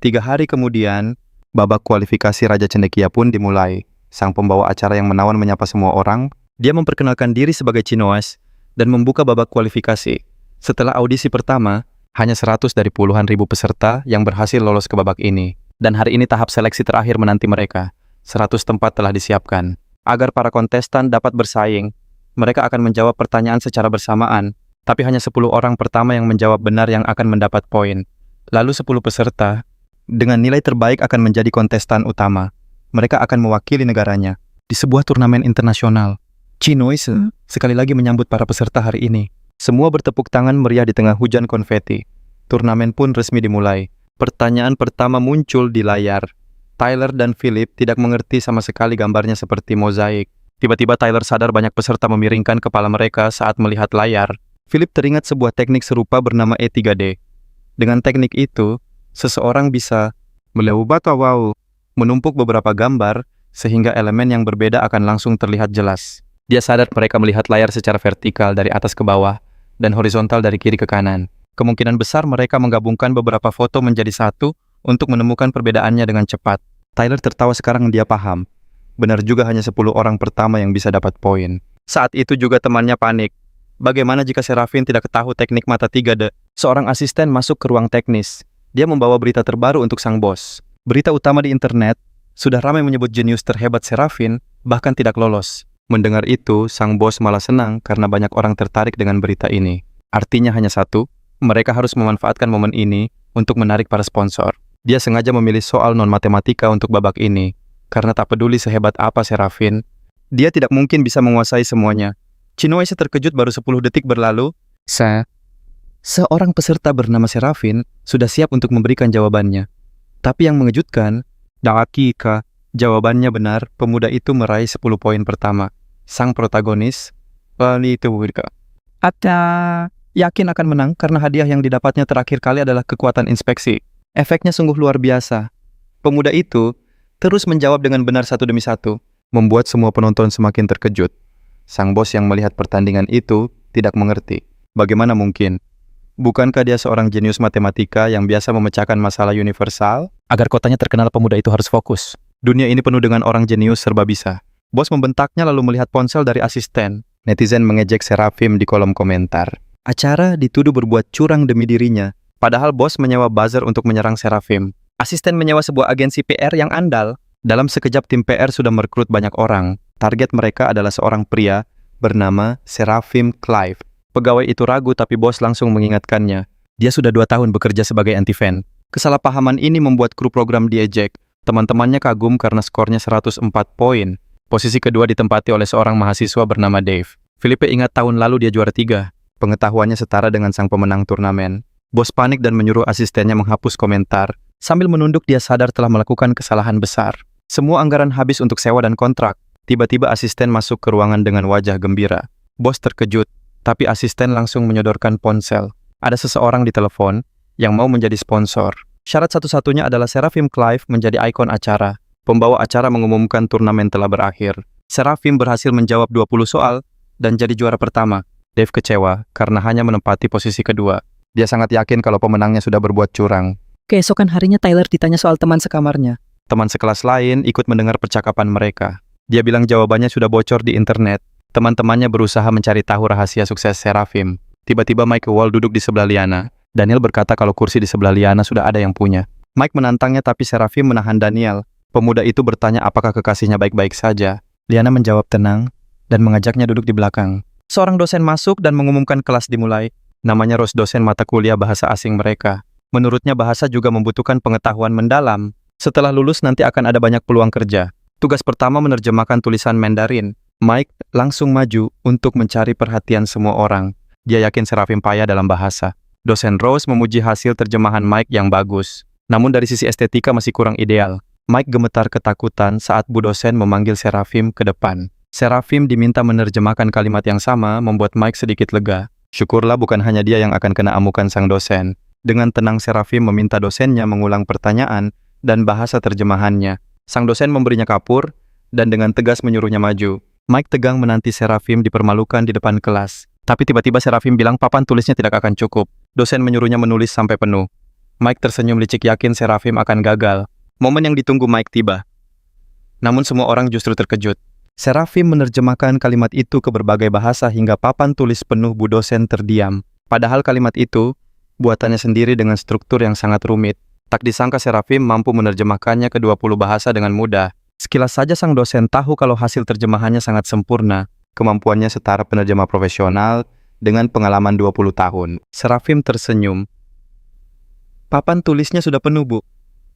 3 hari kemudian, babak kualifikasi Raja Cendekia pun dimulai. Sang pembawa acara yang menawan menyapa semua orang. Dia memperkenalkan diri sebagai Chinoes dan membuka babak kualifikasi. Setelah audisi pertama, hanya 100 dari puluhan ribu peserta yang berhasil lolos ke babak ini. Dan hari ini tahap seleksi terakhir menanti mereka. 100 tempat telah disiapkan. Agar para kontestan dapat bersaing, mereka akan menjawab pertanyaan secara bersamaan. Tapi hanya 10 orang pertama yang menjawab benar yang akan mendapat poin. Lalu 10 peserta dengan nilai terbaik akan menjadi kontestan utama. Mereka akan mewakili negaranya di sebuah turnamen internasional. Chinoes sekali lagi menyambut para peserta hari ini. Semua bertepuk tangan meriah di tengah hujan konfeti. Turnamen pun resmi dimulai. Pertanyaan pertama muncul di layar. Tyler dan Philip tidak mengerti sama sekali gambarnya seperti mozaik. Tiba-tiba Tyler sadar banyak peserta memiringkan kepala mereka saat melihat layar. Philip teringat sebuah teknik serupa bernama E3D. Dengan teknik itu, seseorang bisa menumpuk beberapa gambar sehingga elemen yang berbeda akan langsung terlihat jelas. Dia sadar mereka melihat layar secara vertikal dari atas ke bawah dan horizontal dari kiri ke kanan. Kemungkinan besar mereka menggabungkan beberapa foto menjadi satu untuk menemukan perbedaannya dengan cepat. Tyler tertawa sekarang dia paham. Benar juga hanya 10 orang pertama yang bisa dapat poin. Saat itu juga temannya panik. Bagaimana jika Serafim tidak tahu teknik mata 3D? Seorang asisten masuk ke ruang teknis. Dia membawa berita terbaru untuk sang bos. Berita utama di internet sudah ramai menyebut jenius terhebat Serafim bahkan tidak lolos. Mendengar itu, sang bos malah senang karena banyak orang tertarik dengan berita ini. Artinya hanya satu, mereka harus memanfaatkan momen ini untuk menarik para sponsor. Dia sengaja memilih soal non-matematika untuk babak ini, karena tak peduli sehebat apa Serafim, dia tidak mungkin bisa menguasai semuanya. Chinoes terkejut baru 10 detik berlalu. Seorang peserta bernama Serafim sudah siap untuk memberikan jawabannya. Tapi yang mengejutkan, jawabannya benar, pemuda itu meraih 10 poin pertama. Sang protagonis Itu Kak. Ata yakin akan menang karena hadiah yang didapatnya terakhir kali adalah kekuatan inspeksi. Efeknya sungguh luar biasa. Pemuda itu terus menjawab dengan benar satu demi satu, membuat semua penonton semakin terkejut. Sang bos yang melihat pertandingan itu tidak mengerti. Bagaimana mungkin? Bukankah dia seorang jenius matematika yang biasa memecahkan masalah universal? Agar kotanya terkenal, pemuda itu harus fokus. Dunia ini penuh dengan orang jenius serba bisa. Bos membentaknya lalu melihat ponsel dari asisten. Netizen mengejek Serafim di kolom komentar. Acara dituduh berbuat curang demi dirinya. Padahal bos menyewa buzzer untuk menyerang Serafim. Asisten menyewa sebuah agensi PR yang andal. Dalam sekejap tim PR sudah merekrut banyak orang. Target mereka adalah seorang pria bernama Serafim Clive. Pegawai itu ragu tapi bos langsung mengingatkannya. Dia sudah 2 tahun bekerja sebagai anti-fan. Kesalahpahaman ini membuat kru program diejek. Teman-temannya kagum karena skornya 104 poin. Posisi kedua ditempati oleh seorang mahasiswa bernama Dave. Felipe ingat tahun lalu dia juara 3. Pengetahuannya setara dengan sang pemenang turnamen. Bos panik dan menyuruh asistennya menghapus komentar. Sambil menunduk dia sadar telah melakukan kesalahan besar. Semua anggaran habis untuk sewa dan kontrak. Tiba-tiba asisten masuk ke ruangan dengan wajah gembira. Bos terkejut, tapi asisten langsung menyodorkan ponsel. Ada seseorang di telepon yang mau menjadi sponsor. Syarat satu-satunya adalah Serafim Clive menjadi ikon acara. Pembawa acara mengumumkan turnamen telah berakhir. Serafim berhasil menjawab 20 soal dan jadi juara pertama. Dave kecewa karena hanya menempati posisi kedua. Dia sangat yakin kalau pemenangnya sudah berbuat curang. Keesokan harinya Tyler ditanya soal teman sekamarnya. Teman sekelas lain ikut mendengar percakapan mereka. Dia bilang jawabannya sudah bocor di internet. Teman-temannya berusaha mencari tahu rahasia sukses Serafim. Tiba-tiba Mike Wall duduk di sebelah Liana. Daniel berkata kalau kursi di sebelah Liana sudah ada yang punya. Mike menantangnya tapi Serafim menahan Daniel. Pemuda itu bertanya apakah kekasihnya baik-baik saja. Liana menjawab tenang dan mengajaknya duduk di belakang. Seorang dosen masuk dan mengumumkan kelas dimulai. Namanya Rose, dosen mata kuliah bahasa asing mereka. Menurutnya bahasa juga membutuhkan pengetahuan mendalam. Setelah lulus nanti akan ada banyak peluang kerja. Tugas pertama menerjemahkan tulisan Mandarin. Mike langsung maju untuk mencari perhatian semua orang. Dia yakin Serafim payah dalam bahasa. Dosen Rose memuji hasil terjemahan Mike yang bagus. Namun dari sisi estetika masih kurang ideal. Mike gemetar ketakutan saat Bu dosen memanggil Serafim ke depan. Serafim diminta menerjemahkan kalimat yang sama membuat Mike sedikit lega. Syukurlah bukan hanya dia yang akan kena amukan sang dosen. Dengan tenang Serafim meminta dosennya mengulang pertanyaan dan bahasa terjemahannya. Sang dosen memberinya kapur dan dengan tegas menyuruhnya maju. Mike tegang menanti Serafim dipermalukan di depan kelas. Tapi tiba-tiba Serafim bilang papan tulisnya tidak akan cukup. Dosen menyuruhnya menulis sampai penuh. Mike tersenyum licik yakin Serafim akan gagal. Momen yang ditunggu Mike tiba. Namun semua orang justru terkejut. Serafim menerjemahkan kalimat itu ke berbagai bahasa hingga papan tulis penuh Bu dosen terdiam. Padahal kalimat itu buatannya sendiri dengan struktur yang sangat rumit. Tak disangka Serafim mampu menerjemahkannya ke 20 bahasa dengan mudah. Sekilas saja sang dosen tahu kalau hasil terjemahannya sangat sempurna. Kemampuannya setara penerjemah profesional dengan pengalaman 20 tahun. Serafim tersenyum. Papan tulisnya sudah penuh, Bu.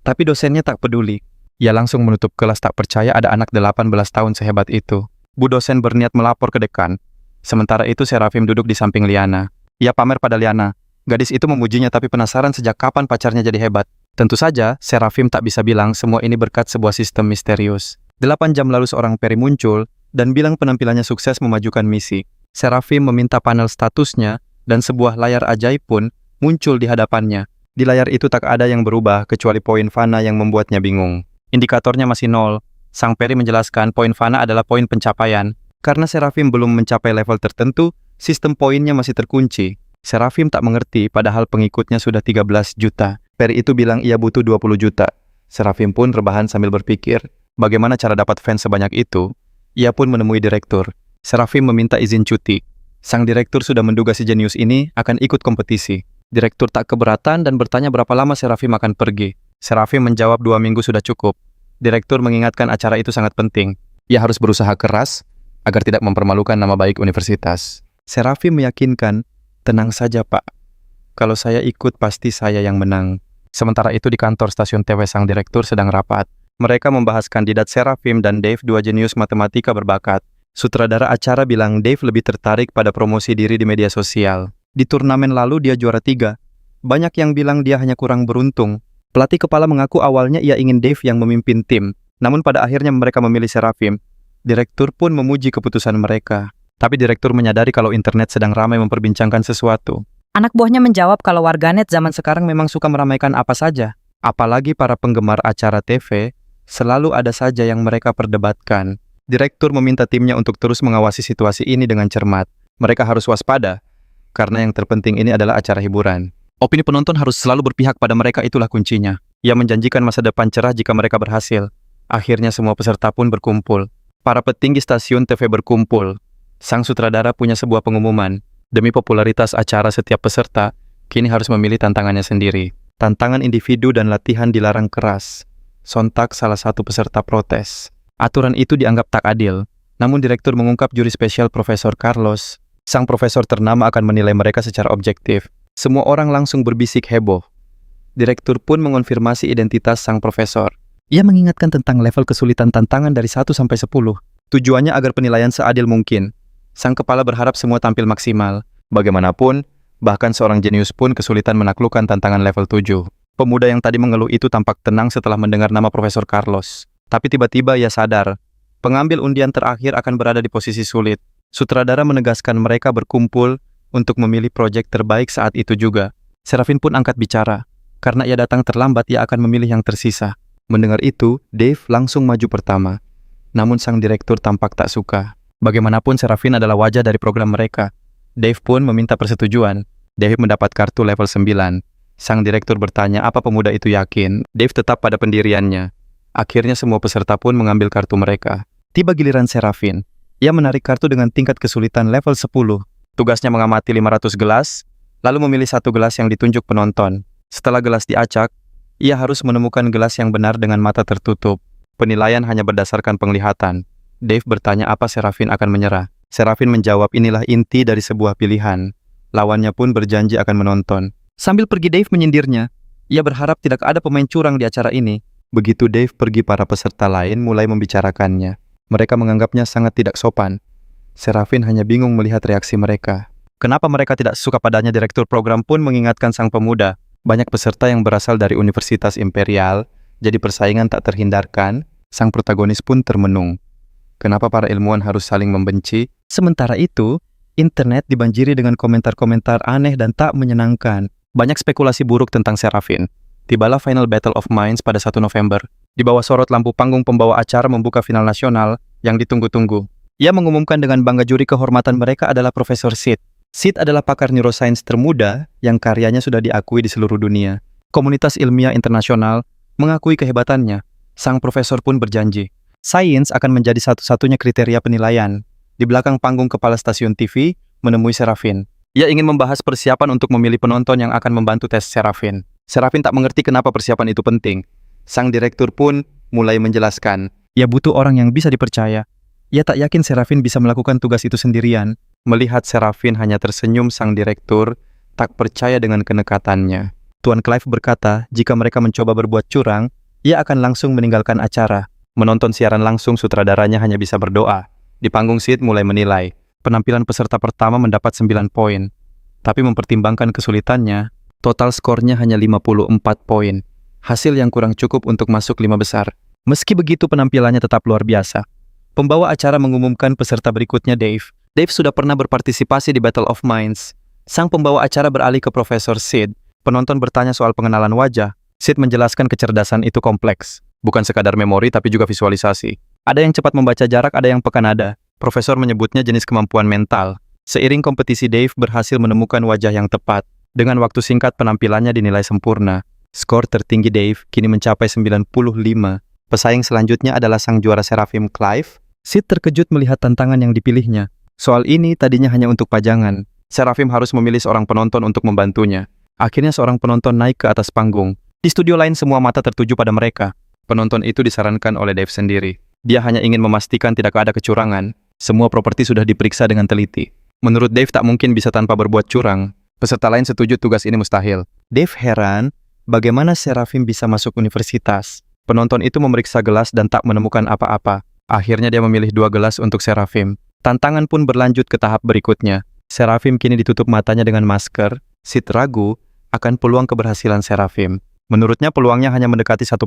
Tapi dosennya tak peduli. Ia langsung menutup kelas tak percaya ada anak 18 tahun sehebat itu. Bu dosen berniat melapor ke dekan. Sementara itu Serafim duduk di samping Liana. Ia pamer pada Liana. Gadis itu memujinya tapi penasaran sejak kapan pacarnya jadi hebat. Tentu saja, Serafim tak bisa bilang semua ini berkat sebuah sistem misterius. 8 jam lalu seorang peri muncul dan bilang penampilannya sukses memajukan misi. Serafim meminta panel statusnya dan sebuah layar ajaib pun muncul di hadapannya. Di layar itu tak ada yang berubah kecuali poin fana yang membuatnya bingung. Indikatornya masih 0. Sang peri menjelaskan poin fana adalah poin pencapaian. Karena Serafim belum mencapai level tertentu, sistem poinnya masih terkunci. Serafim tak mengerti padahal pengikutnya sudah 13 juta. Peri itu bilang ia butuh 20 juta. Serafim pun rebahan sambil berpikir, bagaimana cara dapat fans sebanyak itu? Ia pun menemui direktur. Serafim meminta izin cuti. Sang direktur sudah menduga si jenius ini akan ikut kompetisi. Direktur tak keberatan dan bertanya berapa lama Serafim akan pergi. Serafim menjawab 2 minggu sudah cukup. Direktur mengingatkan acara itu sangat penting. Ia harus berusaha keras agar tidak mempermalukan nama baik universitas. Serafim meyakinkan, tenang saja Pak. Kalau saya ikut pasti saya yang menang. Sementara itu di kantor stasiun TV sang direktur sedang rapat. Mereka membahas kandidat Serafim dan Dave, 2 jenius matematika berbakat. Sutradara acara bilang Dave lebih tertarik pada promosi diri di media sosial. Di turnamen lalu dia juara 3. Banyak yang bilang dia hanya kurang beruntung. Pelatih kepala mengaku awalnya ia ingin Dave yang memimpin tim. Namun pada akhirnya mereka memilih Serafim. Direktur pun memuji keputusan mereka. Tapi direktur menyadari kalau internet sedang ramai memperbincangkan sesuatu. Anak buahnya menjawab kalau warganet zaman Sekarang memang suka meramaikan apa saja. Apalagi para penggemar acara TV, selalu ada saja yang mereka perdebatkan. Direktur meminta timnya untuk terus mengawasi situasi ini dengan cermat. Mereka harus waspada, karena yang terpenting ini adalah acara hiburan. Opini penonton harus selalu berpihak pada mereka, itulah kuncinya. Ia menjanjikan masa depan cerah jika mereka berhasil. Akhirnya semua peserta pun berkumpul. Para petinggi stasiun TV berkumpul. Sang sutradara punya sebuah pengumuman. Demi popularitas acara setiap peserta, kini harus memilih tantangannya sendiri. Tantangan individu dan latihan dilarang keras. Sontak salah satu peserta protes. Aturan itu dianggap tak adil. Namun direktur mengungkap juri spesial Profesor Carlos. Sang profesor ternama akan menilai mereka secara objektif. Semua orang langsung berbisik heboh. Direktur pun mengonfirmasi identitas sang profesor. Ia mengingatkan tentang level kesulitan tantangan dari 1 sampai 10. Tujuannya agar penilaian seadil mungkin. Sang kepala berharap semua tampil maksimal. Bagaimanapun, bahkan seorang jenius pun kesulitan menaklukkan tantangan level 7. Pemuda yang tadi mengeluh itu tampak tenang setelah mendengar nama Profesor Carlos. Tapi tiba-tiba ia sadar, pengambil undian terakhir akan berada di posisi sulit. Sutradara menegaskan mereka berkumpul untuk memilih proyek terbaik saat itu juga. Serafin pun angkat bicara. Karena ia datang terlambat, ia akan memilih yang tersisa. Mendengar itu, Dave langsung maju pertama. Namun sang direktur tampak tak suka. Bagaimanapun Serafin adalah wajah dari program mereka. Dave pun meminta persetujuan. Dave mendapat kartu level 9. Sang direktur bertanya apa pemuda itu yakin. Dave tetap pada pendiriannya. Akhirnya semua peserta pun mengambil kartu mereka. Tiba giliran Serafin. Ia menarik kartu dengan tingkat kesulitan level 10. Tugasnya mengamati 500 gelas, lalu memilih satu gelas yang ditunjuk penonton. Setelah gelas diacak, ia harus menemukan gelas yang benar dengan mata tertutup. Penilaian hanya berdasarkan penglihatan. Dave bertanya apa Serafin akan menyerah. Serafin menjawab inilah inti dari sebuah pilihan. Lawannya pun berjanji akan menonton. Sambil pergi Dave menyindirnya. Ia berharap tidak ada pemain curang di acara ini. Begitu Dave pergi, para peserta lain mulai membicarakannya. Mereka menganggapnya sangat tidak sopan. Serafin hanya bingung melihat reaksi mereka. Kenapa mereka tidak suka padanya? Direktur program pun mengingatkan sang pemuda. Banyak peserta yang berasal dari Universitas Imperial, jadi persaingan tak terhindarkan. Sang protagonis pun termenung. Kenapa para ilmuwan harus saling membenci? Sementara itu, internet dibanjiri dengan komentar-komentar aneh dan tak menyenangkan. Banyak spekulasi buruk tentang Serafin. Tibalah Final Battle of Minds pada 1 November. Di bawah sorot lampu panggung, pembawa acara membuka final nasional yang ditunggu-tunggu. Ia mengumumkan dengan bangga juri kehormatan mereka adalah Profesor Sid. Sid adalah pakar neuroscience termuda yang karyanya sudah diakui di seluruh dunia. Komunitas ilmiah internasional mengakui kehebatannya. Sang profesor pun berjanji, sains akan menjadi satu-satunya kriteria penilaian. Di belakang panggung, kepala stasiun TV menemui Serafin. Ia ingin membahas persiapan untuk memilih penonton yang akan membantu tes Serafin. Serafin tak mengerti kenapa persiapan itu penting. Sang direktur pun mulai menjelaskan, ia butuh orang yang bisa dipercaya. Ia tak yakin Serafin bisa melakukan tugas itu sendirian. Melihat Serafin hanya tersenyum, sang direktur tak percaya dengan kenekatannya. Tuan Clive berkata, jika mereka mencoba berbuat curang, ia akan langsung meninggalkan acara. Menonton siaran langsung, sutradaranya hanya bisa berdoa. Di panggung, Sid mulai menilai. Penampilan peserta pertama mendapat 9 poin. Tapi mempertimbangkan kesulitannya, total skornya hanya 54 poin. Hasil yang kurang cukup untuk masuk 5 besar. Meski begitu, penampilannya tetap luar biasa. Pembawa acara mengumumkan peserta berikutnya, Dave. Dave sudah pernah berpartisipasi di Battle of Minds. Sang pembawa acara beralih ke Profesor Sid. Penonton bertanya soal pengenalan wajah. Sid menjelaskan kecerdasan itu kompleks. Bukan sekadar memori tapi juga visualisasi. Ada yang cepat membaca jarak, ada yang pekanada. Profesor menyebutnya jenis kemampuan mental. Seiring kompetisi, Dave berhasil menemukan wajah yang tepat. Dengan waktu singkat, penampilannya dinilai sempurna. Skor tertinggi Dave kini mencapai 95. Pesaing selanjutnya adalah sang juara Seraphim Clive. Sid terkejut melihat tantangan yang dipilihnya. Soal ini tadinya hanya untuk pajangan. Seraphim harus memilih seorang penonton untuk membantunya. Akhirnya seorang penonton naik ke atas panggung. Di studio lain semua mata tertuju pada mereka. Penonton itu disarankan oleh Dave sendiri. Dia hanya ingin memastikan tidak ada kecurangan. Semua properti sudah diperiksa dengan teliti. Menurut Dave tak mungkin bisa tanpa berbuat curang. Peserta lain setuju tugas ini mustahil. Dave heran bagaimana Seraphim bisa masuk universitas. Penonton itu memeriksa gelas dan tak menemukan apa-apa. Akhirnya dia memilih 2 gelas untuk Seraphim. Tantangan pun berlanjut ke tahap berikutnya. Seraphim kini ditutup matanya dengan masker. Sid ragu akan peluang keberhasilan Seraphim. Menurutnya peluangnya hanya mendekati 1%.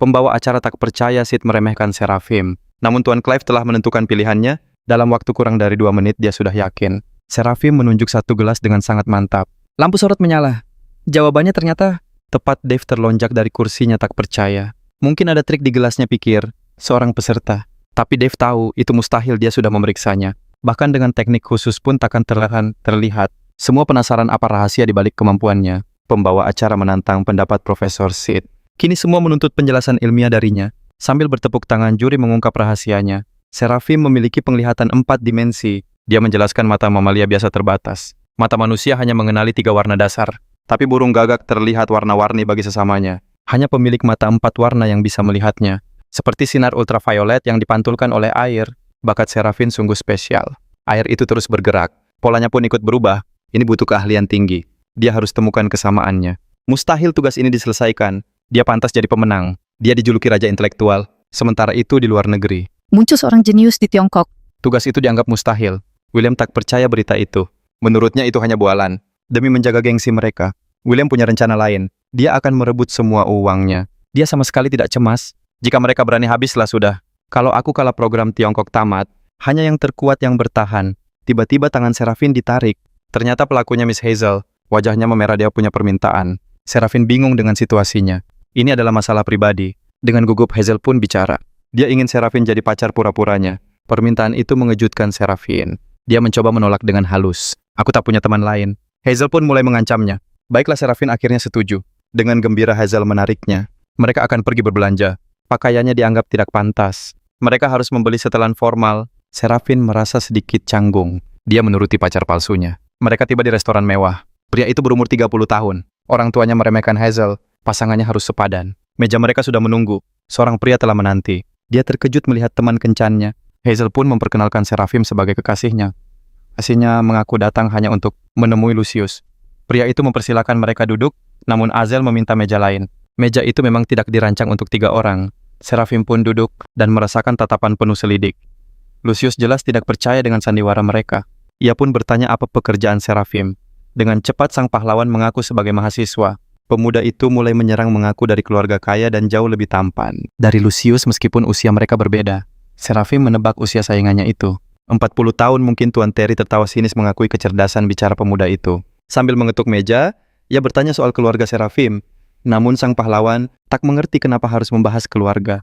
Pembawa acara tak percaya Sid meremehkan Seraphim. Namun Tuan Clive telah menentukan pilihannya. Dalam waktu kurang dari 2 menit dia sudah yakin. Seraphim menunjuk satu gelas dengan sangat mantap. Lampu sorot menyala. Jawabannya ternyata tepat. Dave terlonjak dari kursinya tak percaya. Mungkin ada trik di gelasnya, pikir seorang peserta. Tapi Dave tahu itu mustahil, dia sudah memeriksanya. Bahkan dengan teknik khusus pun takkan terlihat. Semua penasaran apa rahasia di balik kemampuannya. Pembawa acara menantang pendapat Profesor Sid. Kini semua menuntut penjelasan ilmiah darinya. Sambil bertepuk tangan, juri mengungkap rahasianya. Seraphim memiliki penglihatan 4 dimensi. Dia menjelaskan mata mamalia biasa terbatas. Mata manusia hanya mengenali 3 warna dasar. Tapi burung gagak terlihat warna-warni bagi sesamanya. Hanya pemilik mata 4 warna yang bisa melihatnya. Seperti sinar ultraviolet yang dipantulkan oleh air, bakat Seraphim sungguh spesial. Air itu terus bergerak. Polanya pun ikut berubah. Ini butuh keahlian tinggi. Dia harus temukan kesamaannya. Mustahil tugas ini diselesaikan. Dia pantas jadi pemenang. Dia dijuluki raja intelektual. Sementara itu di luar negeri, Muncul seorang jenius di Tiongkok. tugas itu dianggap mustahil. William tak percaya berita itu. Menurutnya itu hanya bualan. Demi menjaga gengsi mereka, William punya rencana lain. Dia akan merebut semua uangnya. Dia sama sekali tidak cemas. Jika mereka berani, habislah sudah. Kalau aku kalah program Tiongkok tamat, hanya yang terkuat yang bertahan. Tiba-tiba tangan Seraphim ditarik. Ternyata pelakunya Miss Hazel. Wajahnya memerah, dia punya permintaan. Seraphim bingung dengan situasinya. Ini adalah masalah pribadi. Dengan gugup Hazel pun bicara. Dia ingin Seraphim jadi pacar pura-puranya. Permintaan itu mengejutkan Seraphim. Dia mencoba menolak dengan halus. Aku tak punya teman lain. Hazel pun mulai mengancamnya. Baiklah, Seraphim akhirnya setuju. Dengan gembira Hazel menariknya. Mereka akan pergi berbelanja. Pakaiannya dianggap tidak pantas. Mereka harus membeli setelan formal. Seraphim merasa sedikit canggung. Dia menuruti pacar palsunya. Mereka tiba di restoran mewah. Pria itu berumur 30 tahun. Orang tuanya meremehkan Hazel. Pasangannya harus sepadan. Meja mereka sudah menunggu. Seorang pria telah menanti. Dia terkejut melihat teman kencannya. Hazel pun memperkenalkan Seraphim sebagai kekasihnya. Kasihnya mengaku datang hanya untuk menemui Lucius. Pria itu mempersilakan mereka duduk, namun Hazel meminta meja lain. Meja itu memang tidak dirancang untuk 3 orang. Seraphim pun duduk dan merasakan tatapan penuh selidik. Lucius jelas tidak percaya dengan sandiwara mereka. Ia pun bertanya apa pekerjaan Seraphim. Dengan cepat sang pahlawan mengaku sebagai mahasiswa. Pemuda itu mulai menyerang mengaku dari keluarga kaya dan jauh lebih tampan dari Lucius meskipun usia mereka berbeda. Seraphim menebak usia saingannya itu. 40 tahun mungkin. Tuan Terry tertawa sinis mengakui kecerdasan bicara pemuda itu. Sambil mengetuk meja, ia bertanya soal keluarga Seraphim. Namun sang pahlawan tak mengerti kenapa harus membahas keluarga.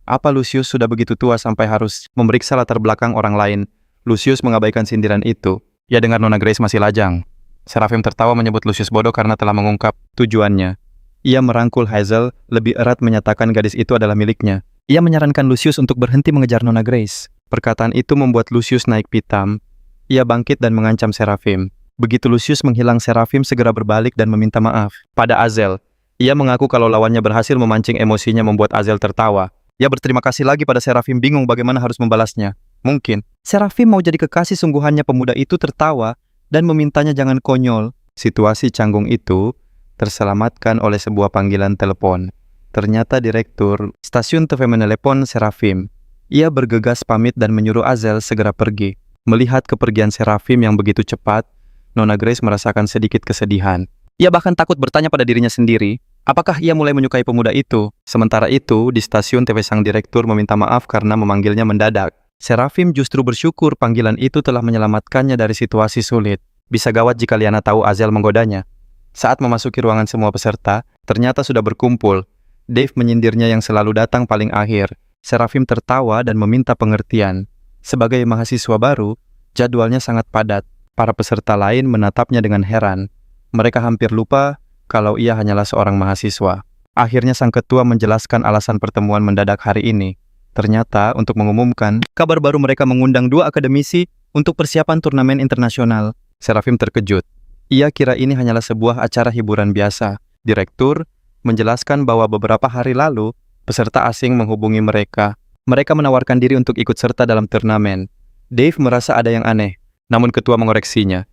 Apa Lucius sudah begitu tua sampai harus memeriksa latar belakang orang lain? Lucius mengabaikan sindiran itu. Ia dengar Nona Grace masih lajang. Seraphim tertawa menyebut Lucius bodoh karena telah mengungkap tujuannya. Ia merangkul Hazel, lebih erat menyatakan gadis itu adalah miliknya. Ia menyarankan Lucius untuk berhenti mengejar Nona Grace. Perkataan itu membuat Lucius naik pitam. Ia bangkit dan mengancam Seraphim. Begitu Lucius menghilang, Seraphim segera berbalik dan meminta maaf pada Hazel. Ia mengaku kalau lawannya berhasil memancing emosinya membuat Hazel tertawa. Ia berterima kasih lagi pada Seraphim, bingung bagaimana harus membalasnya. Mungkin Seraphim mau jadi kekasih sungguhannya. Pemuda itu tertawa dan memintanya jangan konyol. Situasi canggung itu terselamatkan oleh sebuah panggilan telepon. Ternyata direktur stasiun TV menelepon Seraphim. Ia bergegas pamit dan menyuruh Hazel segera pergi. Melihat kepergian Seraphim yang begitu cepat, Nona Grace merasakan sedikit kesedihan. Ia bahkan takut bertanya pada dirinya sendiri, apakah ia mulai menyukai pemuda itu? Sementara itu, di stasiun TV sang direktur meminta maaf karena memanggilnya mendadak. Seraphim justru bersyukur panggilan itu telah menyelamatkannya dari situasi sulit. Bisa gawat jika Liana tahu Hazel menggodanya. Saat memasuki ruangan semua peserta, ternyata sudah berkumpul. Dave menyindirnya yang selalu datang paling akhir. Seraphim tertawa dan meminta pengertian. Sebagai mahasiswa baru, jadwalnya sangat padat. Para peserta lain menatapnya dengan heran. Mereka hampir lupa kalau ia hanyalah seorang mahasiswa. Akhirnya sang ketua menjelaskan alasan pertemuan mendadak hari ini. Ternyata untuk mengumumkan kabar baru mereka mengundang 2 akademisi untuk persiapan turnamen internasional. Seraphim terkejut. Ia kira ini hanyalah sebuah acara hiburan biasa. Direktur menjelaskan bahwa beberapa hari lalu, peserta asing menghubungi mereka. Mereka menawarkan diri untuk ikut serta dalam turnamen. Dave merasa ada yang aneh, namun ketua mengoreksinya.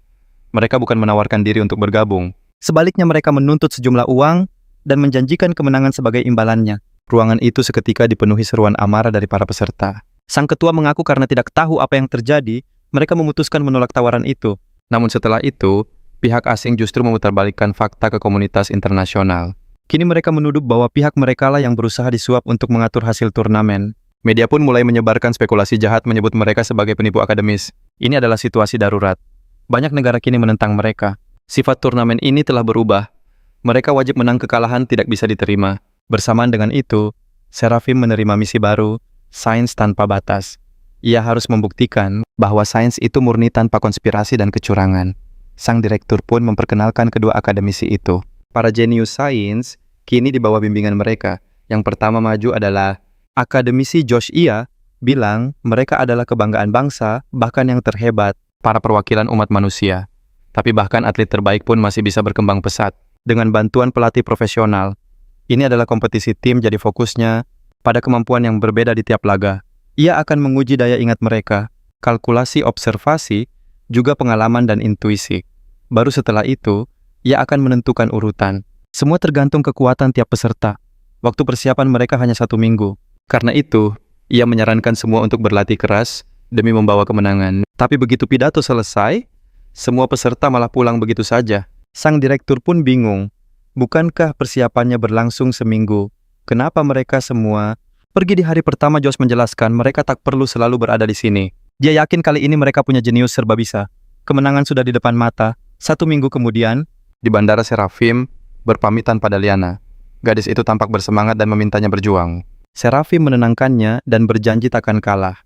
Mereka bukan menawarkan diri untuk bergabung. Sebaliknya mereka menuntut sejumlah uang dan menjanjikan kemenangan sebagai imbalannya. Ruangan itu seketika dipenuhi seruan amarah dari para peserta. Sang ketua mengaku karena tidak tahu apa yang terjadi, mereka memutuskan menolak tawaran itu. Namun setelah itu, pihak asing justru memutarbalikkan fakta ke komunitas internasional. Kini mereka menuduh bahwa pihak mereka lah yang berusaha disuap untuk mengatur hasil turnamen. Media pun mulai menyebarkan spekulasi jahat menyebut mereka sebagai penipu akademis. Ini adalah situasi darurat. Banyak negara kini menentang mereka. Sifat turnamen ini telah berubah. Mereka wajib menang, kekalahan tidak bisa diterima. Bersamaan dengan itu, Serafim menerima misi baru, Sains Tanpa Batas. Ia harus membuktikan bahwa sains itu murni tanpa konspirasi dan kecurangan. Sang direktur pun memperkenalkan kedua akademisi itu. Para jenius sains kini di bawah bimbingan mereka. Yang pertama maju adalah akademisi Josh Ia, bilang mereka adalah kebanggaan bangsa, bahkan yang terhebat, para perwakilan umat manusia. Tapi bahkan atlet terbaik pun masih bisa berkembang pesat. Dengan bantuan pelatih profesional, ini adalah kompetisi tim, jadi fokusnya pada kemampuan yang berbeda di tiap laga. Ia akan menguji daya ingat mereka, kalkulasi observasi, juga pengalaman dan intuisi. Baru setelah itu, ia akan menentukan urutan. Semua tergantung kekuatan tiap peserta. Waktu persiapan mereka hanya 1 minggu. Karena itu, ia menyarankan semua untuk berlatih keras demi membawa kemenangan. Tapi begitu pidato selesai, semua peserta malah pulang begitu saja. Sang direktur pun bingung. Bukankah persiapannya berlangsung seminggu? Kenapa mereka semua pergi di hari pertama? Josh menjelaskan mereka tak perlu selalu berada di sini. Dia yakin kali ini mereka punya jenius serba bisa. Kemenangan sudah di depan mata. 1 minggu kemudian, di bandara Serafim berpamitan pada Liana. Gadis itu tampak bersemangat dan memintanya berjuang. Serafim menenangkannya dan berjanji takkan kalah.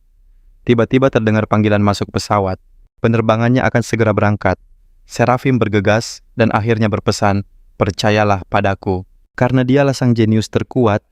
Tiba-tiba terdengar panggilan masuk pesawat. Penerbangannya akan segera berangkat. Serafim bergegas dan akhirnya berpesan, "Percayalah padaku." Karena dialah sang jenius terkuat,